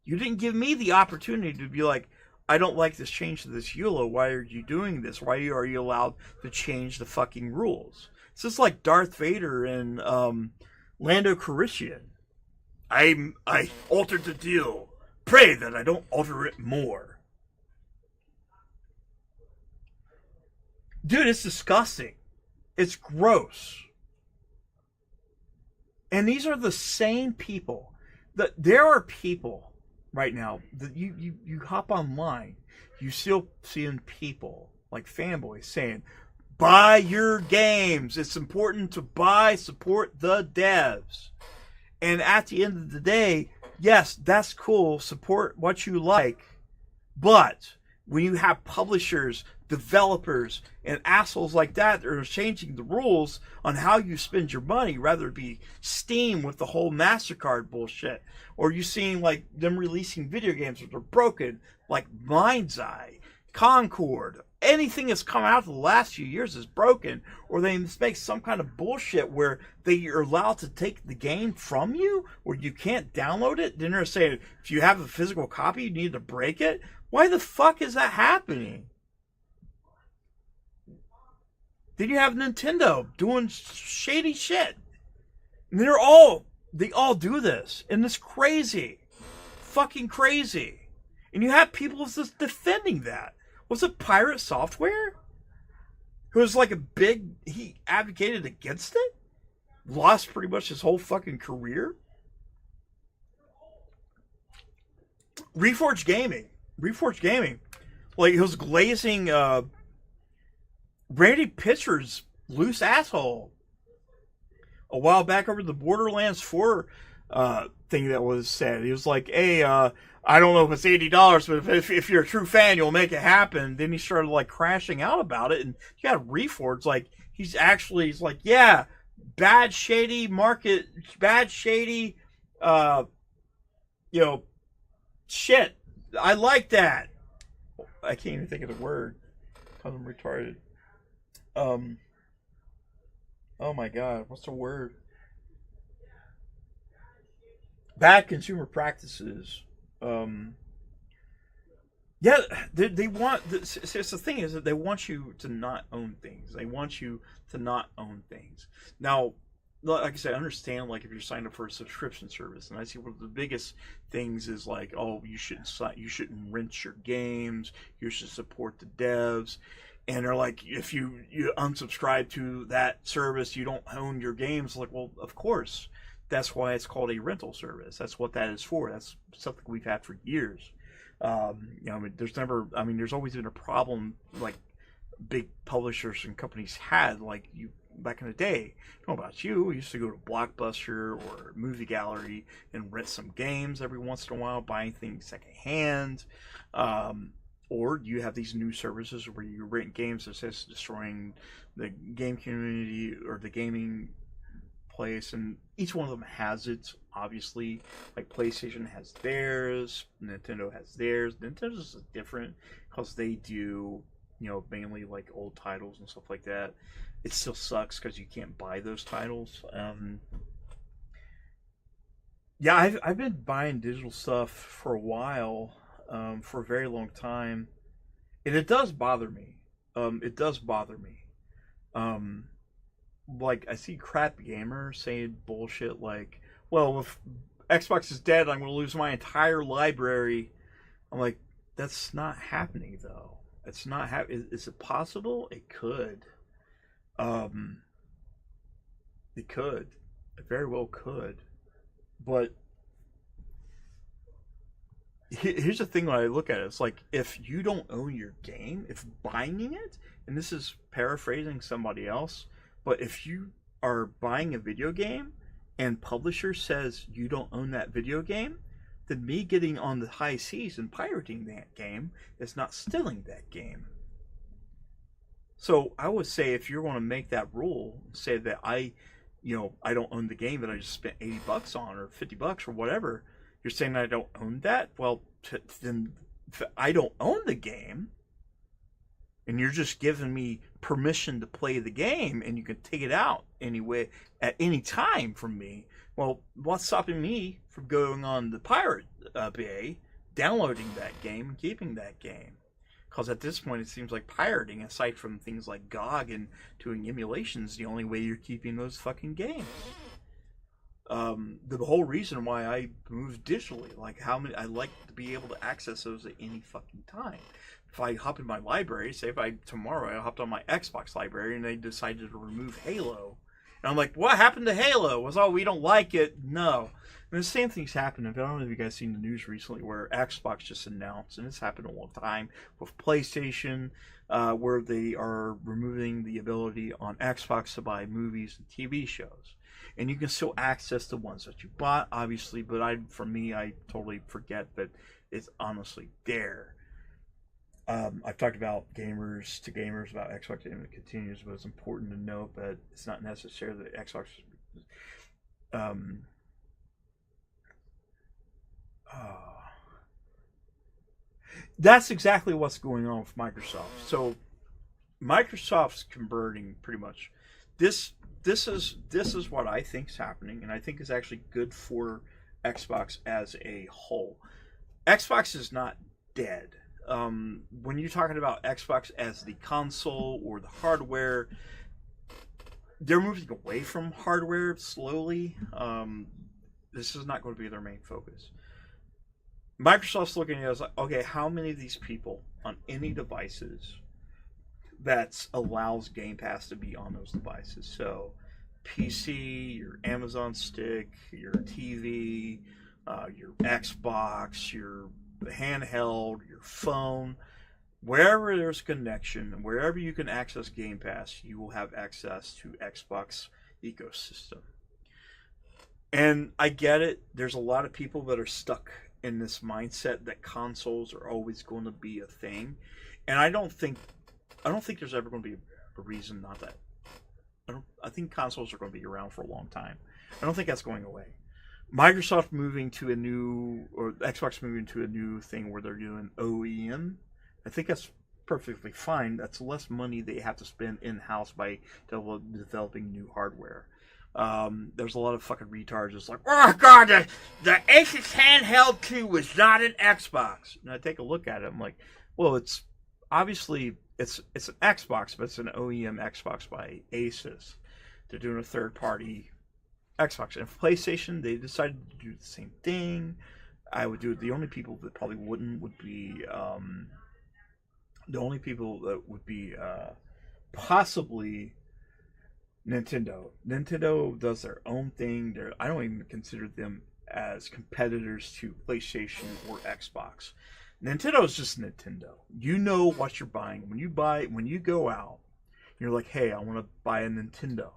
the opportunity to be like, I don't like this change to this EULA. Why are you doing this? Why are you allowed to change the fucking rules? It's just like Darth Vader and Lando Calrissian. I altered the deal. Pray that I don't alter it more. Dude, it's disgusting. It's gross. And these are the same people. There are people right now that you hop online, you still seeing people like Fanboy saying, buy your games. It's important to support the devs. And at the end of the day, yes, that's cool. Support what you like. But when you have publishers, developers, and assholes like that are changing the rules on how you spend your money, rather it be Steam with the whole MasterCard bullshit, or you seeing like them releasing video games that are broken, like Mind's Eye, Concord, anything that's come out the last few years is broken, or they make some kind of bullshit where they are allowed to take the game from you, or you can't download it. Then they're saying if you have a physical copy, you need to break it. Why the fuck is that happening? Then you have Nintendo doing shady shit. And they all do this, and it's crazy, fucking crazy. And you have people just defending that. Was it Pirate Software? Who was like he advocated against it? Lost pretty much his whole fucking career? Reforged Gaming. Like, he was glazing Randy Pitchford's loose asshole a while back over the Borderlands 4 thing that was said. He was like, hey, I don't know if it's $80, but if you're a true fan, you'll make it happen. Then he started like crashing out about it, and you got Reforged, like he's like, yeah, bad shady, shit. I like that. I can't even think of the word. I'm retarded. Oh my god, what's the word? Bad consumer practices. Yeah, they want. It's the thing is that they want you to not own things. Now, like I said, I understand. Like if you're signed up for a subscription service, and I see one of the biggest things is like, oh, you shouldn't rent your games. You should support the devs. And they're like, if you unsubscribe to that service, you don't own your games. Like, well, of course. That's why it's called a rental service. That's what that is for. That's something we've had for years. There's always been a problem like big publishers and companies had, like you back in the day. I don't know about you. We used to go to Blockbuster or Movie Gallery and rent some games every once in a while, buying things secondhand. Or you have these new services where you rent games that's just destroying the game community or the gaming place, and each one of them has it, obviously. Like PlayStation has theirs, Nintendo has theirs. Nintendo's different because they do, mainly like old titles and stuff like that. It still sucks because you can't buy those titles. Yeah, I've been buying digital stuff for a while, for a very long time, and it does bother me. Like, I see crap gamers saying bullshit like, well, if Xbox is dead, I'm going to lose my entire library. I'm like, that's not happening, though. It's not happening. Is it possible? It could. It could. It very well could. But here's the thing when I look at it. It's like, if you don't own your game, if buying it, and this is paraphrasing somebody else, but if you are buying a video game and publisher says you don't own that video game, then me getting on the high seas and pirating that game is not stealing that game. So I would say if you're going to make that rule, say that I don't own the game that I just spent $80 on or $50 or whatever, you're saying I don't own that? Well, then I don't own the game, and you're just giving me permission to play the game, and you can take it out anyway at any time from me. Well, what's stopping me from going on the Pirate Bay, downloading that game, and keeping that game? Because at this point, it seems like pirating, aside from things like GOG and doing emulations, the only way you're keeping those fucking games. The whole reason why I moved digitally, like I like to be able to access those at any fucking time. If I hop in my library, say tomorrow I hopped on my Xbox library and they decided to remove Halo, and I'm like, what happened to Halo? Was we don't like it? No. And the same thing's happened. I don't know if you guys seen the news recently where Xbox just announced, and it's happened all the time with PlayStation, where they are removing the ability on Xbox to buy movies and TV shows. And you can still access the ones that you bought, obviously, but I totally forget that it's honestly there. I've talked about gamers to gamers about Xbox, and it continues, but it's important to note that it's not necessarily that Xbox. That's exactly what's going on with Microsoft. So Microsoft's converting pretty much. This is what I think is happening, and I think is actually good for Xbox as a whole. Xbox is not dead. When you're talking about Xbox as the console or the hardware, they're moving away from hardware slowly. This is not going to be their main focus. Microsoft's looking at it as like, okay, how many of these people on any devices that allows Game Pass to be on those devices? So, PC, your Amazon Stick, your TV, your Xbox, your handheld, your phone, wherever there's a connection, wherever you can access Game Pass, you will have access to Xbox ecosystem. And I get it. There's a lot of people that are stuck in this mindset that consoles are always going to be a thing, and I don't think there's ever going to be a reason not that. I think consoles are going to be around for a long time. I don't think that's going away. Microsoft moving to a new, or Xbox moving to a new thing where they're doing OEM, I think that's perfectly fine. That's less money they have to spend in-house by developing new hardware. There's a lot of fucking retards just like, oh god, the Asus handheld 2 was not an Xbox. And I take a look at it, I'm like, well, it's obviously it's an Xbox, but it's an OEM Xbox by Asus. They're doing a third-party Xbox. And for PlayStation, they decided to do the same thing. I would do it. The only people that probably wouldn't would be possibly Nintendo. Nintendo does their own thing. I don't even consider them as competitors to PlayStation or Xbox. Nintendo is just Nintendo. You know what you're buying. When you go out, you're like, hey, I want to buy a Nintendo.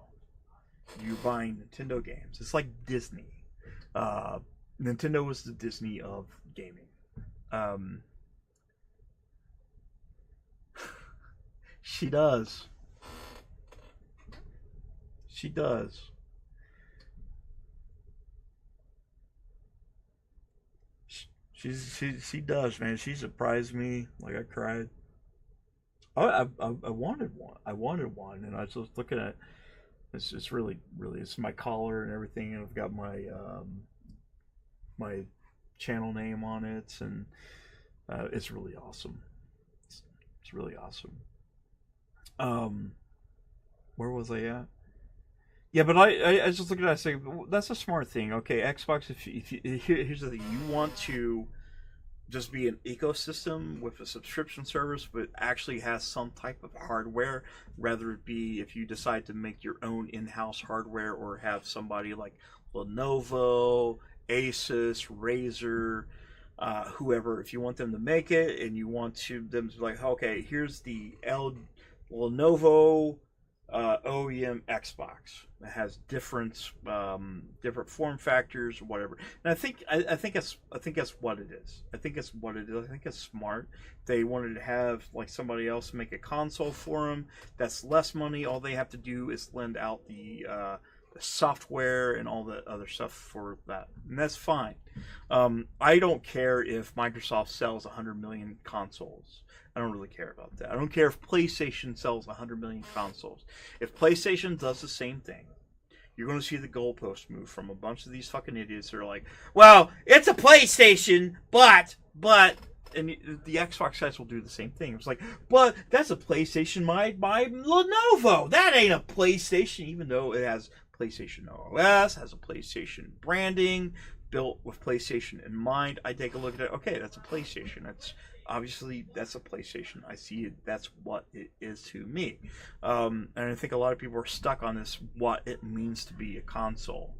You're buying Nintendo games. It's like Disney. Nintendo is the Disney of gaming. She does. She does. She does, man. She surprised me. Like I cried. I wanted one. I wanted one, and I was just looking at. It's really it's my collar and everything, and I've got my my channel name on it, and it's really awesome. It's really awesome. Where was I at? Yeah, but I just look at it and say, well, that's a smart thing. Okay, Xbox, here's the thing. You want to just be an ecosystem with a subscription service, but actually has some type of hardware, rather it be if you decide to make your own in-house hardware or have somebody like Lenovo, Asus, Razer, whoever, if you want them to make it and you want them to be like, okay, here's the Lenovo OEM Xbox. It has different form factors, whatever. And I think that's what it is. I think it's what it is. I think it's smart. They wanted to have like somebody else make a console for them. That's less money. All they have to do is lend out the software and all the other stuff for that, and that's fine. I don't care if Microsoft sells 100 million consoles. I don't really care about that. I don't care if PlayStation sells 100 million consoles. If PlayStation does the same thing, you're going to see the goalpost move from a bunch of these fucking idiots that are like, well, it's a PlayStation, but, and the Xbox guys will do the same thing. It's like, but that's a PlayStation by Lenovo. That ain't a PlayStation, even though it has PlayStation OS, has a PlayStation branding, built with PlayStation in mind. I take a look at it, okay, that's a PlayStation. That's a PlayStation. I see it. That's what it is to me. And I think a lot of people are stuck on this, what it means to be a console,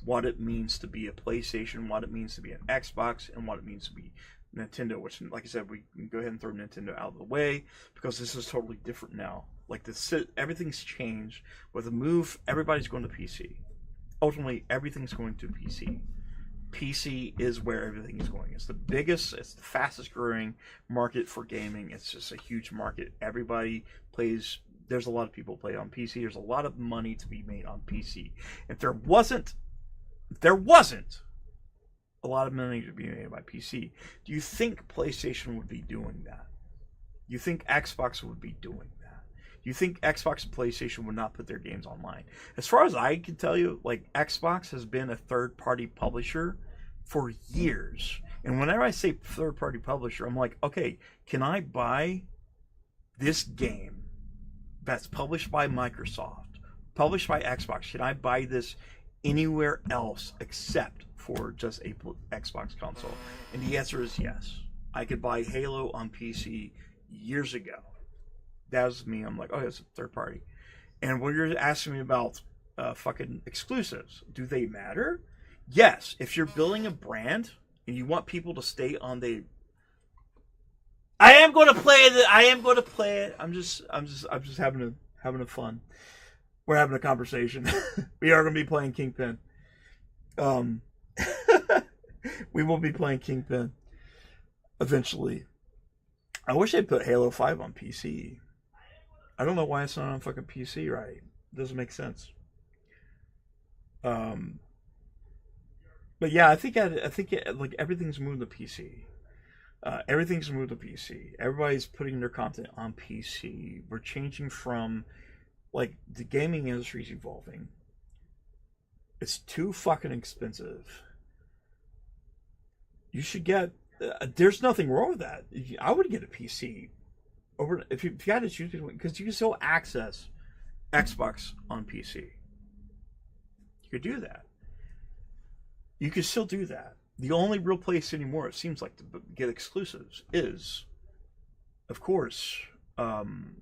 what it means to be a PlayStation, what it means to be an Xbox, and what it means to be Nintendo, which, like I said, we can go ahead and throw Nintendo out of the way because this is totally different now. Like, everything's changed. With a move, everybody's going to PC. Ultimately, everything's going to PC. PC is where everything is going. It's the biggest, it's the fastest growing market for gaming. It's just a huge market. Everybody plays, there's a lot of people play on PC. There's a lot of money to be made on PC. If there wasn't a lot of money to be made by PC, do you think PlayStation would be doing that? Do you think Xbox would be doing that? You think Xbox and PlayStation would not put their games online? As far as I can tell you, like Xbox has been a third-party publisher for years. And whenever I say third-party publisher, I'm like, okay, can I buy this game that's published by Microsoft, published by Xbox? Can I buy this anywhere else except for just a Xbox console? And the answer is yes. I could buy Halo on PC years ago. That was me. I'm like, oh, it's a third party. And when you're asking me about fucking exclusives, do they matter? Yes. If you're building a brand and you want people to stay on the, I am going to play it. I'm just having a fun. We're having a conversation. We are going to be playing Kingpin. We will be playing Kingpin eventually. I wish they'd put Halo 5 on PC. I don't know why it's not on fucking PC, right? It doesn't make sense. But yeah, I think like everything's moving to PC. Everything's moved to PC. Everybody's putting their content on PC. We're changing from, like, the gaming industry's evolving. It's too fucking expensive. You should get. There's nothing wrong with that. I would get a PC over if you had to choose between, because you can still access Xbox on PC. You could do that. You could still do that. The only real place anymore, it seems like, to get exclusives is, of course, Nintendo.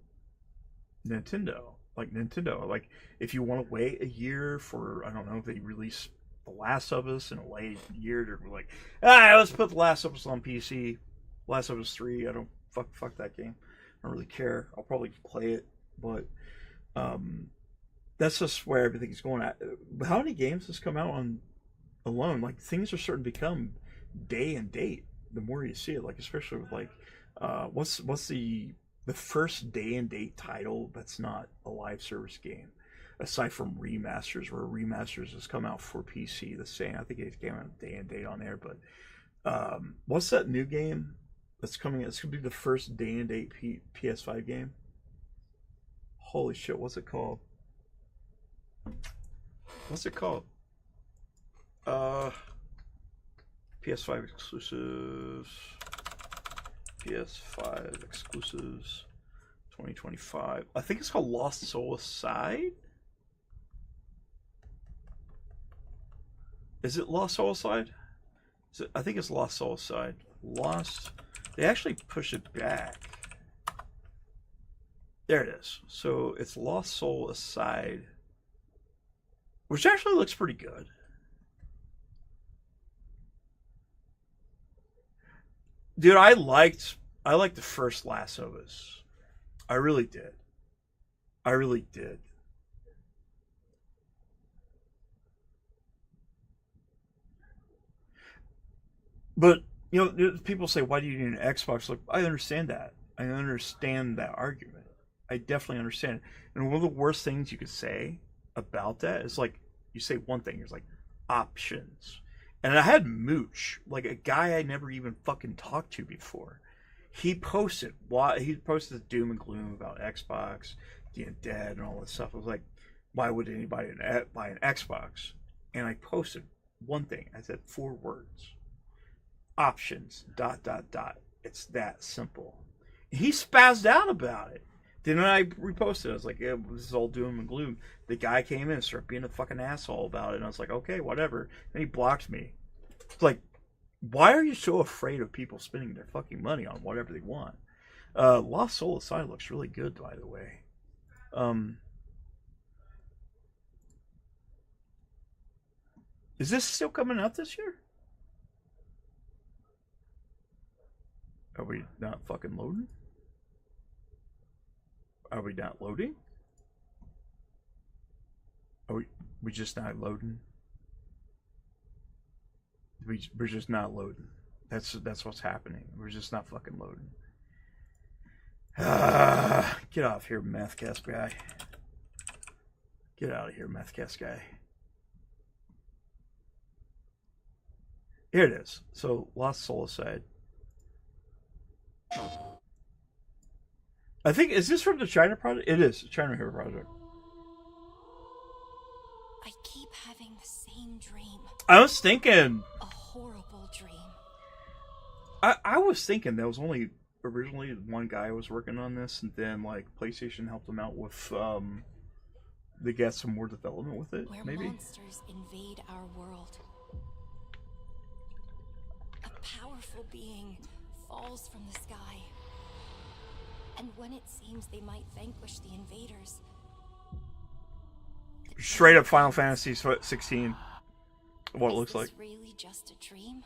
Like Nintendo. Like, if you want to wait a year for, I don't know, if they release The Last of Us in a late year, they're like, let's put The Last of Us on PC. Last of Us 3, I don't fuck that game. I don't really care. I'll probably play it, but that's just where everything's going at. How many games has come out on alone? Like, things are starting to become day and date the more you see it. Like, especially with, like, what's the first day and date title that's not a live service game, aside from remasters, where remasters has come out for PC the same. I think it came out day and date on there, but what's that new game that's coming? It's gonna be the first day and date PS5 game. Holy shit, what's it called? PS5 exclusives. PS5 exclusives 2025. I think it's called Lost Soul Aside. Is it Lost Soul Aside? I think it's Lost Soul Aside. They actually push it back. There it is. So it's Lost Soul Aside, which actually looks pretty good. Dude, I liked the first Last of Us. I really did. But, you know, people say, why do you need an Xbox? Like, I understand that. I understand that argument. I definitely understand it. And one of the worst things you could say about that is, like, you say one thing, it's like, options. And I had Mooch, like a guy I never even fucking talked to before. He posted doom and gloom about Xbox being dead and all this stuff. I was like, why would anybody buy an Xbox? And I posted one thing. I said 4 words. Options, ... It's that simple. And he spazzed out about it. Then I reposted it. I was like, yeah, this is all doom and gloom. The guy came in and started being a fucking asshole about it. And I was like, okay, whatever. And he blocked me. It's like, why are you so afraid of people spending their fucking money on whatever they want? Lost Soul Aside looks really good, by the way. Is this still coming out this year? Are we not fucking loading? Are we not loading? Are we just not loading? We're just not loading. That's what's happening. We're just not fucking loading. Get off here, Mathcast guy. Get out of here, Mathcast guy. Here it is. So, Lost Soul Aside. I think, is this from the China project? It is, China Hero Project. I keep having the same dream. I was thinking... A horrible dream. I was thinking there was only originally one guy was working on this, and then, like, PlayStation helped him out with, they got some more development with it, Where maybe? monsters invade our world. A powerful being falls from the sky. And when it seems they might vanquish the invaders... Straight up Final Fantasy 16. What it looks like. Is this really just a dream?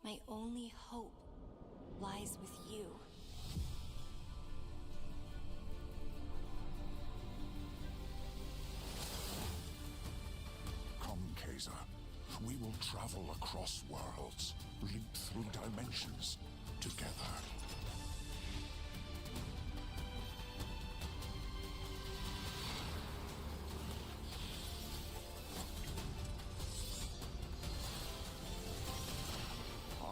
My only hope lies with you. Come, Kaiser. We will travel across worlds, linked through dimensions, together.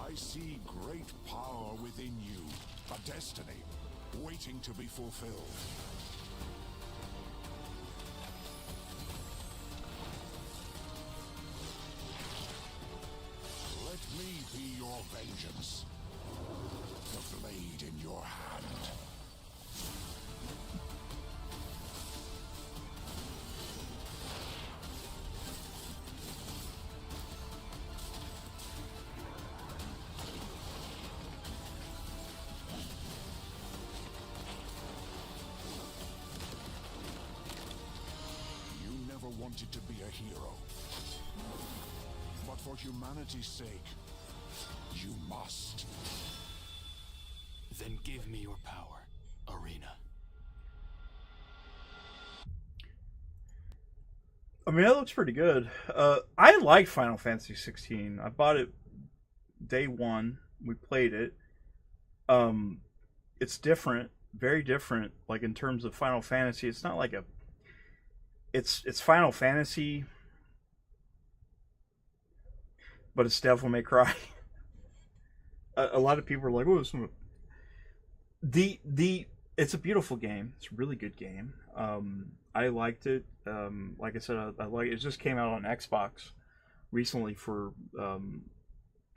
I see great power within you, a destiny waiting to be fulfilled. Let me be your vengeance. The blade in your hand. You never wanted to be a hero. But for humanity's sake, you must. Then give me your power, Arena. I mean, that looks pretty good. I like Final Fantasy 16. I bought it day one. We played it. It's different, very different. Like in terms of Final Fantasy, it's not like a. It's Final Fantasy, but it's Devil May Cry. A lot of people are like, "Oh, it's it's a beautiful game. It's a really good game. I liked it. Like I said, I like it. It just came out on Xbox recently for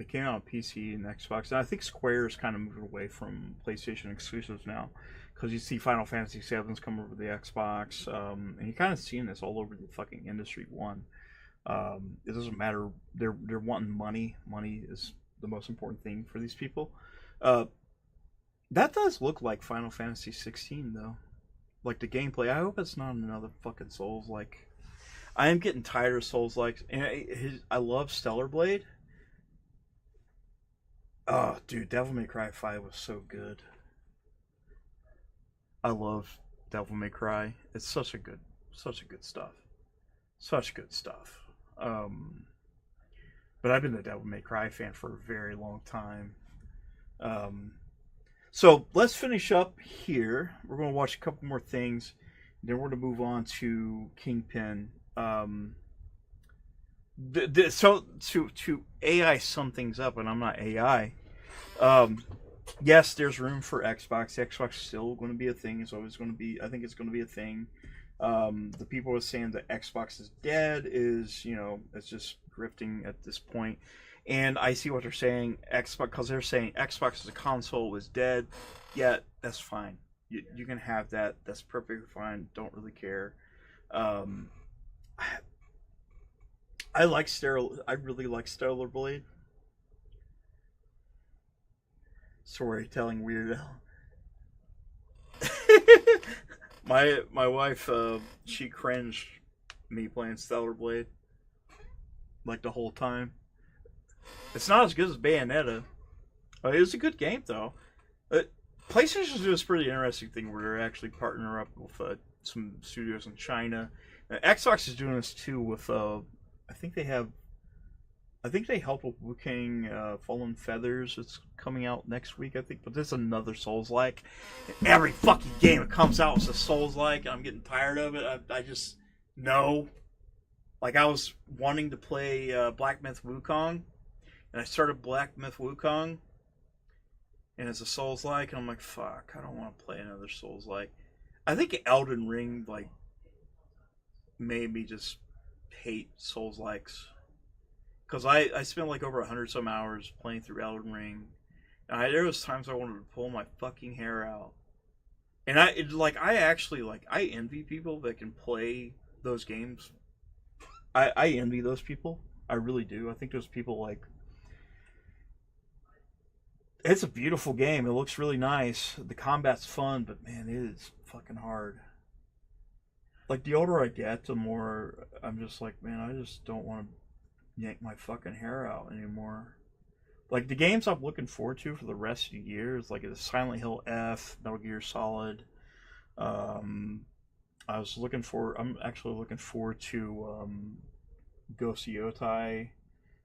it came out on PC and Xbox. And I think Square is kind of moving away from PlayStation exclusives now, because you see Final Fantasy VII's come over the Xbox, and you're kind of seeing this all over the fucking industry. It doesn't matter. They're wanting money. Money is the most important thing for these people. That does look like Final Fantasy 16 though. Like the gameplay. I hope it's not another fucking Souls like. I am getting tired of Souls like. And I love Stellar Blade. Oh, dude, Devil May Cry 5 was so good. I love Devil May Cry. It's such a good stuff. Such good stuff. But I've been a Devil May Cry fan for a very long time. So let's finish up here. We're going to watch a couple more things. Then we're going to move on to Kingpin. So to AI sum things up, and I'm not AI. Yes, there's room for Xbox. Xbox is still going to be a thing. It's always going to be. I think it's going to be a thing. The people are saying that Xbox is dead. It's just grifting at this point. And I see what they're saying. Xbox, because they're saying Xbox as a console is dead. Yeah, that's fine. You can have that. That's perfectly fine. Don't really care. I really like Stellar Blade. Storytelling weirdo. My wife, she cringed me playing Stellar Blade like the whole time. It's not as good as Bayonetta. It's a good game though. PlayStation's doing this pretty interesting thing where they're actually partnering up with some studios in China. Xbox is doing this too with I think they helped with Wu King Fallen Feathers. It's coming out next week, I think. But this is another Souls-like. Every fucking game that comes out is a Souls-like, and I'm getting tired of it. I just know. Like, I was wanting to play Black Myth Wukong, and I started Black Myth Wukong, and it's a Souls-like, and I'm like, fuck, I don't want to play another Souls-like. I think Elden Ring, like, made me just hate Souls-likes. Because I spent like over 100 some hours playing through Elden Ring, and there was times I wanted to pull my fucking hair out. And I envy people that can play those games. I envy those people. I really do. I think those people, like, it's a beautiful game. It looks really nice. The combat's fun, but man, it is fucking hard. Like, the older I get, the more I'm just like, man, I just don't want to yank my fucking hair out anymore. Like, the games I'm looking forward to for the rest of the year is like Silent Hill F, Metal Gear Solid. I'm actually looking forward to Ghost of Yotai.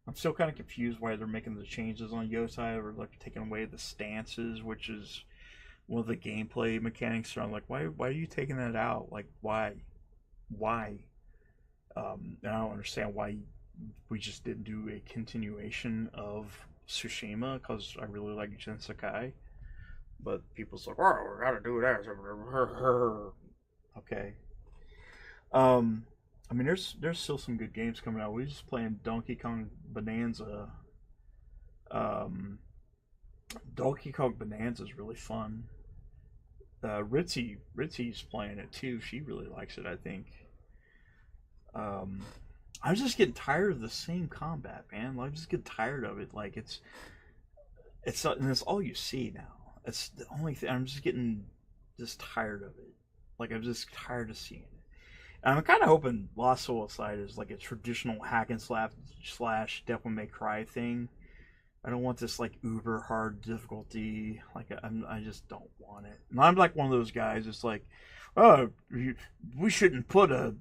I'm still kind of confused why they're making the changes on Yotai, or like taking away the stances, which is one of the gameplay mechanics. So I'm like, why are you taking that out? Like, why? And I don't understand why we just didn't do a continuation of Tsushima, because I really like Jin Sakai. But people's like, oh, we gotta do that. Okay. I mean, there's still some good games coming out. We just playing Donkey Kong Bonanza. Donkey Kong Bonanza is really fun. Ritzy's playing it too. She really likes it, I think. I'm just getting tired of the same combat, man. I'm just getting tired of it. Like, it's and it's all you see now. It's the only thing. I'm just getting tired of it. Like, I'm just tired of seeing it. And I'm kind of hoping Lost Suicide is like a traditional hack and slash Devil May Cry thing. I don't want this like uber hard difficulty. Like, I just don't want it. And I'm like one of those guys. It's like, oh, we shouldn't put a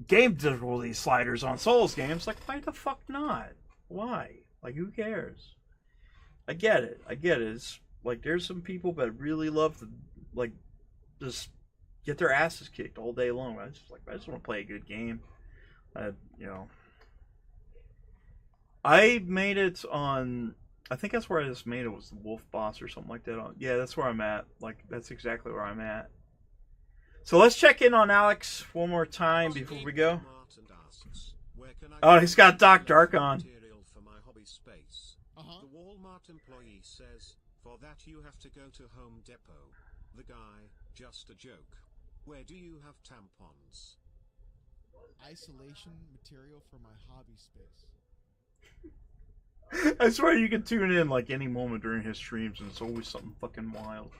game difficulty sliders on Souls games. Like, why the fuck not? Why? Like, who cares? I get it. It's like, there's some people that really love to, like, just get their asses kicked all day long. I just want to play a good game. I made it on, I think that's where I just made it, was the Wolf Boss or something like that. Yeah, that's where I'm at. Like, that's exactly where I'm at. So let's check in on Alex one more time before we go. Oh, he's got Doc Dark on. The Walmart employee says, for that you have to go to Home Depot. The guy, just a joke. Where do you have tampons? Isolation material for my hobby space. I swear you can tune in like any moment during his streams, and it's always something fucking wild.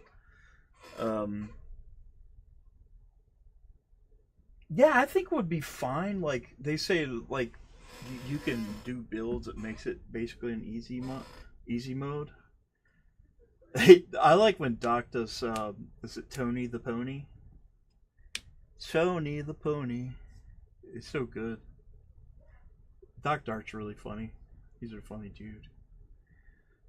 Yeah, I think it would be fine. Like, they say, like, you can do builds that makes it basically an easy mode. I like when Doc does, is it Tony the Pony? Tony the Pony. It's so good. Doc Dark's really funny. He's a funny dude.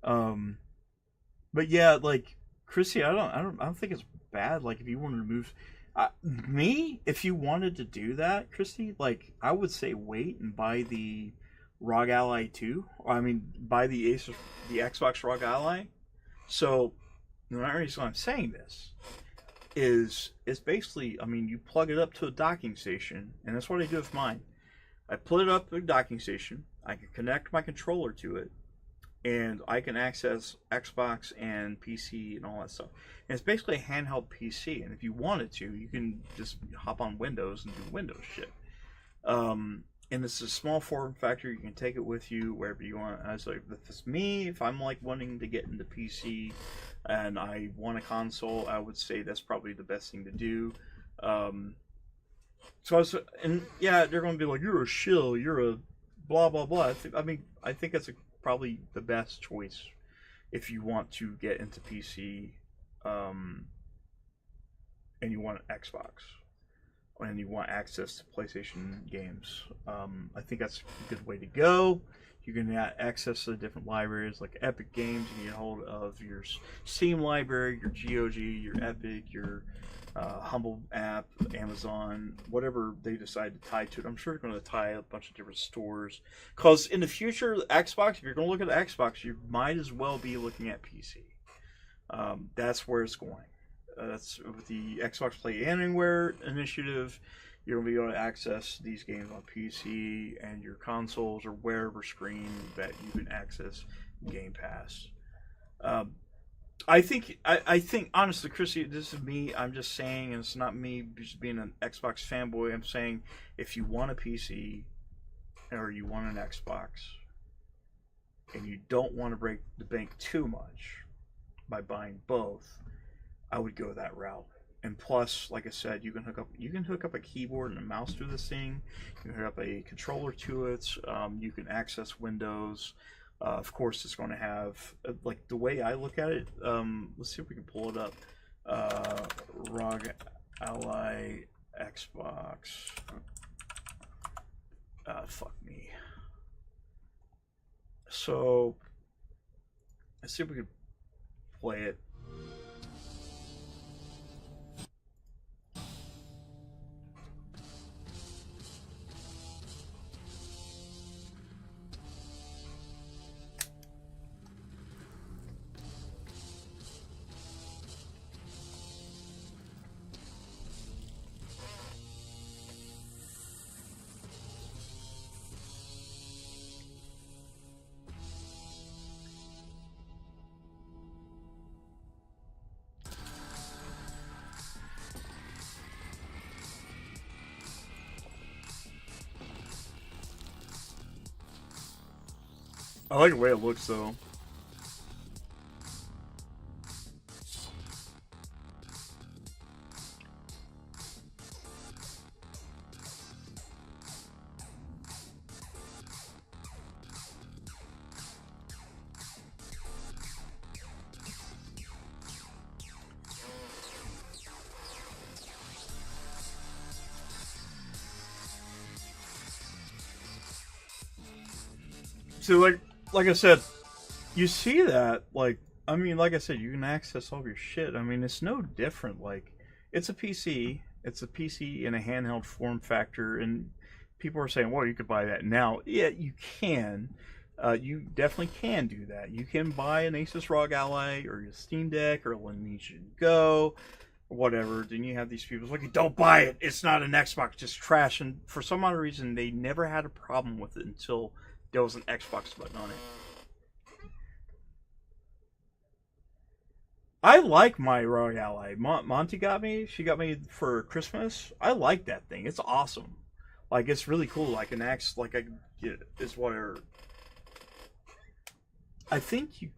But yeah, like, Chrissy, I don't think it's bad. Like, if you wanted to move, if you wanted to do that, Christy, like, I would say wait and buy the ROG Ally 2. Buy the Xbox ROG Ally. So, the reason I'm saying this is basically, you plug it up to a docking station, and that's what I do with mine. I put it up to a docking station, I can connect my controller to it, and I can access Xbox and PC and all that stuff. And it's basically a handheld PC, and if you wanted to, you can just hop on Windows and do Windows shit. And it's a small form factor. You can take it with you wherever you want. I was like, if it's me, if I'm like wanting to get into PC and I want a console, I would say that's probably the best thing to do. They're going to be like, you're a shill, you're a blah blah blah. I think that's probably the best choice if you want to get into PC, and you want an Xbox, and you want access to PlayStation games. I think that's a good way to go. You can access to different libraries like Epic Games. You can get hold of your Steam library, your GOG, your Epic, your Humble app, Amazon, whatever they decide to tie to it. I'm sure they're going to tie a bunch of different stores. Because in the future, Xbox, if you're going to look at Xbox, you might as well be looking at PC. That's where it's going. That's with the Xbox Play Anywhere initiative. You're going to be able to access these games on PC and your consoles or wherever screen that you can access Game Pass. I think honestly, Chrissy, this is me. I'm just saying, and it's not me just being an Xbox fanboy. I'm saying if you want a PC or you want an Xbox and you don't want to break the bank too much by buying both, I would go that route. And plus, like I said, you can hook up a keyboard and a mouse to this thing. You can hook up a controller to it. You can access Windows. Of course, it's going to have, like, the way I look at it. Let's see if we can pull it up. ROG Ally Xbox. Fuck me. So let's see if we can play it. I like the way it looks, though. So, like I said, you see that, like, I mean, like I said, you can access all of your shit. I mean, it's no different. Like, it's a PC. It's a PC in a handheld form factor, and people are saying, well, you could buy that now. Yeah, you can. You definitely can do that. You can buy an Asus ROG Ally or your Steam Deck or a Lineage Go or whatever. Then you have these people like, don't buy it. It's not an Xbox. Just trash. And for some odd reason, they never had a problem with it until there was an Xbox button on it. I like my ROG Ally. Monty got me. She got me for Christmas. I like that thing. It's awesome. Like, it's really cool. I can act like I get it's whatever. I think you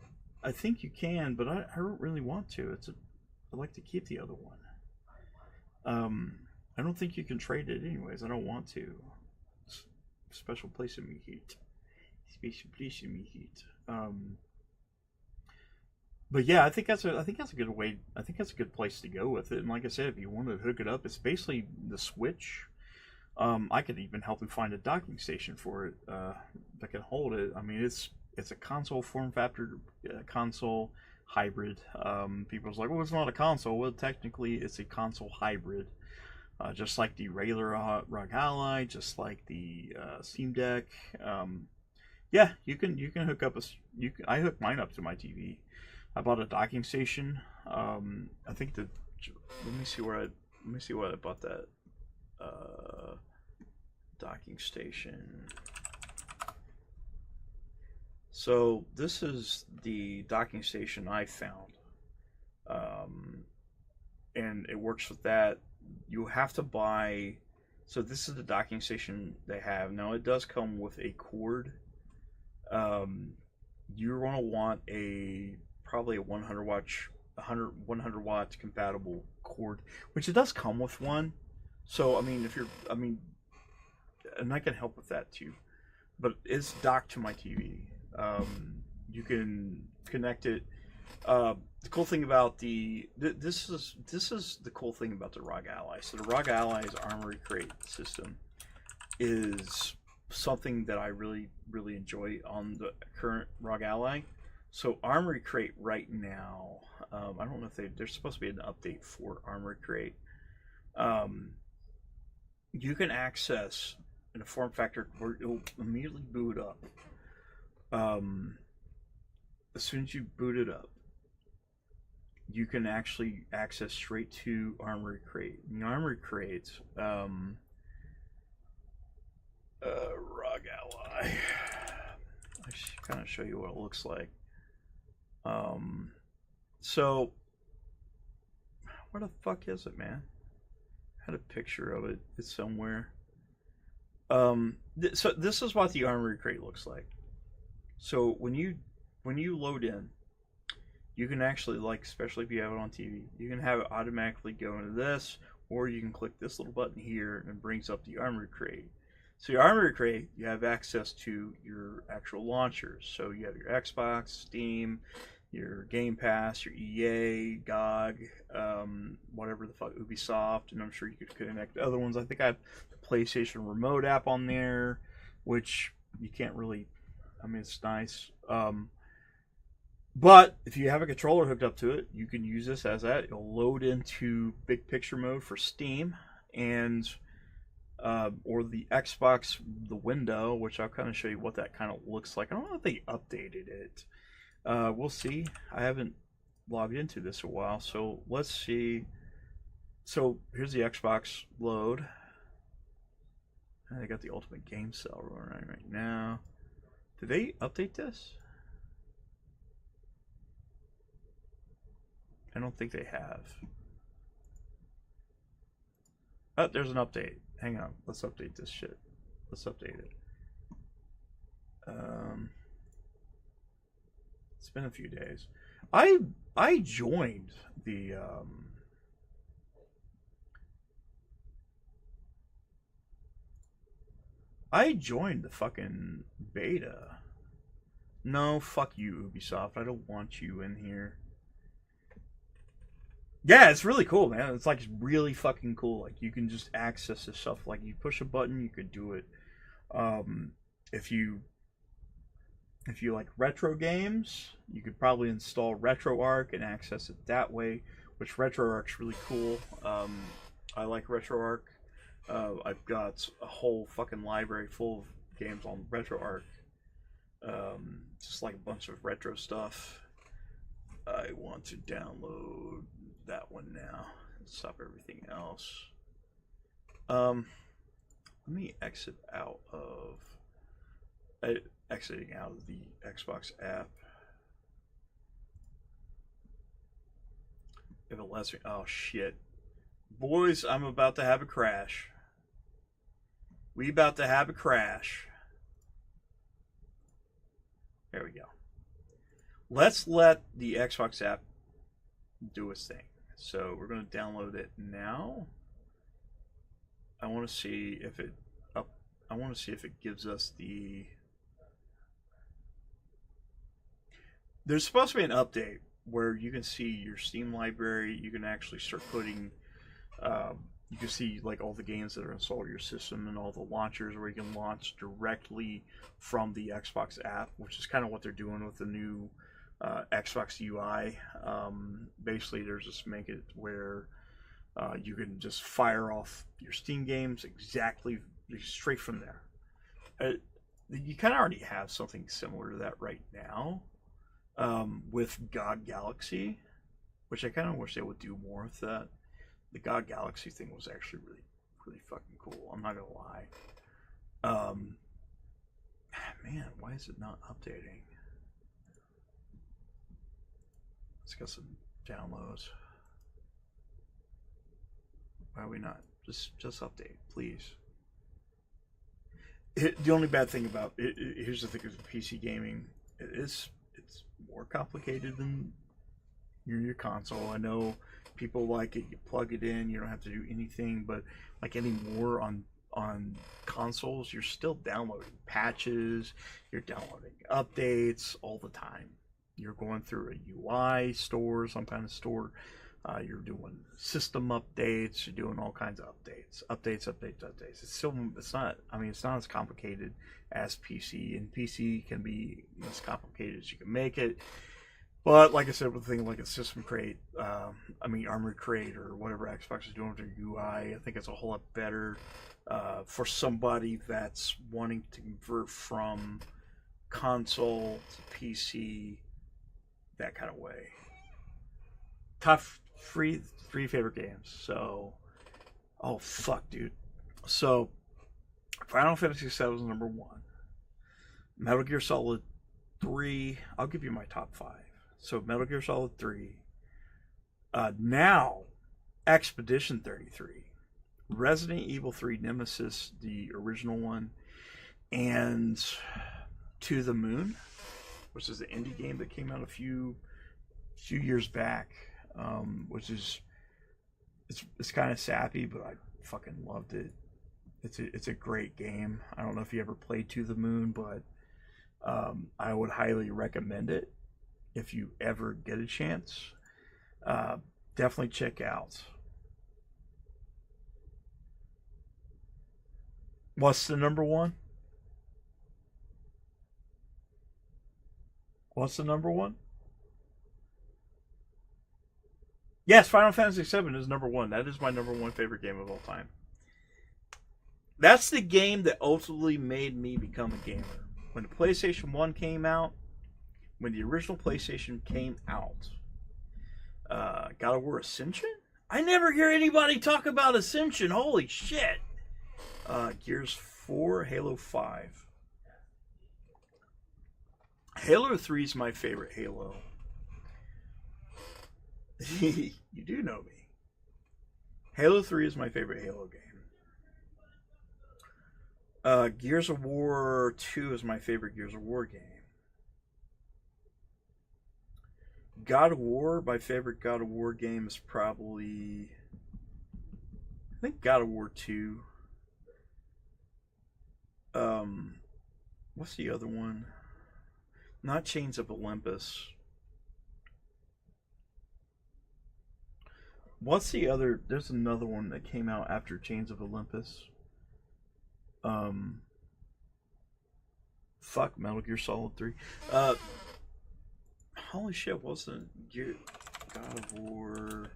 can, but I don't really want to. I like to keep the other one. I don't think you can trade it anyways. I don't want to. It's a special place in me heat. Special place in me heat. But yeah, I think that's a good way. I think that's a good place to go with it. And like I said, if you want to hook it up, it's basically the Switch. I could even help you find a docking station for it that can hold it. I mean, it's a console form factor, console hybrid. People's like, well, it's not a console. Well, technically, it's a console hybrid, just like the regular ROG Ally, just like the Steam Deck. Yeah, you can hook up I hook mine up to my TV. I bought a docking station. I think let me see what I bought that docking station. So this is the docking station I found, and it works with that. You have to buy. So this is the docking station they have now. It does come with a cord. You're going to want probably a 100 watt compatible cord, which it does come with one. So I mean, and I can help with that too, but it's docked to my TV. You can connect it. The cool thing about this is the cool thing about the ROG Ally. So the ROG Ally's Armory Crate system is something that I really, really enjoy on the current ROG Ally. So Armory Crate right now, I don't know if there's supposed to be an update for Armory Crate. You can access in a form factor where it'll immediately boot up. As soon as you boot it up, you can actually access straight to Armory Crate. And the Armory Crate, Rogue Ally. I should kind of show you what it looks like. So, where the fuck is it, man? I had a picture of it. It's somewhere. So this is what the Armory Crate looks like. So when you load in, you can actually, like, especially if you have it on TV, you can have it automatically go into this, or you can click this little button here and it brings up the Armory Crate. So your Armory Crate, you have access to your actual launchers. So you have your Xbox, Steam, your Game Pass, your EA, GOG, whatever the fuck, Ubisoft, and I'm sure you could connect other ones. I think I have the PlayStation Remote app on there, which you can't really, I mean, it's nice. But if you have a controller hooked up to it, you can use this as that. It'll load into big picture mode for Steam, and or the Xbox, the window, which I'll kind of show you what that kind of looks like. I don't know if they updated it. We'll see. I haven't logged into this in a while, so let's see. So here's the Xbox load. I got the Ultimate Game Cell running right now. Did they update this? I don't think they have. Oh, there's an update. Hang on. Let's update this shit. Let's update it. It's been a few days. I joined the fucking beta. No, fuck you, Ubisoft. I don't want you in here. Yeah, it's really cool, man. It's like really fucking cool. Like you can just access this stuff. Like you push a button, you could do it. If you like retro games, you could probably install RetroArch and access it that way, which RetroArch's really cool. I like RetroArch. I've got a whole fucking library full of games on RetroArch. Just like a bunch of retro stuff. I want to download that one now. Stop everything else. Let me exit out of... exiting out of the Xbox app. If it lets me... Oh, shit. Boys, I'm about to have a crash. We about to have a crash. There we go. Let's let the Xbox app do its thing. So we're going to download it now. I want to see if it gives us the... There's supposed to be an update where you can see your Steam library. You can actually start putting, you can see like all the games that are installed on your system and all the launchers where you can launch directly from the Xbox app, which is kind of what they're doing with the new Xbox UI. Basically, they're just making it where you can just fire off your Steam games exactly straight from there. You kind of already have something similar to that right now. With GOG Galaxy, which I kind of wish they would do more with that. The GOG Galaxy thing was actually really, really fucking cool. I'm not gonna lie. Man, why is it not updating? Let's get some downloads. Why are we not? Just update, please. The only bad thing about it, here's the thing with PC gaming, it's more complicated than your console. I know people like it. You plug it in, you don't have to do anything. But like anymore on consoles, you're still downloading patches, you're downloading updates all the time. You're going through a UI store, some kind of store. You're doing system updates. You're doing all kinds of updates. It's not as complicated as PC, and PC can be as complicated as you can make it. But like I said, with a thing like a system crate, Armored Crate or whatever Xbox is doing with their UI, I think it's a whole lot better for somebody that's wanting to convert from console to PC, that kind of way. Top three favorite games. So, oh fuck, dude. So, Final Fantasy VII is number 1. Metal Gear Solid 3. I'll give you my top 5. So Metal Gear Solid 3. Now, Expedition 33. Resident Evil 3 Nemesis, the original one. And To the Moon, which is an indie game that came out a few years back. Which is... It's kind of sappy, but I fucking loved it. It's a great game. I don't know if you ever played To the Moon, but I would highly recommend it if you ever get a chance. Definitely check out. What's the number 1? What's the number 1? Yes, Final Fantasy VII is number 1. That is my number 1 favorite game of all time. That's the game that ultimately made me become a gamer. When the PlayStation 1 came out, when the original PlayStation came out, God of War Ascension? I never hear anybody talk about Ascension. Holy shit. Gears 4, Halo 5. Halo 3 is my favorite Halo. You do know me. Halo 3 is my favorite Halo game. Gears of War 2 is my favorite Gears of War game. God of War, my favorite God of War game is probably... I think God of War 2. What's the other one? Not Chains of Olympus. What's the other... There's another one that came out after Chains of Olympus. Fuck, Metal Gear Solid 3. Holy shit, what's the God of War...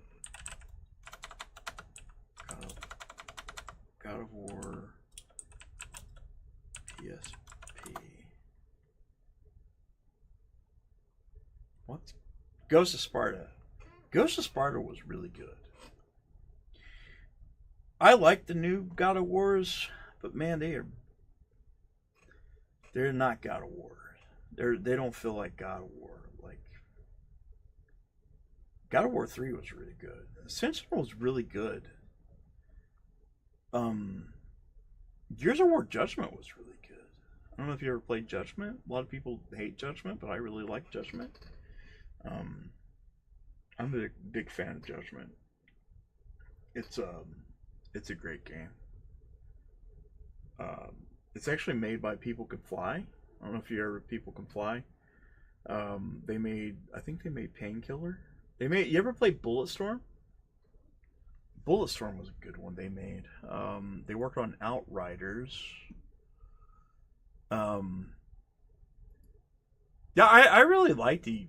God of War... PSP... What? Ghost of Sparta. Ghost of Sparta was really good. I like the new God of Wars, but man, they're not God of War. They don't feel like God of War. Like God of War 3 was really good. Ascension was really good. Gears of War Judgment was really good. I don't know if you ever played Judgment. A lot of people hate Judgment, but I really like Judgment. I'm a big fan of Judgment. It's a great game. It's actually made by People Can Fly. I don't know if you ever People Can Fly. I think they made Painkiller. You ever play Bulletstorm? Bulletstorm was a good one they made. They worked on Outriders. Yeah, I really like the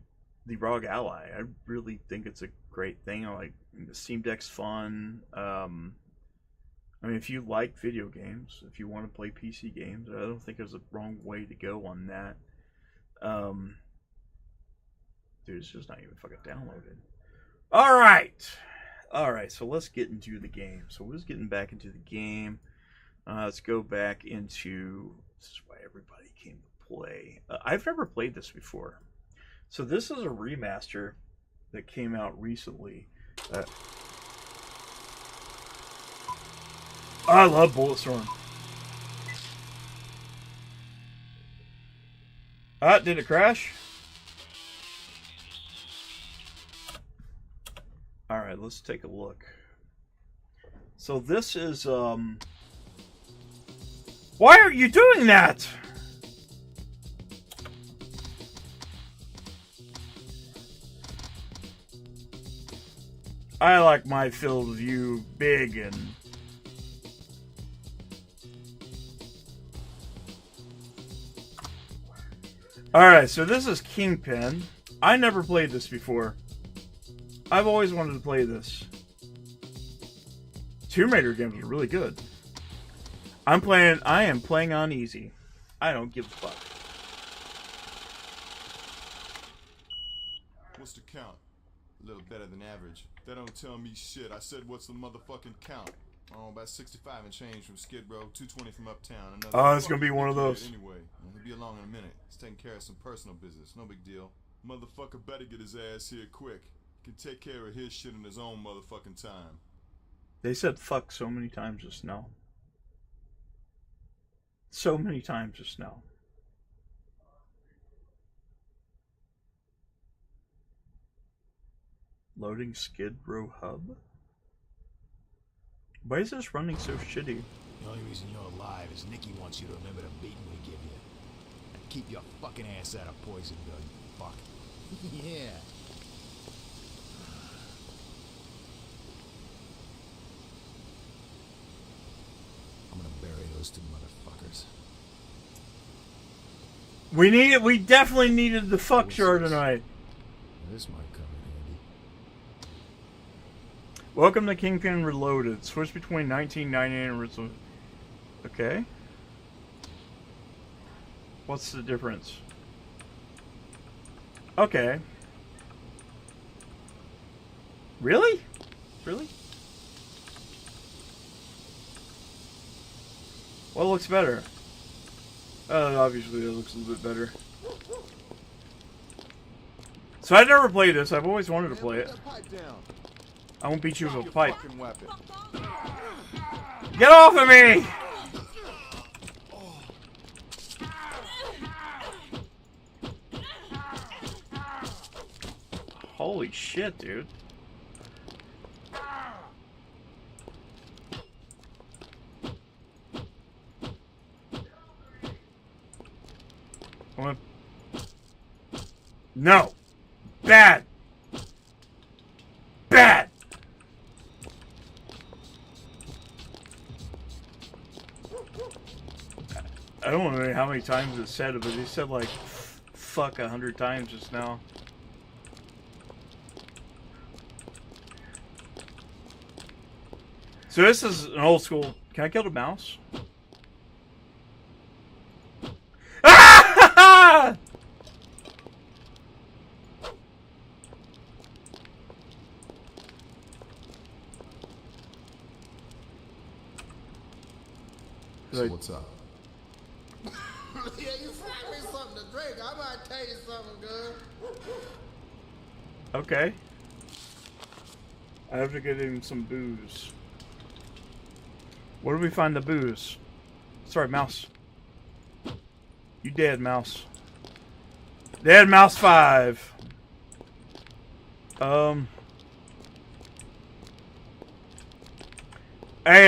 Rogue Ally. I really think it's a great thing. I like the Steam Deck's fun. I mean, if you like video games, if you want to play PC games, I don't think there's a wrong way to go on that. Dude, it's just not even fucking downloaded. Alright, so let's get into the game. So we're just getting back into the game. Let's go back into... This is why everybody came to play. I've never played this before. So this is a remaster that came out recently. I love Bulletstorm. Did it crash? Alright, let's take a look. So this is, Why are you doing that? I like my field of view big and... Alright, so this is Kingpin. I never played this before. I've always wanted to play this. Tomb Raider games are really good. I am playing on easy. I don't give a fuck. What's the count? A little better than average. That don't tell me shit. I said, what's the motherfucking count? Oh, about 65 and change from Skid Row, 220 from Uptown. Oh, it's gonna be one of those. Anyway, he'll be along in a minute. He's taking care of some personal business. No big deal. Motherfucker better get his ass here quick. He can take care of his shit in his own motherfucking time. They said fuck so many times just now. So many times just now. Loading Skid Row hub? Why is this running so shitty? The only reason you're alive is Nikki wants you to remember the beating we give you. And keep your fucking ass out of poison gun, you fuck. Yeah. I'm gonna bury those two motherfuckers. We definitely needed the fuck jar tonight. This might come in handy. Welcome to Kingpin Reloaded. Switch between 1998 and original. Okay. What's the difference? Okay. Really? Really? What looks better? Obviously it looks a little bit better. So I never played this. I've always wanted to play it. I won't beat you with a pipe. Get off of me! Holy shit, dude. No! Bad! Bad! I don't know how many times it said it, but it said like fuck 100 times just now. So this is an old school. Can I kill the mouse? Ah! So what's up? Yeah, you find me something to drink. I might tell you something good. Okay. I have to get him some booze. Where do we find the booze? Sorry, mouse. You dead, mouse. Dead, mouse 5. Hey,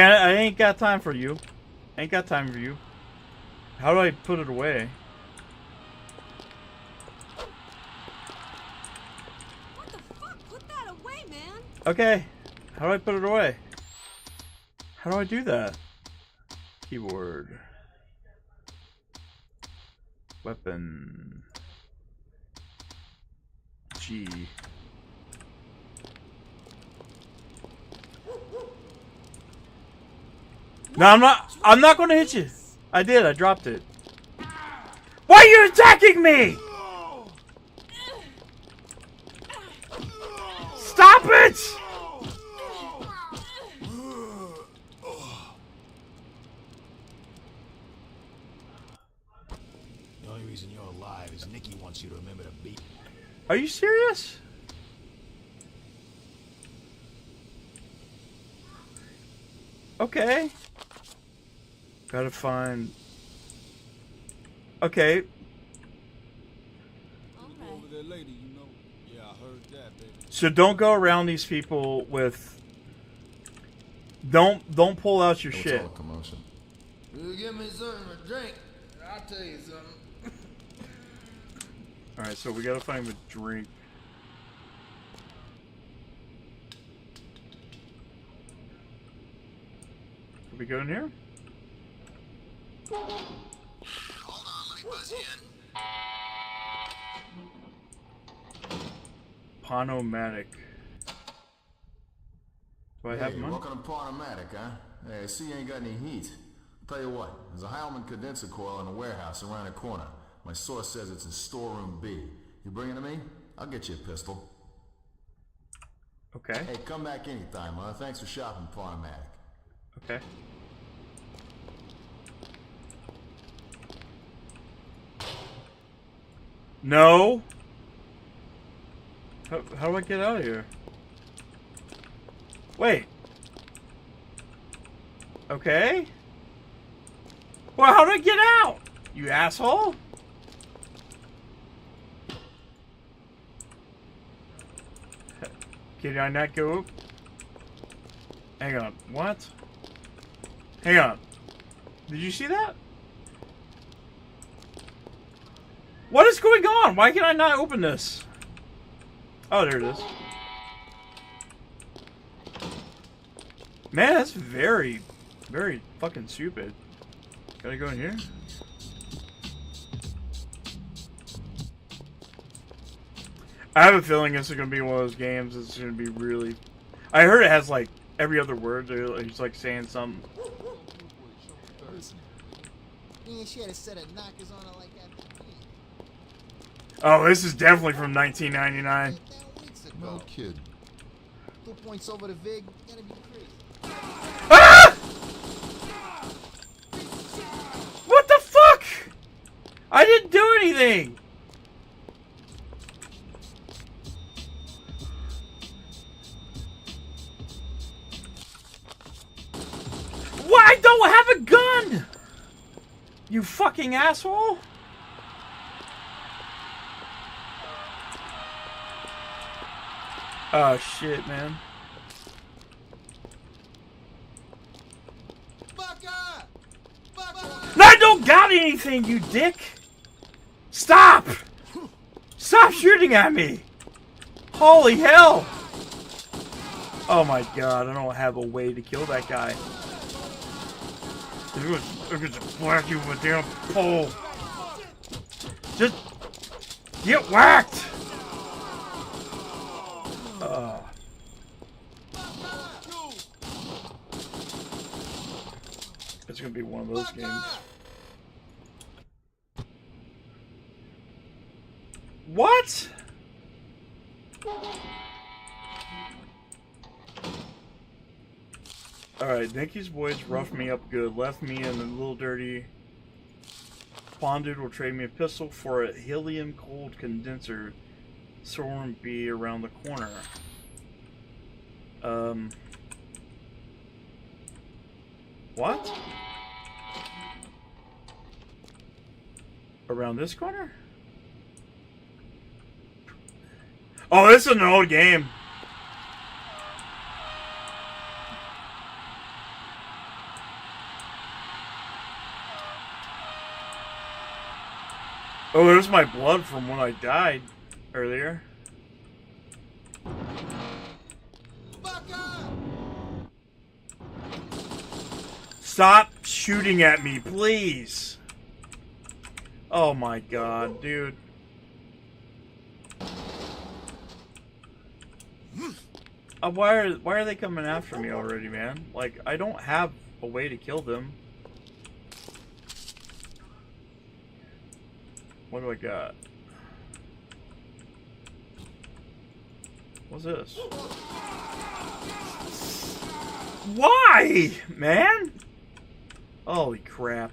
I ain't got time for you. Ain't got time for you. How do I put it away? What the fuck? Put that away, man. Okay. How do I put it away? How do I do that? Keyboard. Weapon. G. No, I'm not gonna hit you. I did, I dropped it. Why are you attacking me? Stop it! The only reason you're alive is Nikki wants you to remember the beat. Are you serious? Okay. Gotta find... Okay. So don't go around these people with... Don't pull out your shit. All the commotion. You give me something to drink, I'll tell you something. Alright, so we gotta find a drink. Can we go in here? Hold on, let me buzz you in. Ponomatic. Do I have money? Working on Ponomatic, huh? Hey, I see you ain't got any heat. Tell you what, there's a Heilman condenser coil in the warehouse around the corner. My source says it's in storeroom B. You bring it to me? I'll get you a pistol. Okay. Hey, come back anytime, huh? Thanks for shopping, Ponomatic. Okay. No! How do I get out of here? Wait. Okay. Well, how do I get out? You asshole? Can I not go? Hang on. What? Hang on. Did you see that? What is going on? Why can I not open this? Oh, there it is. Man, that's very, very fucking stupid. Gotta go in here? I have a feeling this is gonna be one of those games that's gonna be really... I heard it has like every other word. He's like saying something. Yeah, she had a set of knockers on her like that. Oh, this is definitely from 1999. No kid. 2 points over the VIG. Gotta be crazy. Ah! What the fuck? I didn't do anything. What? I don't have a gun. You fucking asshole. Oh shit, man. No, I don't got anything, you dick! Stop! Stop shooting at me! Holy hell! Oh my god, I don't have a way to kill that guy. I'm gonna just whack you with a damn pole. Just get whacked! It's gonna be one of those games. What? Alright, Nikki's boys roughed me up good, left me in a little dirty. Pawn dude will trade me a pistol for a helium cold condenser. Storm B around the corner. What? Around this corner? Oh, this is an old game. Oh, there's my blood from when I died earlier. Stop shooting at me, please. Oh my god, dude. Why are they coming after me already, man? Like, I don't have a way to kill them. What do I got? What's this? Why, man? Holy crap.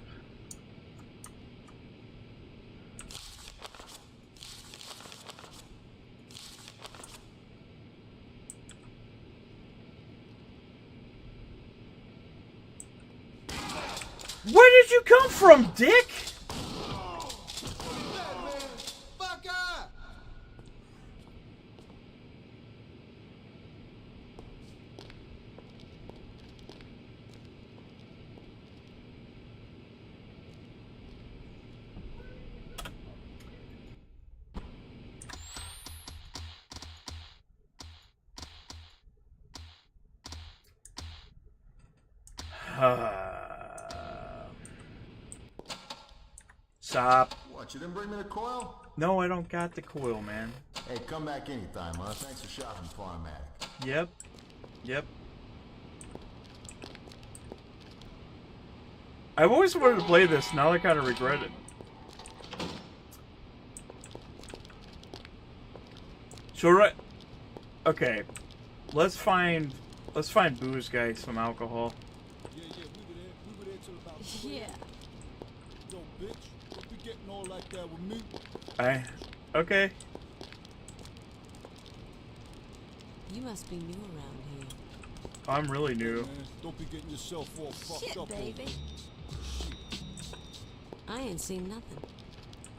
Where did you come from, dick? Stop. What, you didn't bring me the coil? No, I don't got the coil, man. Hey, come back anytime, huh? Thanks for shopping, Farmatic. Yep. Yep. I've always wanted to play this. Now I kind of regret it. So right. Okay. Let's find Booze Guy some alcohol. Yeah. Yo, bitch, don't be getting all like that with me. Okay. You must be new around here. I'm really new. Man, don't be getting yourself all fucked up. Baby. I ain't seen nothing.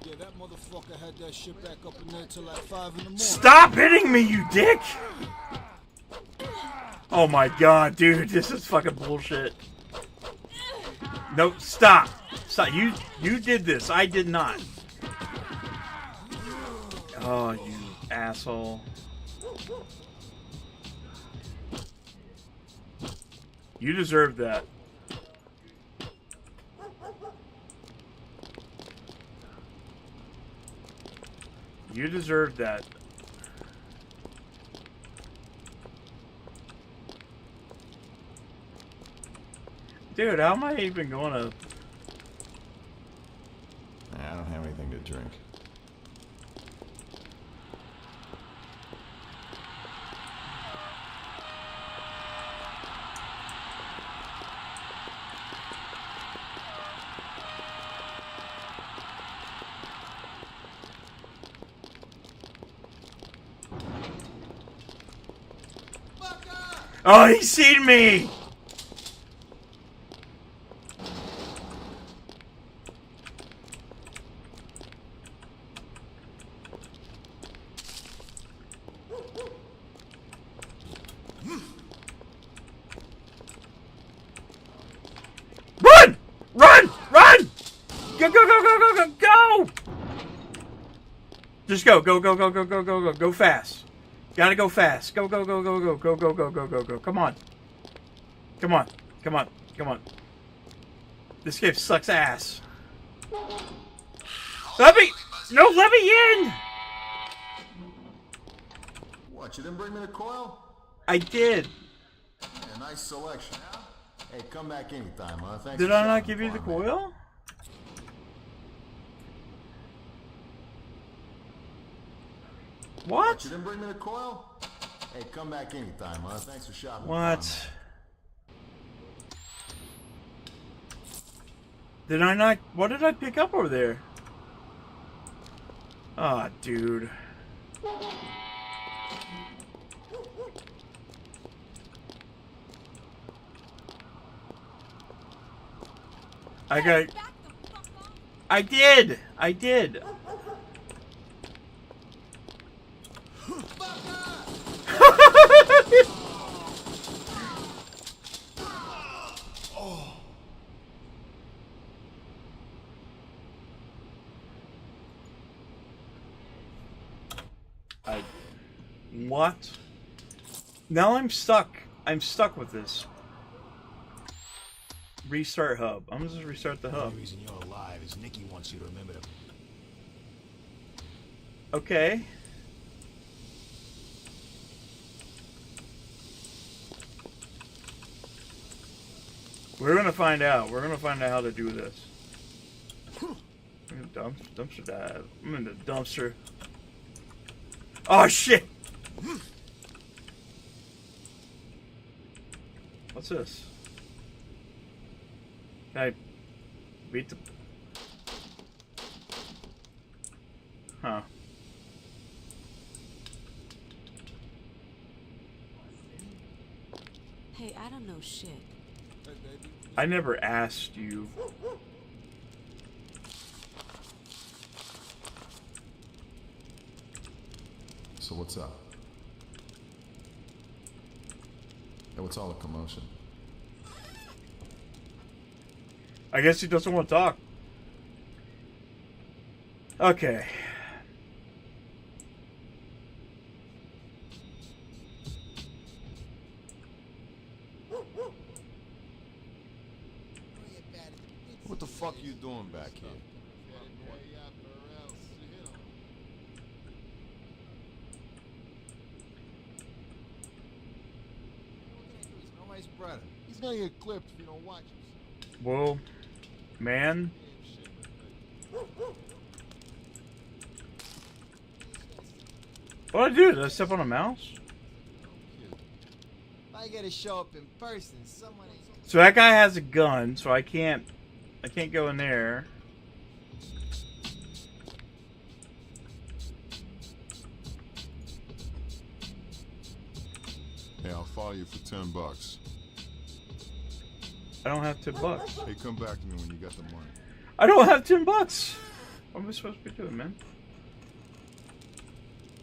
Yeah, that motherfucker had that shit back up in there till like 5 in the morning. Stop hitting me, you dick! Oh my god, dude, this is fucking bullshit. No, stop. Stop. You did this. I did not. Oh, you asshole. You deserve that. You deserve that. Dude, how am I even going to... I don't have anything to drink. Oh, he's seen me! Run! Run! Run! Go, go, go, go, go, go, go! Just go, go, go, go, go, go, go, go, go fast. Gotta go fast. Go, go, go, go, go, go, go, go, go, go, go. Come on. Come on. Come on. Come on. This game sucks ass. Let me... No, let me in! What, you didn't bring me the coil? I did. Yeah, nice selection. Hey, come back anytime, huh? Thanks Did for I not shopping, give you the Farmatic. coil? What? You didn't bring me the coil? Hey, come back anytime, huh? Thanks for shopping. What? Farmatic. Did I not... What did I pick up over there? Ah, dude. I got... I did! I did! What? Now I'm stuck. I'm stuck with this. Restart hub. I'm gonna just restart the The hub. only reason you're alive is Nikki wants you to remember to... Okay. We're gonna find out. We're gonna find out how to do this. I'm in the dumpster dive. I'm in the dumpster. Oh shit! What's this? Can I beat the... Huh. Hey, I don't know shit. I never asked you. So what's up? Hey, what's all the commotion? I guess he doesn't want to talk. Okay. What the fuck you doing back here? brother. He's gonna get clipped if you don't watch him. Whoa, man. What did I do? Did I step on a mouse? If I gotta show up in person, someone ain't... So that guy has a gun, so I can't go in there. Hey, I'll follow you for $10. I don't have $10. Hey, come back to me when you got the money. I don't have $10. What am I supposed to be doing, man?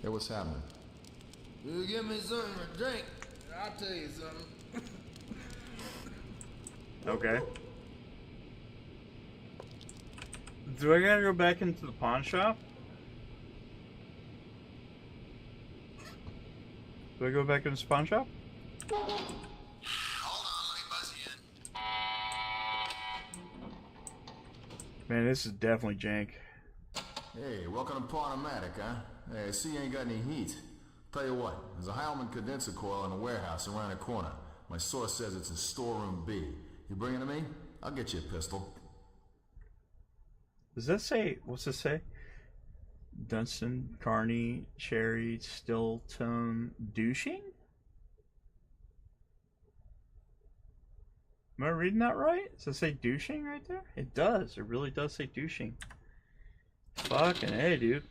Hey, what's happening? You give me something to drink, I'll tell you something. Okay. Do I gotta go back into the pawn shop? Do I go back into the pawn shop? Hold on, let me buzz you in. Man, this is definitely jank. Hey, welcome to Pawnomatic, huh? Hey, I see you ain't got any heat. Tell you what, there's a Heilman condenser coil in a warehouse around the corner. My source says it's in storeroom B. You bring it to me? I'll get you a pistol. Does that say, what's this say? Dunstan, Carney, Cherry, Stilton, douching? Am I reading that right? Does it say douching right there? It does. It really does say douching. Fucking A, dude.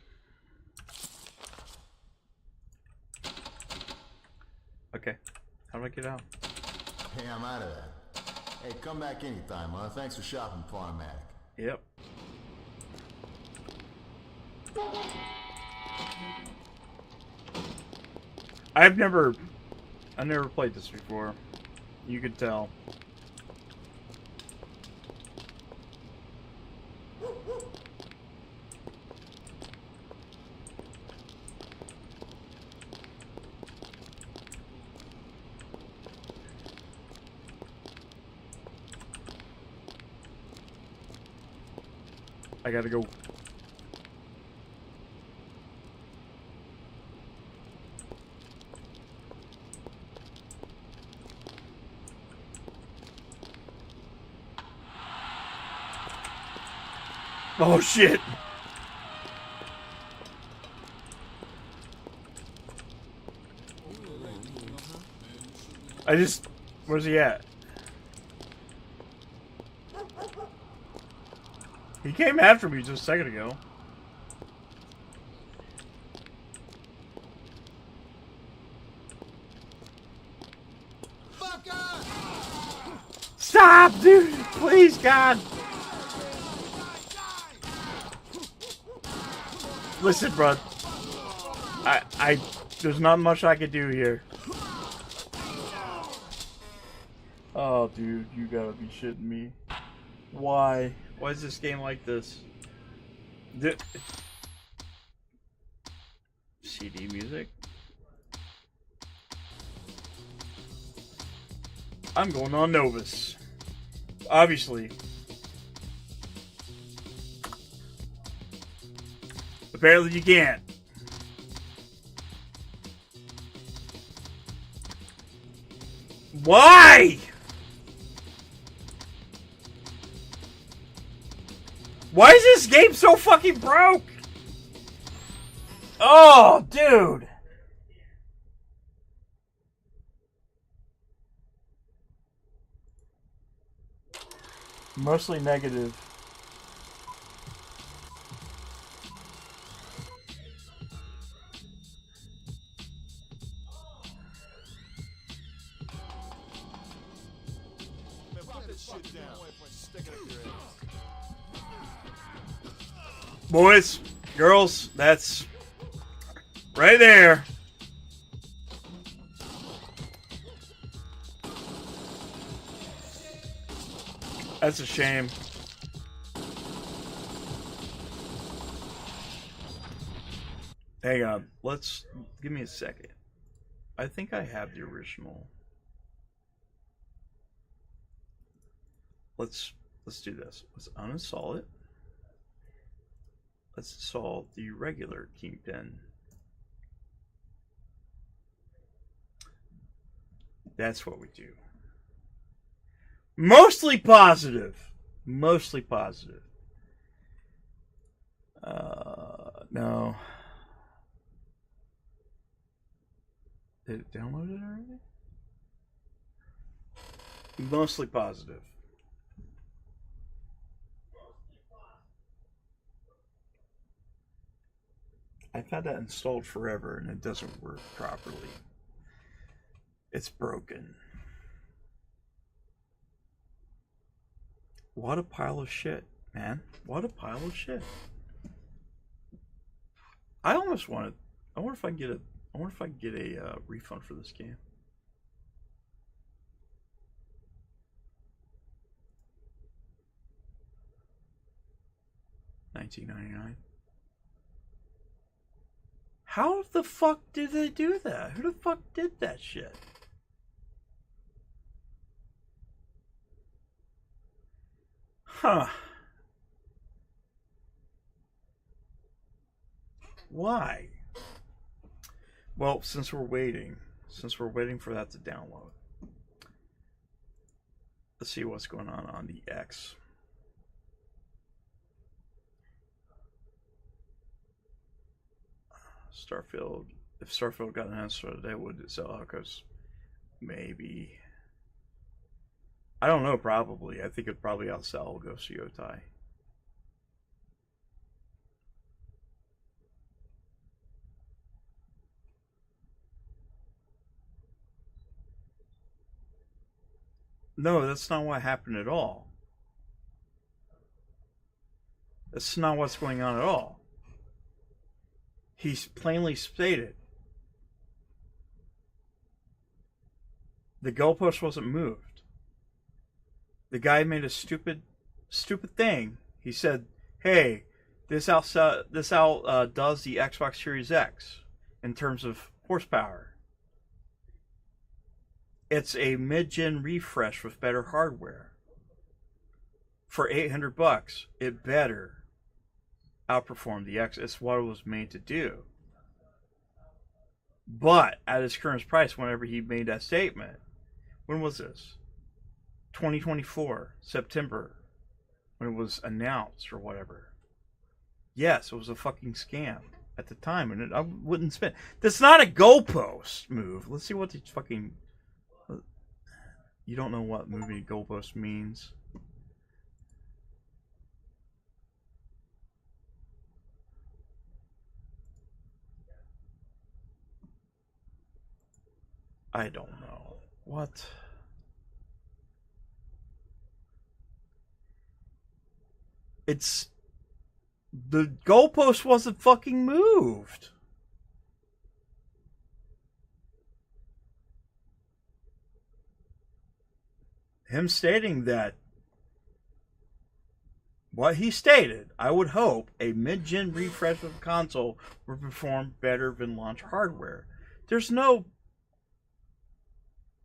Okay. How do I get out? Hey, I'm out of that. Hey, come back anytime, huh? Thanks for shopping, Pawnomatic. Yep. I've never played this before. You could tell. I gotta go. Oh shit! Where's he at? He came after me just a second ago. Stop, dude! Please, God! Listen, bro. There's not much I could do here. Oh, dude, you gotta be shitting me. Why? Why is this game like this? CD music? I'm going on Novus. Obviously. Apparently you can't. Why? Why is this game so fucking broke? Oh, dude. Mostly negative. Boys, girls, that's right there. That's a shame. Hang on, give me a second. I think I have the original. Let's do this. Let's uninstall it. Let's install the regular Kingpin. That's what we do. Mostly positive. Mostly positive. No. Did it download it already? Mostly positive. I've had that installed forever and it doesn't work properly. It's broken. What a pile of shit, man. What a pile of shit. I almost want to. I wonder if I can get a refund for this game. $19.99. How the fuck did they do that? Who the fuck did that shit? Huh. Why? Well, since we're waiting for that to download, let's see what's going on the X. Starfield. If Starfield got an answer today, would it sell out? Because maybe. I don't know, probably. I think it'd probably outsell Ghost of Yotai. No, that's not what happened at all. That's not what's going on at all. He's plainly stated the goalpost wasn't moved. The guy made a stupid thing. He said, "Hey, this does the Xbox Series X in terms of horsepower. It's a mid-gen refresh with better hardware. For $800, it better outperform the X. It's what it was made to do." But at its current price, whenever he made that statement, when was this? 2024, September, when it was announced or whatever. Yes, it was a fucking scam at the time, and I wouldn't spend. That's not a goalpost move. Let's see what the fucking. You don't know what moving a goalpost means. I don't know. What? It's... The goalpost wasn't fucking moved. Him stating that... What he stated, I would hope, a mid-gen refresh of the console would perform better than launch hardware. There's no...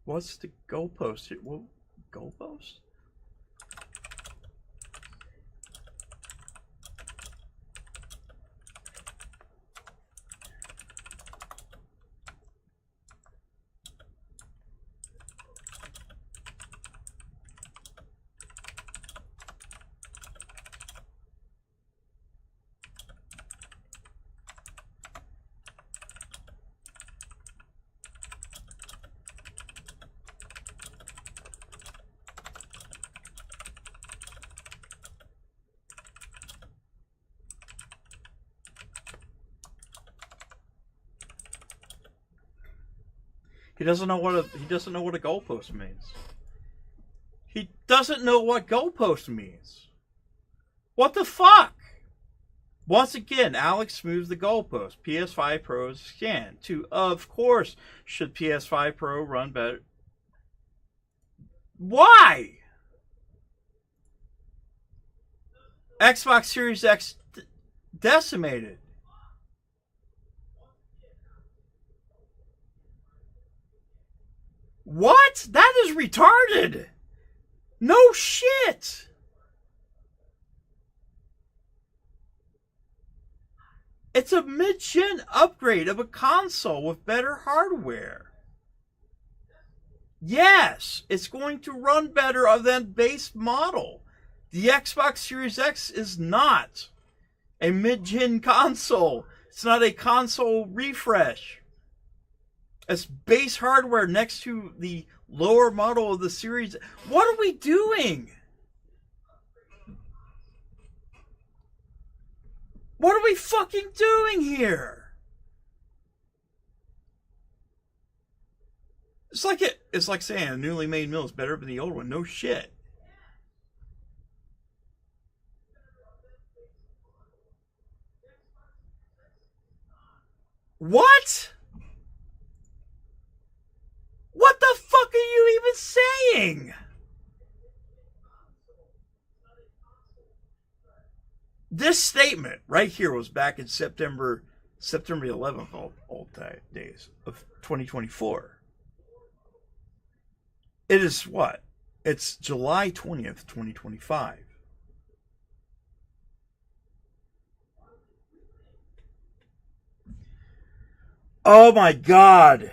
What's the goalpost here? What goalpost? He doesn't know what a goalpost means. He doesn't know what goalpost means. What the fuck? Once again, Alex moves the goalpost. PS5 Pro's scan. Of course, should PS5 Pro run better? Why? Xbox Series X decimated. What? That is retarded. No shit. It's a mid-gen upgrade of a console with better hardware. Yes, it's going to run better than base model. The Xbox Series X is not a mid-gen console. It's not a console refresh. It's base hardware next to the lower model of the Series. What are we doing? What are we fucking doing here? It's like saying a newly made meal is better than the old one. No shit. What? What the fuck are you even saying? This statement right here was back in September 11th, old days of 2024. It is what? It's July 20th, 2025. Oh my God.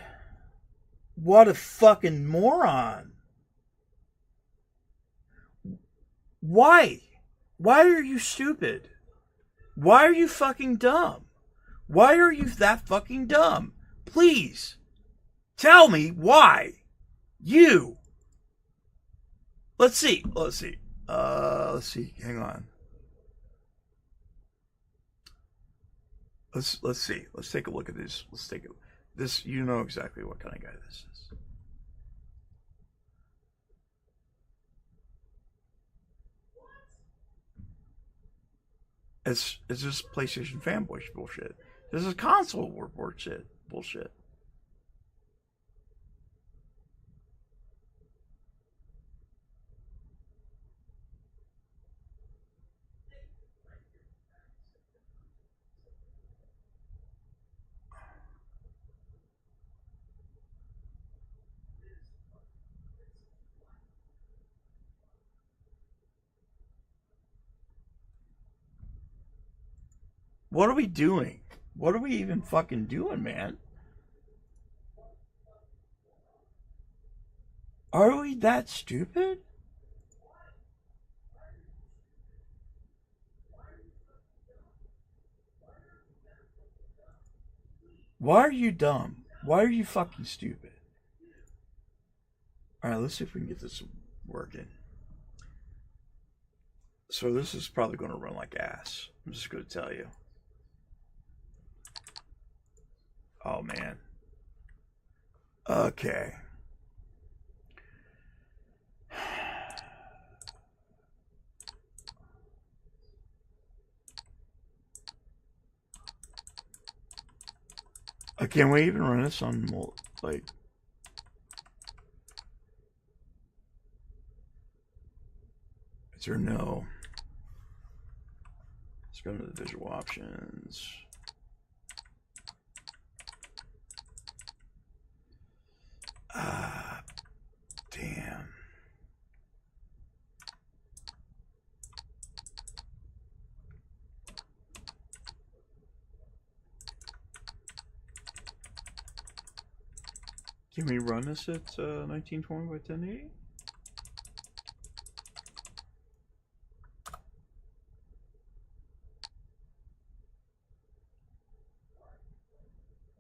What a fucking moron. Why? Why are you stupid? Why are you fucking dumb? Why are you that fucking dumb? Please, tell me why. You. Let's see. Hang on. Let's see. Let's take a look at this. This. You know exactly what kind of guy this is. It's just PlayStation fanboy bullshit. This is console war bullshit. What are we doing? What are we even fucking doing, man? Are we that stupid? Why are you dumb? Why are you fucking stupid? Alright, let's see if we can get this working. So this is probably going to run like ass. I'm just going to tell you. Oh, man. Okay. Can we even run this on, like... Is there no... Let's go to the visual options. Damn. Can we run this at 1920 by 1080?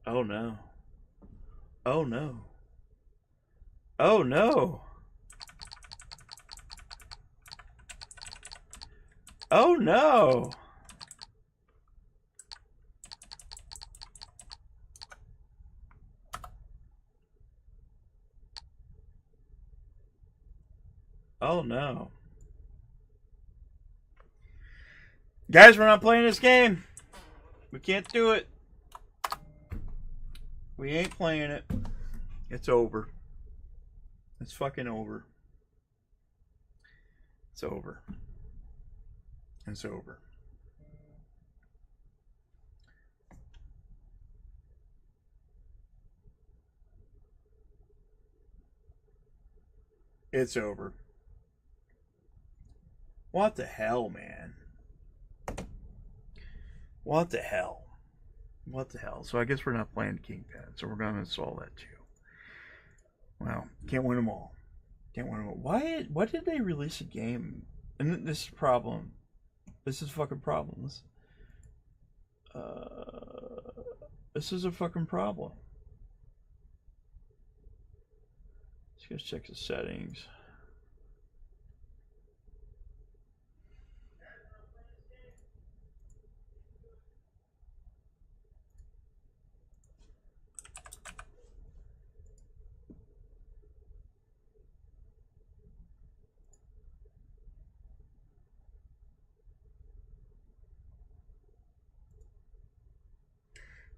Oh no. Oh no. Oh no. Oh no. Oh no. Guys, we're not playing this game. We can't do it. We ain't playing it. It's over. It's fucking over. It's over. It's over. It's over. What the hell, man? What the hell? What the hell? So I guess we're not playing Kingpin, so we're going to install that too. Well, can't win them all. Can't win them all. Why did they release a game? And this is a problem. This is a fucking problem. This is a fucking problem. Let's go check the settings.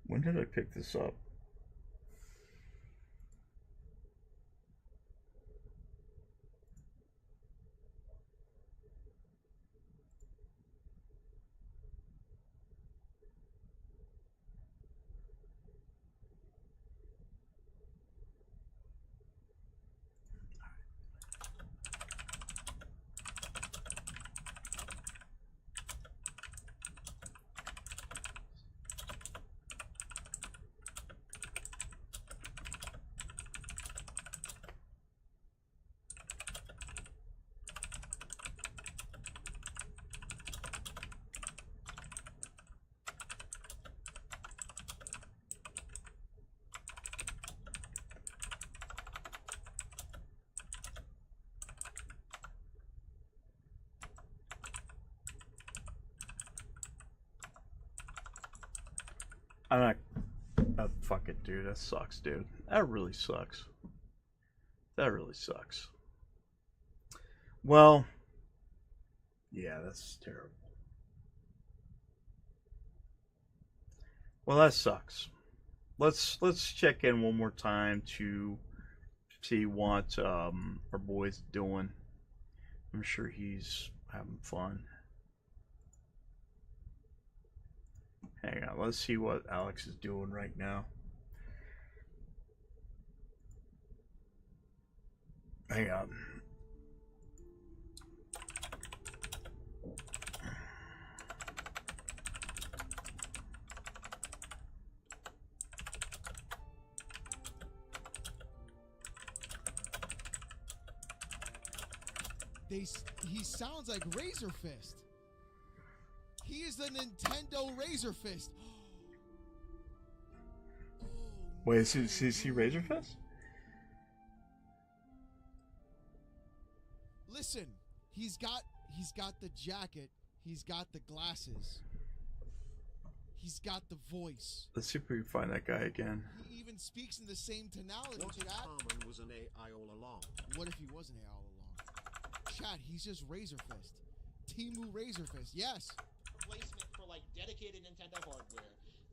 When did I pick this up? I'm not. Fuck it, dude. That sucks, dude. That really sucks. That really sucks. Well, yeah, that's terrible. Well, that sucks. Let's check in one more time to see what our boy's doing. I'm sure he's having fun. Hang on, let's see what Alex is doing right now. Hang on. He sounds like Razor Fist. He is the Nintendo Razor Fist. Wait, is he Razor Fist? Listen, he's got the jacket, he's got the glasses, he's got the voice. Let's see if we can find that guy again. He even speaks in the same tonality. What if Harmon was an AI all along? What if he was an AI all along? Chad, he's just Razor Fist. Timu Razor Fist, yes. Placement for like dedicated Nintendo hardware,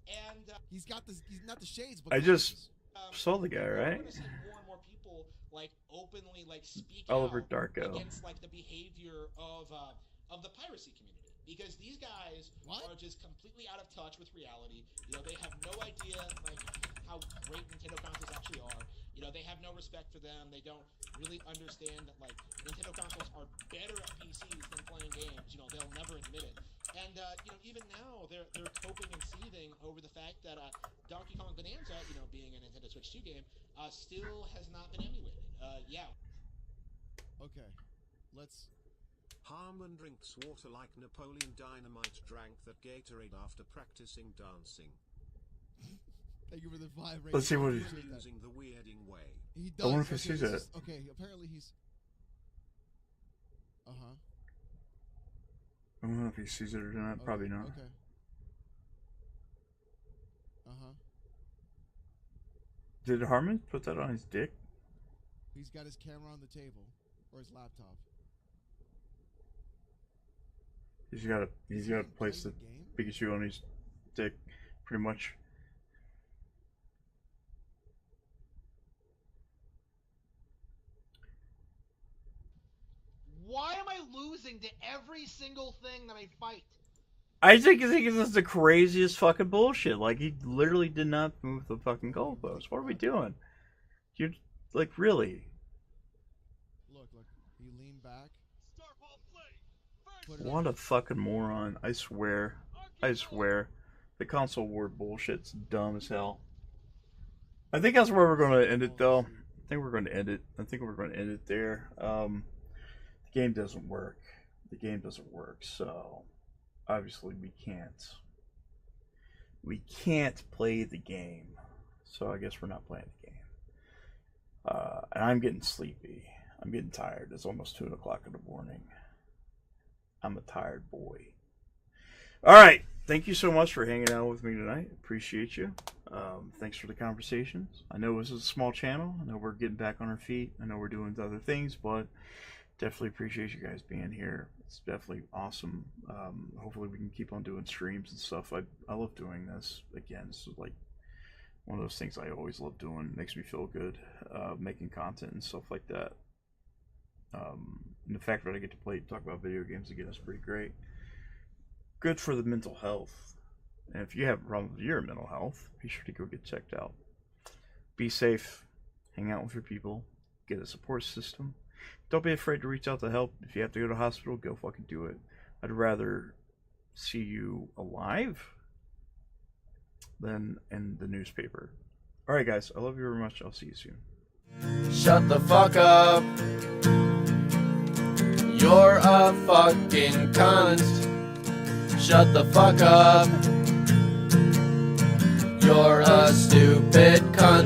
and he's not the shades, but I just saw the guy, right? More and more people like openly like speak Oliver out Darko. against like the behavior of the piracy community, because these guys are just completely out of touch with reality. You know, they have no idea like how great Nintendo consoles actually are. You know, they have no respect for them. They don't really understand that like Nintendo consoles are better at PCs than playing games. You know, they'll never admit it. And you know, even now they're coping and seething over the fact that Donkey Kong Bonanza, you know, being a Nintendo Switch 2 game, still has not been emulated. Yeah. Okay, let's. Harmon drinks water like Napoleon Dynamite drank that Gatorade after practicing dancing. Thank you for the vibration. Let's see what he's using the weirding way. He does. I wonder if he sees it. Okay, apparently he's. I don't know if he sees it or not. Okay, probably not. Okay. Did Harmon put that on his dick? He's got his camera on the table or his laptop. He's got to place the Pikachu on his dick, pretty much. Why am I losing to every single thing that I fight? I think this is the craziest fucking bullshit. Like, he literally did not move the fucking goalpost. What are we doing? You're, like, really? Look. He leaned back. What a fucking moron. I swear. The console war bullshit's dumb as hell. I think that's where we're going to end it, though. think we're going to end it. I think we're going to end it there. The game doesn't work. The game doesn't work, so obviously we can't. We can't play the game. So I guess we're not playing the game. And I'm getting sleepy. I'm getting tired. It's almost 2 o'clock in the morning. I'm a tired boy. All right. Thank you so much for hanging out with me tonight. Appreciate you. Thanks for the conversations. I know this is a small channel. I know we're getting back on our feet. I know we're doing other things, but definitely appreciate you guys being here. It's definitely awesome. Hopefully we can keep on doing streams and stuff. I love doing this. Again, this is like one of those things I always love doing. It makes me feel good, making content and stuff like that. And the fact that I get to talk about video games again is pretty great. Good for the mental health. And if you have a problem with your mental health, be sure to go get checked out. Be safe. Hang out with your people. Get a support system. Don't be afraid to reach out to help. If you have to go to the hospital, go fucking do it. I'd rather see you alive than in the newspaper. Alright guys, I love you very much. I'll see you soon. Shut the fuck up. You're a fucking cunt. Shut the fuck up. You're a stupid cunt.